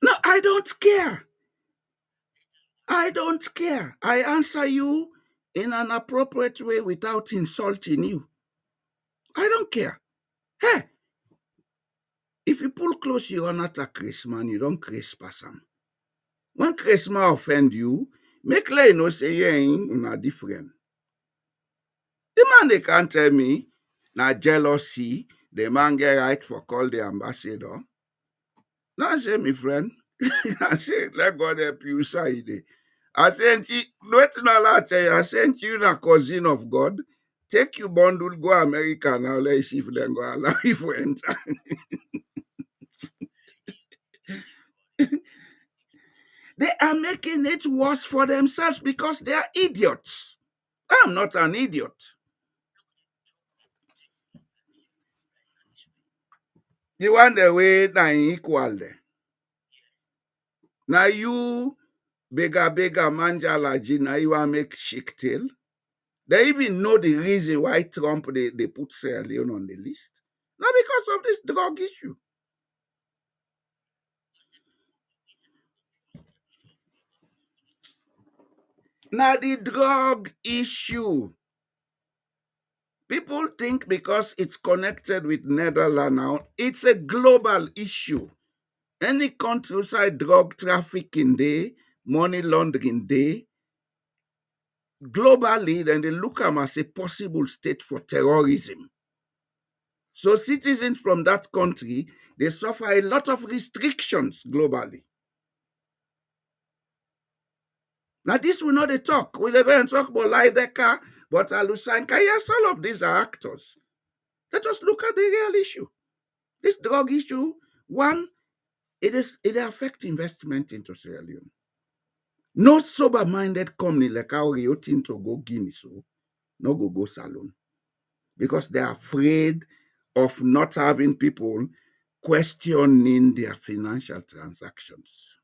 No, I don't care. I don't care. I answer you in an appropriate way without insulting you. I don't care. Hey, if you pull close, you are not a Christmas, you don't Christmas. When Christmas offend you, make like no say you ain't una different. The man they can't tell me na jealousy, the man get right for call the ambassador. Now I say, my friend, I say, let God help you side. I sent you, waiting all I tell you, I sent you a cousin of God. Take your bundle, go America now, let's see if they go allow you to enter. They are making it worse for themselves because they are idiots. I'm not an idiot. You want the way na equal there. Now you bigger manjalaji, now you want make shake tail. They even know the reason why Trump they put Sierra Leone on the list. Not because of this drug issue. Now the drug issue. People think because it's connected with Netherlands now, it's a global issue. Any country side drug trafficking day, money laundering day, globally, then they look at them as a possible state for terrorism. So citizens from that country, they suffer a lot of restrictions globally. Now this will not they talk. We're going to talk about Lideka, but Alusanka. Yes, all of these are actors. Let us look at the real issue. This drug issue, one, it affects investment into Sierra Leone. No sober-minded company like our Rio Tinto go Guinea, so no go salon. Because they're afraid of not having people questioning their financial transactions.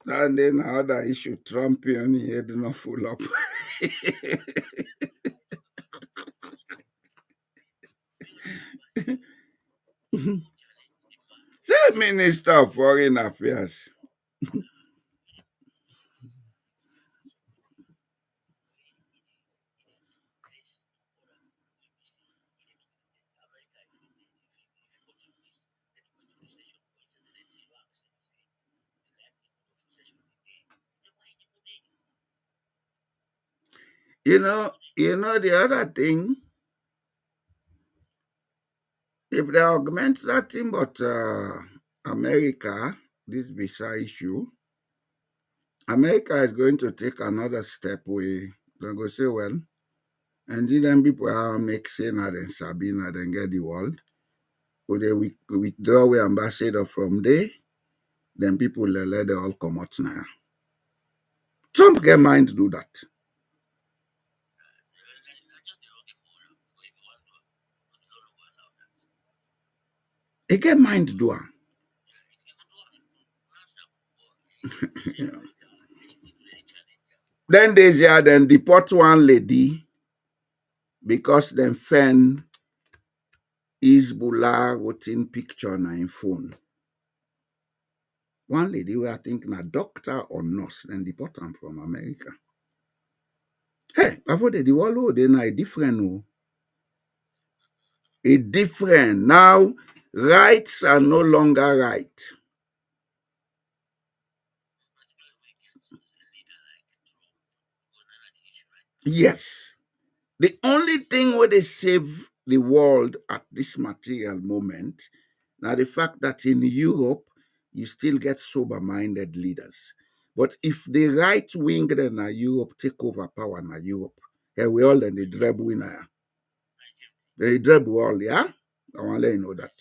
And then another issue, Trump head not full up. Say Minister of Foreign Affairs. You know the other thing, If they augment that thing, but America, this visa issue, America is going to take another step where they're going to say, well, and then people are make say na then Sabina then get the world. But they withdraw the ambassador from there, then people let they all come out now. Trump get mind to do that. He get mind to do it. Yeah. Then there's then deport one lady because then fan Hezbollah within picture na in phone. One lady who I think na doctor or nurse, then deport am from America. Hey, before the world they na different. Oh. A different. Now, rights are no longer right. Yes. The only thing where they save the world at this material moment, now the fact that in Europe, you still get sober-minded leaders. But if the right wing then Europe take over power in Europe, here we all then the dreb winner. They dreb all, yeah? I want to let you know that.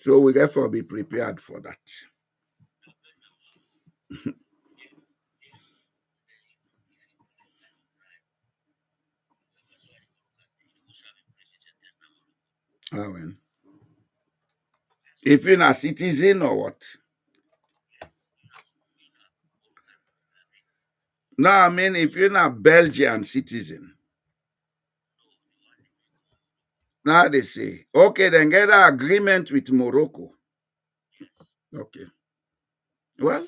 So we therefore be prepared for that. When? If you're a citizen or what? No, I mean if you're a Belgian citizen. Now they say, okay, then get an agreement with Morocco. Okay. Well,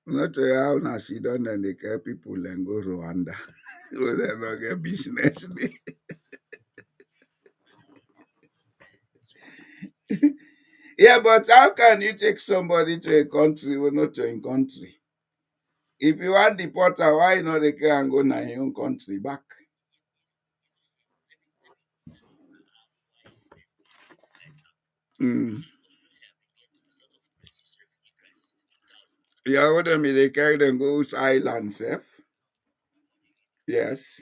not how now she done and they care people and go Rwanda. Go there not get business. Yeah, but how can you take somebody to a country or not to a country? If you want deporter, why not they can go to your own country back? Mm. Yeah, what I mean, they carry them go to island, safe. Yes.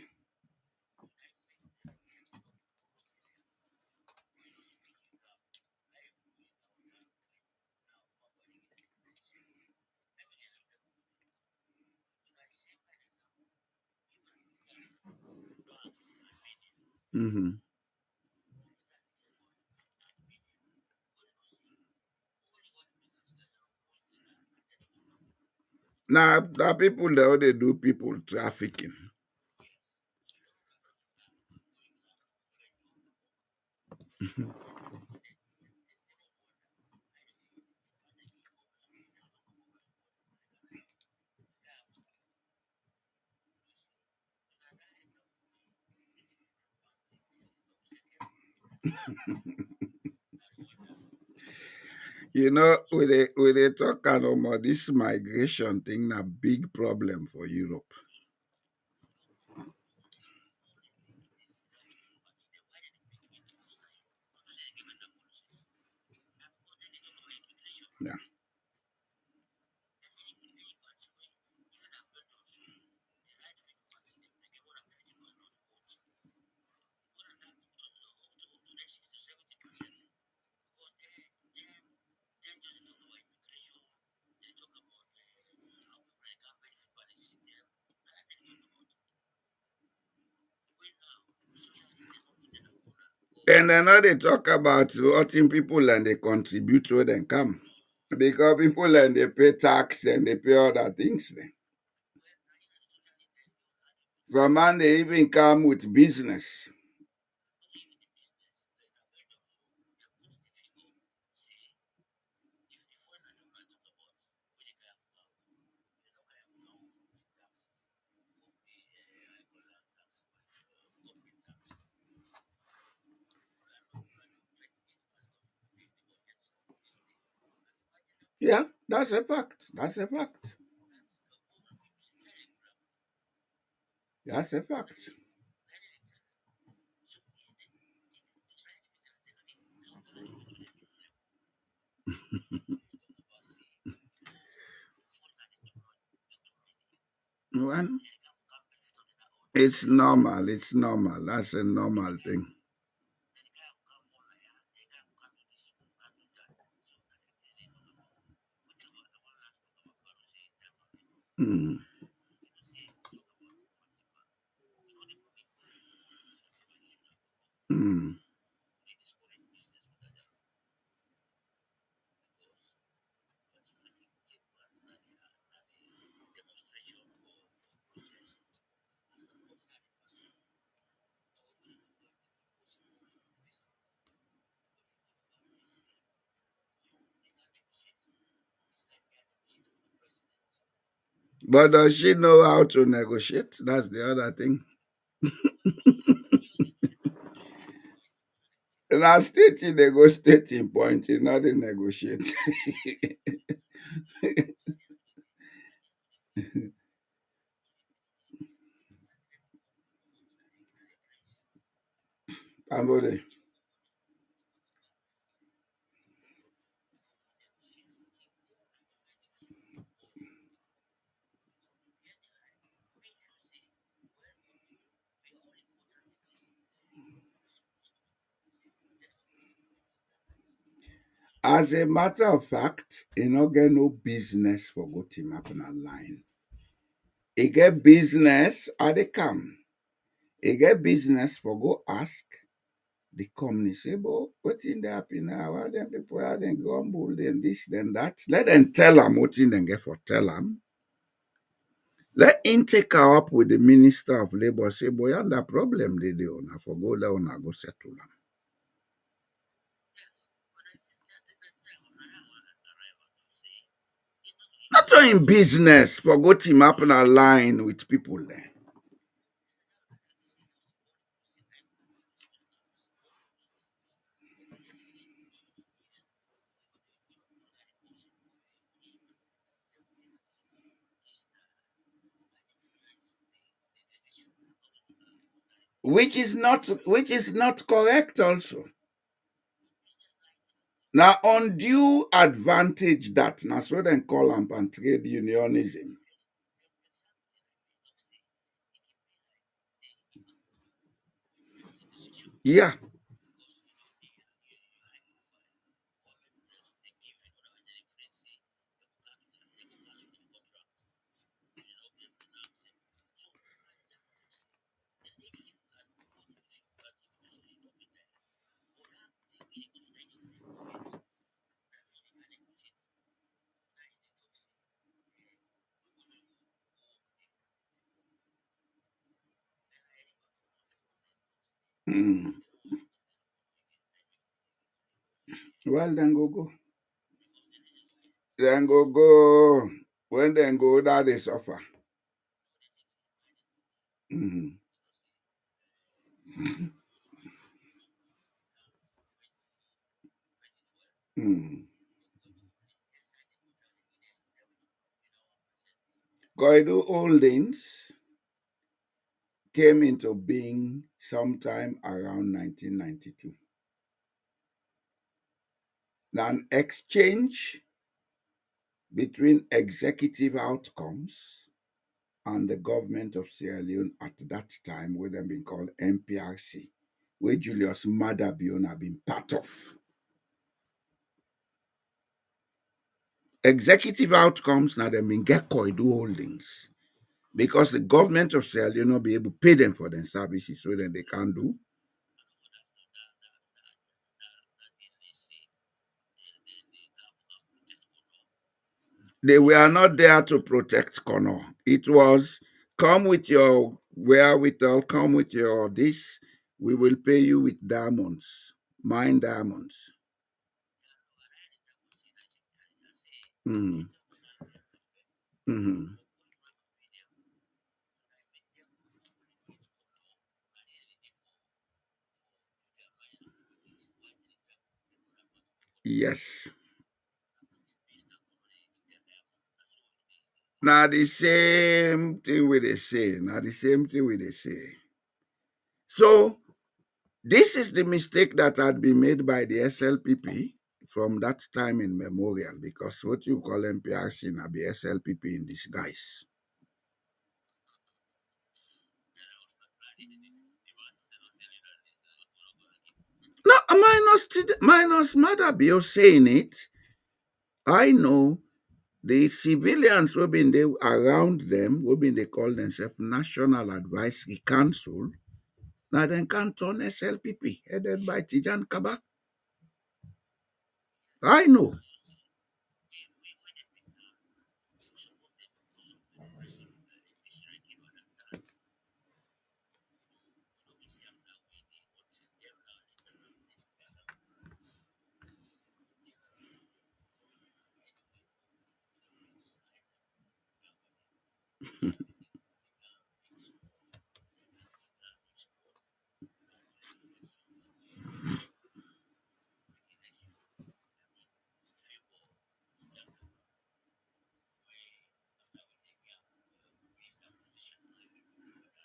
Mm-hmm. Now, the people that they do people trafficking. You know, with they talk about this migration thing, a big problem for Europe. Yeah. And then now they talk about hurting people and they contribute to them come. Because people and they pay tax and they pay other things. Then. Some man they even come with business. Yeah, that's a fact. That's a fact. That's a fact. Well, it's normal. It's normal. That's a normal thing. Mm, mm. But does she know how to negotiate? That's the other thing. Now, stating negotiating point is not a negotiate. Ambode. As a matter of fact, you no get no business for go team up on a line. You get business at the come. You get business for go ask the company, say, but what in the happen now? How them people, how them grumble, then this, then that. Let them tell them what in them get for tell them. Let him take her up with the Minister of Labour, say, boy, and the problem they do, now for go down and go settle them. Not in business for go team up on a line with people there. Which is not correct also. Now undue advantage that now so then call them and trade unionism. Yeah. Mm. Well then go. Then go. When then go that they suffer. Mm. Mm. Koidu Holdings came into being sometime around 1992. Now, an exchange between executive outcomes and the government of Sierra Leone at that time, would have been called MPRC, where Julius Madabion had been part of. Executive outcomes now they been get Koidu Holdings because the government of Sierra Leone not be able to pay them for their services so that they can do. They were not there to protect Connor. It was come with your wherewithal, come with your this. We will pay you with diamonds, mine diamonds. Mhm, mhm. Yes. Now the same thing we they say. Now the same thing we they say. So this is the mistake that had been made by the SLPP from that time in memorial, because what you call MPRC now be SLPP in disguise. No, minus Mother Bill saying it. I know the civilians who been there around them, who been they call themselves National Advisory Council. Now then can turn SLPP, headed by Tijan Kaba. I know.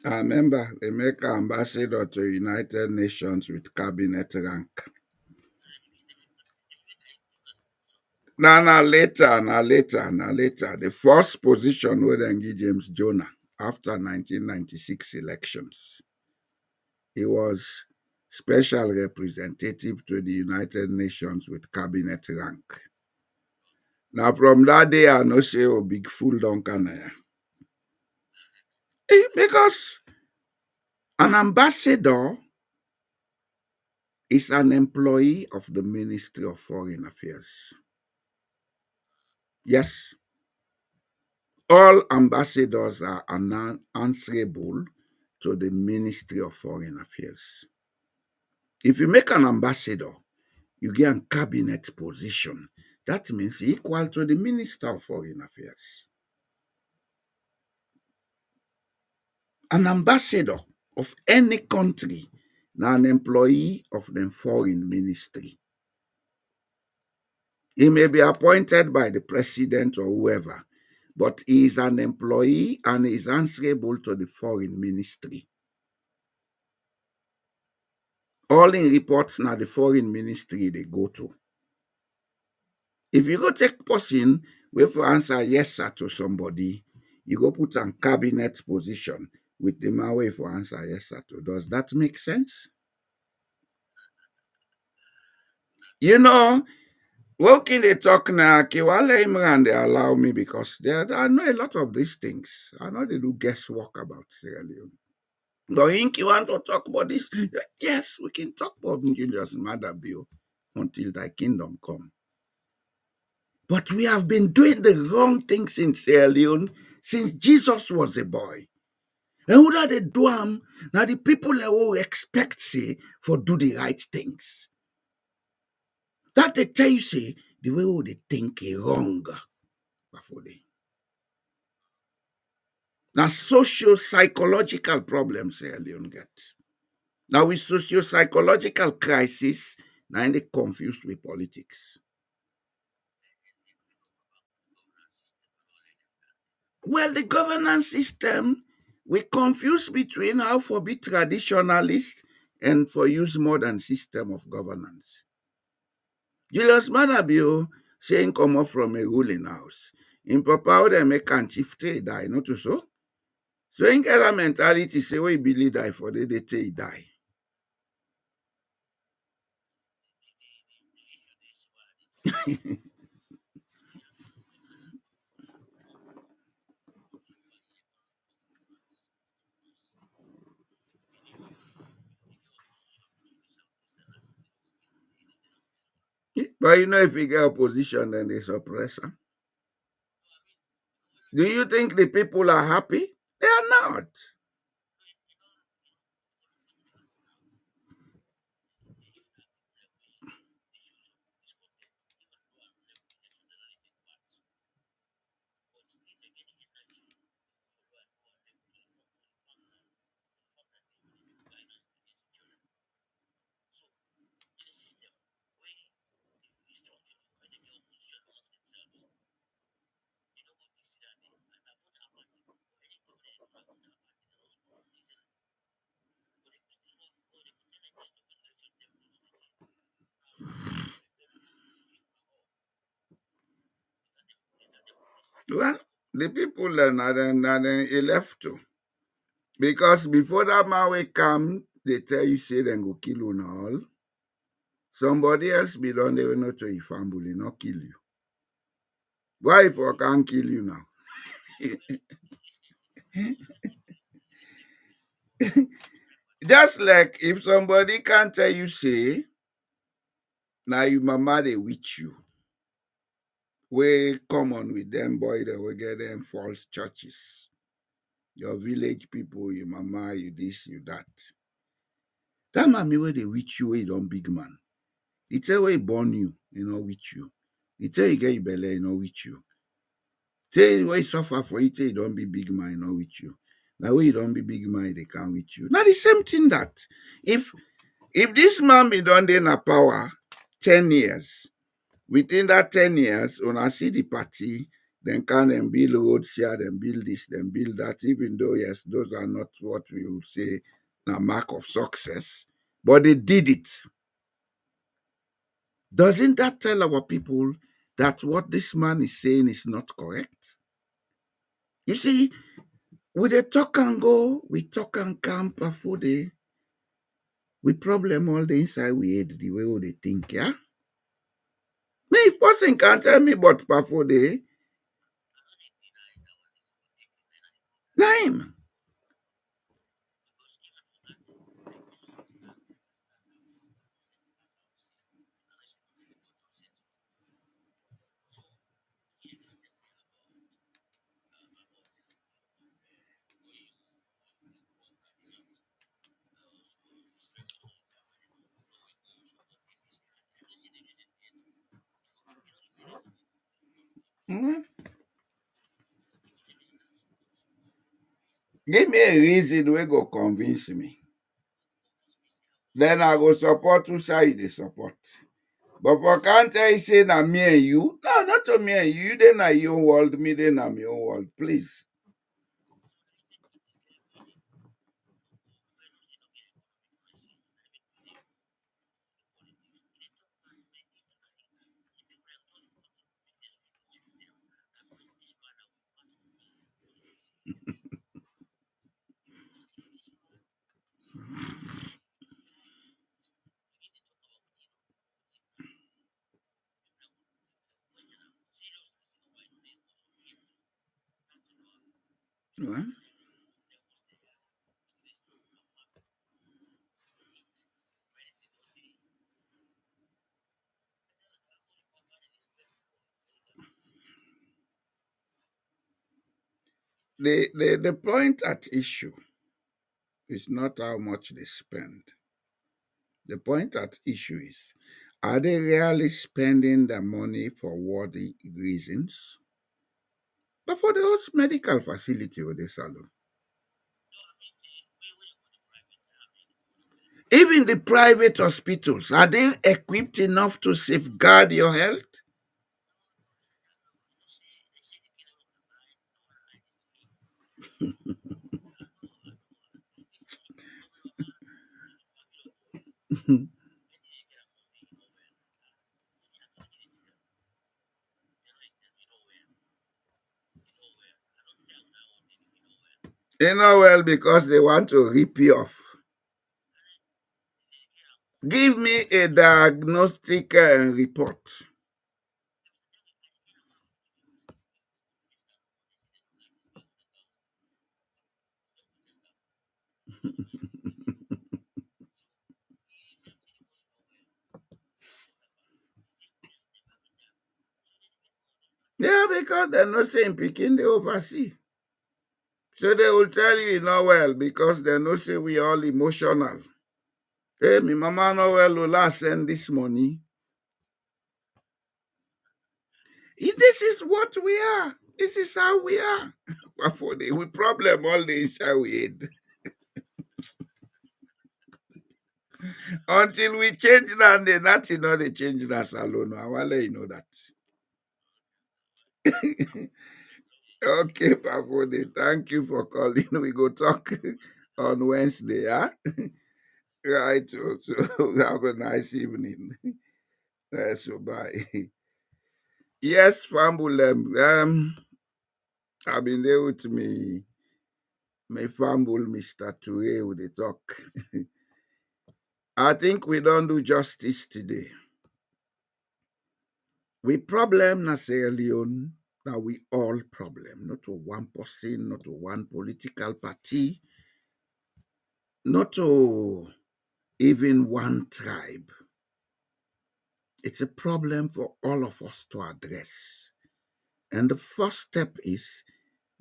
I remember they make ambassador to United Nations with cabinet rank. Now later. The first position where they give James Jonah after 1996 elections. He was special representative to the United Nations with cabinet rank. Now from that day, I know say oh big fool don't can because an ambassador is an employee of the Ministry of Foreign Affairs. Yes, all ambassadors are answerable to the Ministry of Foreign Affairs. If you make an ambassador, you get a cabinet position. That means equal to the Minister of Foreign Affairs. An ambassador of any country now an employee of the foreign ministry. He may be appointed by the president or whoever, but he is an employee and is answerable to the foreign ministry. All in reports now the foreign ministry they go to. If you go take person wait for answer yes sir to somebody, you go put a cabinet position with the man way for answer yes sir to. Does that make sense? You know, what can they talk now? Kiwale Imran, they allow me because I know a lot of these things. I know they do guesswork about Sierra Leone. But Inky want to talk about this. Yes, we can talk about Julius Mother Bill until thy kingdom come. But we have been doing the wrong things in Sierra Leone since Jesus was a boy. And who they do them, now the people that will expect say for do the right things. That they tell you say the way who they think is wrong before they. Now socio-psychological problems Sierra Leone get. Now with socio-psychological crisis, now they confused with politics. Well, the governance system, we confuse between how for be traditionalist and for use modern system of governance. Julius Madabio saying come up from a ruling house. In Papa, how they make and chief trade die, not so? So in get a mentality, say we believe die for the day die. But you know, if you get opposition, then they suppress her. Do you think the people are happy? They are not. Well, the people then he left too. Because before that man will come, they tell you say then go kill you all. Somebody else be done, they will not to your family, not kill you. Why if I can't kill you now? Just like if somebody can't tell you, say, now you mama they with you. We come on with them boy, they will get them false churches. Your village people, your mama, you this, you that. That mommy where they with you, where you don't big man. It's a way born you know, with you. It's a you get your belly, you know, with you. Say where you suffer for it, you don't be big man, you know, with you. Now when you don't be big man, they can't with you. Now the same thing that if this man be done in a power 10 years, within that 10 years, when I see the party, then can them build roads here, then build this, then build that, even though, yes, those are not what we would say a mark of success, but they did it. Doesn't that tell our people that what this man is saying is not correct? You see, we dey talk and go, we talk and camp before we problem all the inside we hate the way they think, yeah? Me, if person can tell me but before they name. Mhm. Give me a reason we go convince me. Then I go support who side they support. But for can't I say na me and you? No, not to me and you. You then na your world, me then na my own world. Please. Well, the point at issue is not how much they spend. The point at issue is, are they really spending the money for worthy reasons? But for the host medical facility or the salon. Even the private hospitals, are they equipped enough to safeguard your health? You know, well, because they want to rip you off. Give me a diagnostic report. Yeah, because they're not saying picking the oversee. So they will tell you not well because they know say we all emotional. Hey, me mama no well will last send this money. This is what we are. This is how we are. For the we problem all the inside we had. Until we change that, the nothing not they change that alone. I will let you know that. Okay, Pafode, thank you for calling. We go talk on Wednesday, yeah? Right. So have a nice evening. So bye. Yes, Fambulem. I've been there with me. My fumble, Mr. Toure, with the talk. I think we don't do justice today. We problem na Sierra Leone that we all problem, not to one person, not to one political party, not to even one tribe. It's a problem for all of us to address. And the first step is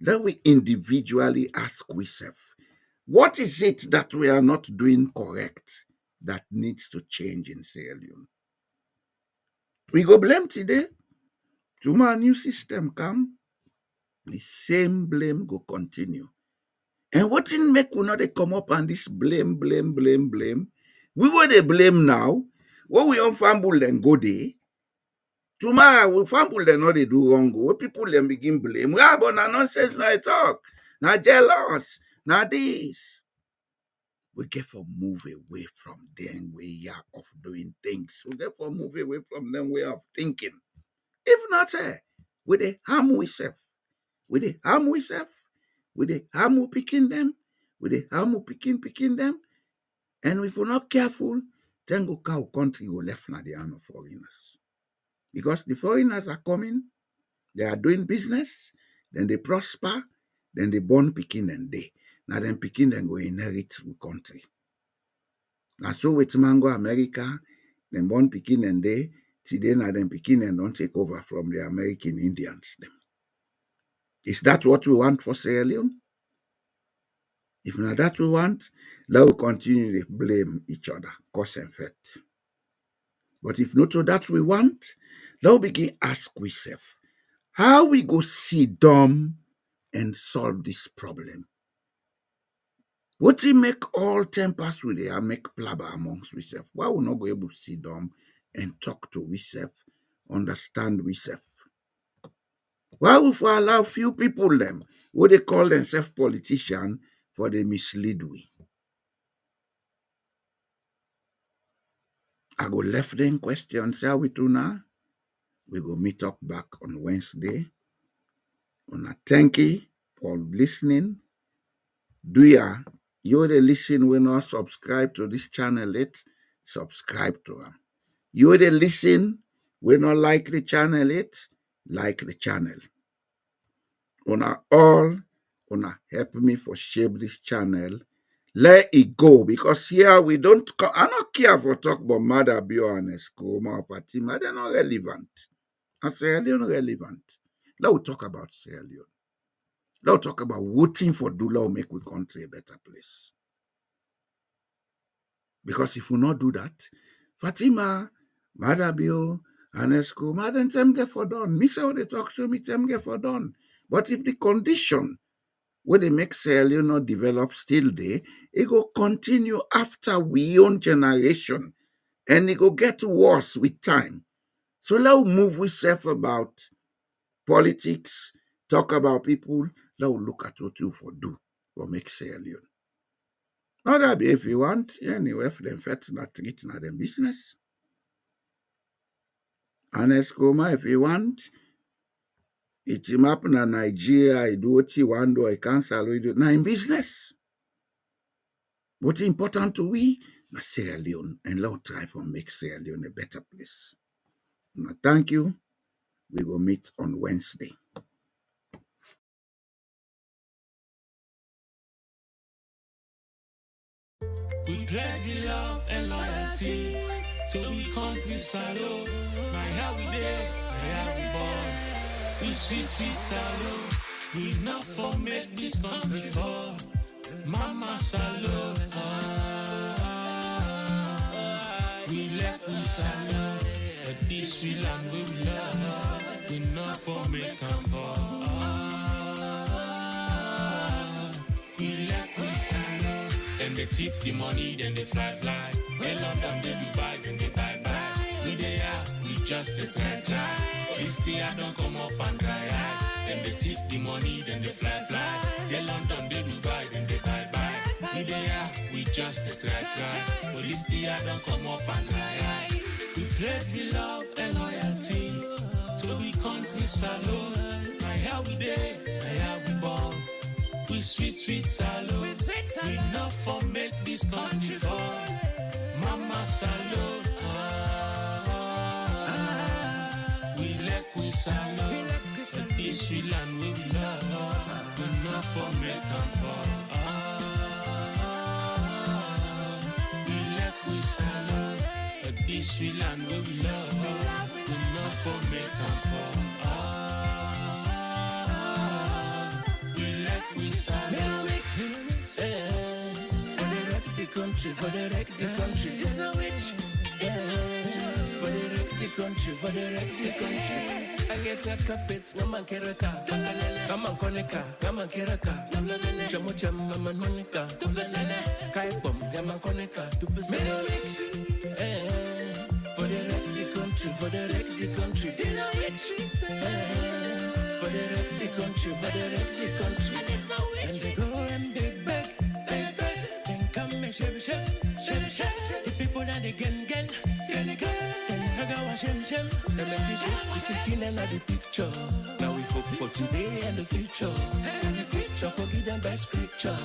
that we individually ask ourselves, what is it that we are not doing correct that needs to change in Sierra Leone? We go blame today. Tomorrow new system come, the same blame go continue. And what in make we not they come up and this blame? We were they blame now. What we on fumble then go there. Tomorrow we fumble then not they do wrong. What people then begin blame. Yeah, but na nonsense na talk. Na jealous. Na this. We get for move away from them way of doing things. We get for move away from them way of thinking. If not, we they harm ourselves. We they harm ourselves. We they harm who picking them. We they harm who picking them. And if we're not careful, then go cow country go left na the hand of foreigners. Because the foreigners are coming, they are doing business, then they prosper, then they born picking and they. Now then picking then go inherit the country. Now so with Mango America, then born picking and they, today now then picking and don't take over from the American Indians. Them. Is that what we want for Sierra Leone? If not that we want, let us continue to blame each other, cause and effect. But if not that we want, let us begin ask ourselves, how we go sit down and solve this problem? What he make all tempers with it and make plabber amongst ourselves? Why we not go able to sit down and talk to ourselves, understand ourselves? Why would we allow few people them, what they call themselves politicians, for they mislead we? I go left them questions how we do now. We go meet up back on Wednesday. Una thank you for listening. Do ya? You the listen when not subscribe to this channel yet? Subscribe to them. You the listen when not like the channel yet? Like the channel. Una all una help me for shape this channel. Let it go, because here we don't. I don't care for talk about Mother Bio and Escoma or Fatima. They're not relevant. And Sierra Leone relevant. Let us talk about Sierra Leone. Let us talk about voting for Dula will make we country a better place. Because if we not do that, Fatima, Mother Bio, and Escoma, then them get for done. Me say how they talk to me, them get for done. But if the condition where they make Sierra Leone not develop still there, it go continue after we own generation, and it go get worse with time. So let's move ourselves about politics, talk about people. Let's look at what you for do for make Sierra Leone. Not that be if you want, anyway, if them fets not treat not them business. And Escoma, if you want, it him happen in Nigeria, I do what you want, do I cancel, we do. Now in business. What's important to we? Na Sierra Leone, and let's try to make Sierra Leone a better place. Now, thank you. We will meet on Wednesday. We pledge love and loyalty to be country salute. My how we there, my how we born. We sweet salute. We not for make this country fall. Mama salute. We let we salute. At this we land we love. We not for make them fall. We let we salute. Then they thief the money, then they fly. They London, they Dubai, then they bye. We they are, we just a try. This year don't come up and dry eye. Then they thief the money, then they fly. They London, they Dubai, then they bye. We they are, we just a try. But this year don't come up and dry eye. We pledge we love and loyalty to be country salute. My how we day, how we born. We sweet, sweet salon. We not for make this country fall. Mama salon. We like we salon. This we land we love. We not for make them fall. We like we salon. This we land we love. We not for make them fall. We salute. For the wreck the country, for the wreck the country. It's a witch. For the wreck the country, for the wreck the country. I guess I carpets, Gaman Keraka, Gaman Koneka, Gaman Keraka, Chamucham, Gaman Honika, Kaipom, Gaman Koneka, for the wreck the country, for the wreck the country. It's a witch. For the wreck the country, for the wreck the country. And they go and they beg, then come and shame. The people that they gen. Then Haga wa shem. They make the chicken and the picture. Now we hope for today and the future. And the future, forgive them best scripture.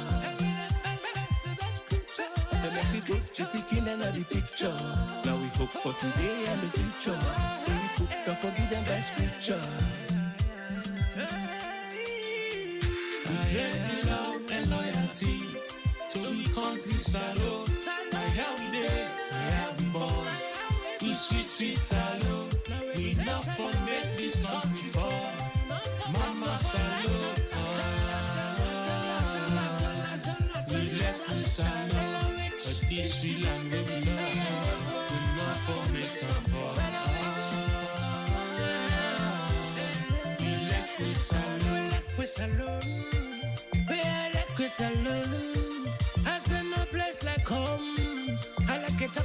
They make the great chicken and the picture. Now we hope for today and the future. We hope to forgive them best scripture. Let love and loyalty to the country salon. I have day, I have born. We sweet, sweet salon. We not for make this country fall. Mama salon. We let we salon. But this we land we love. We not for make them fall. We let we salon. We salon. We like we salon. As in a place like home.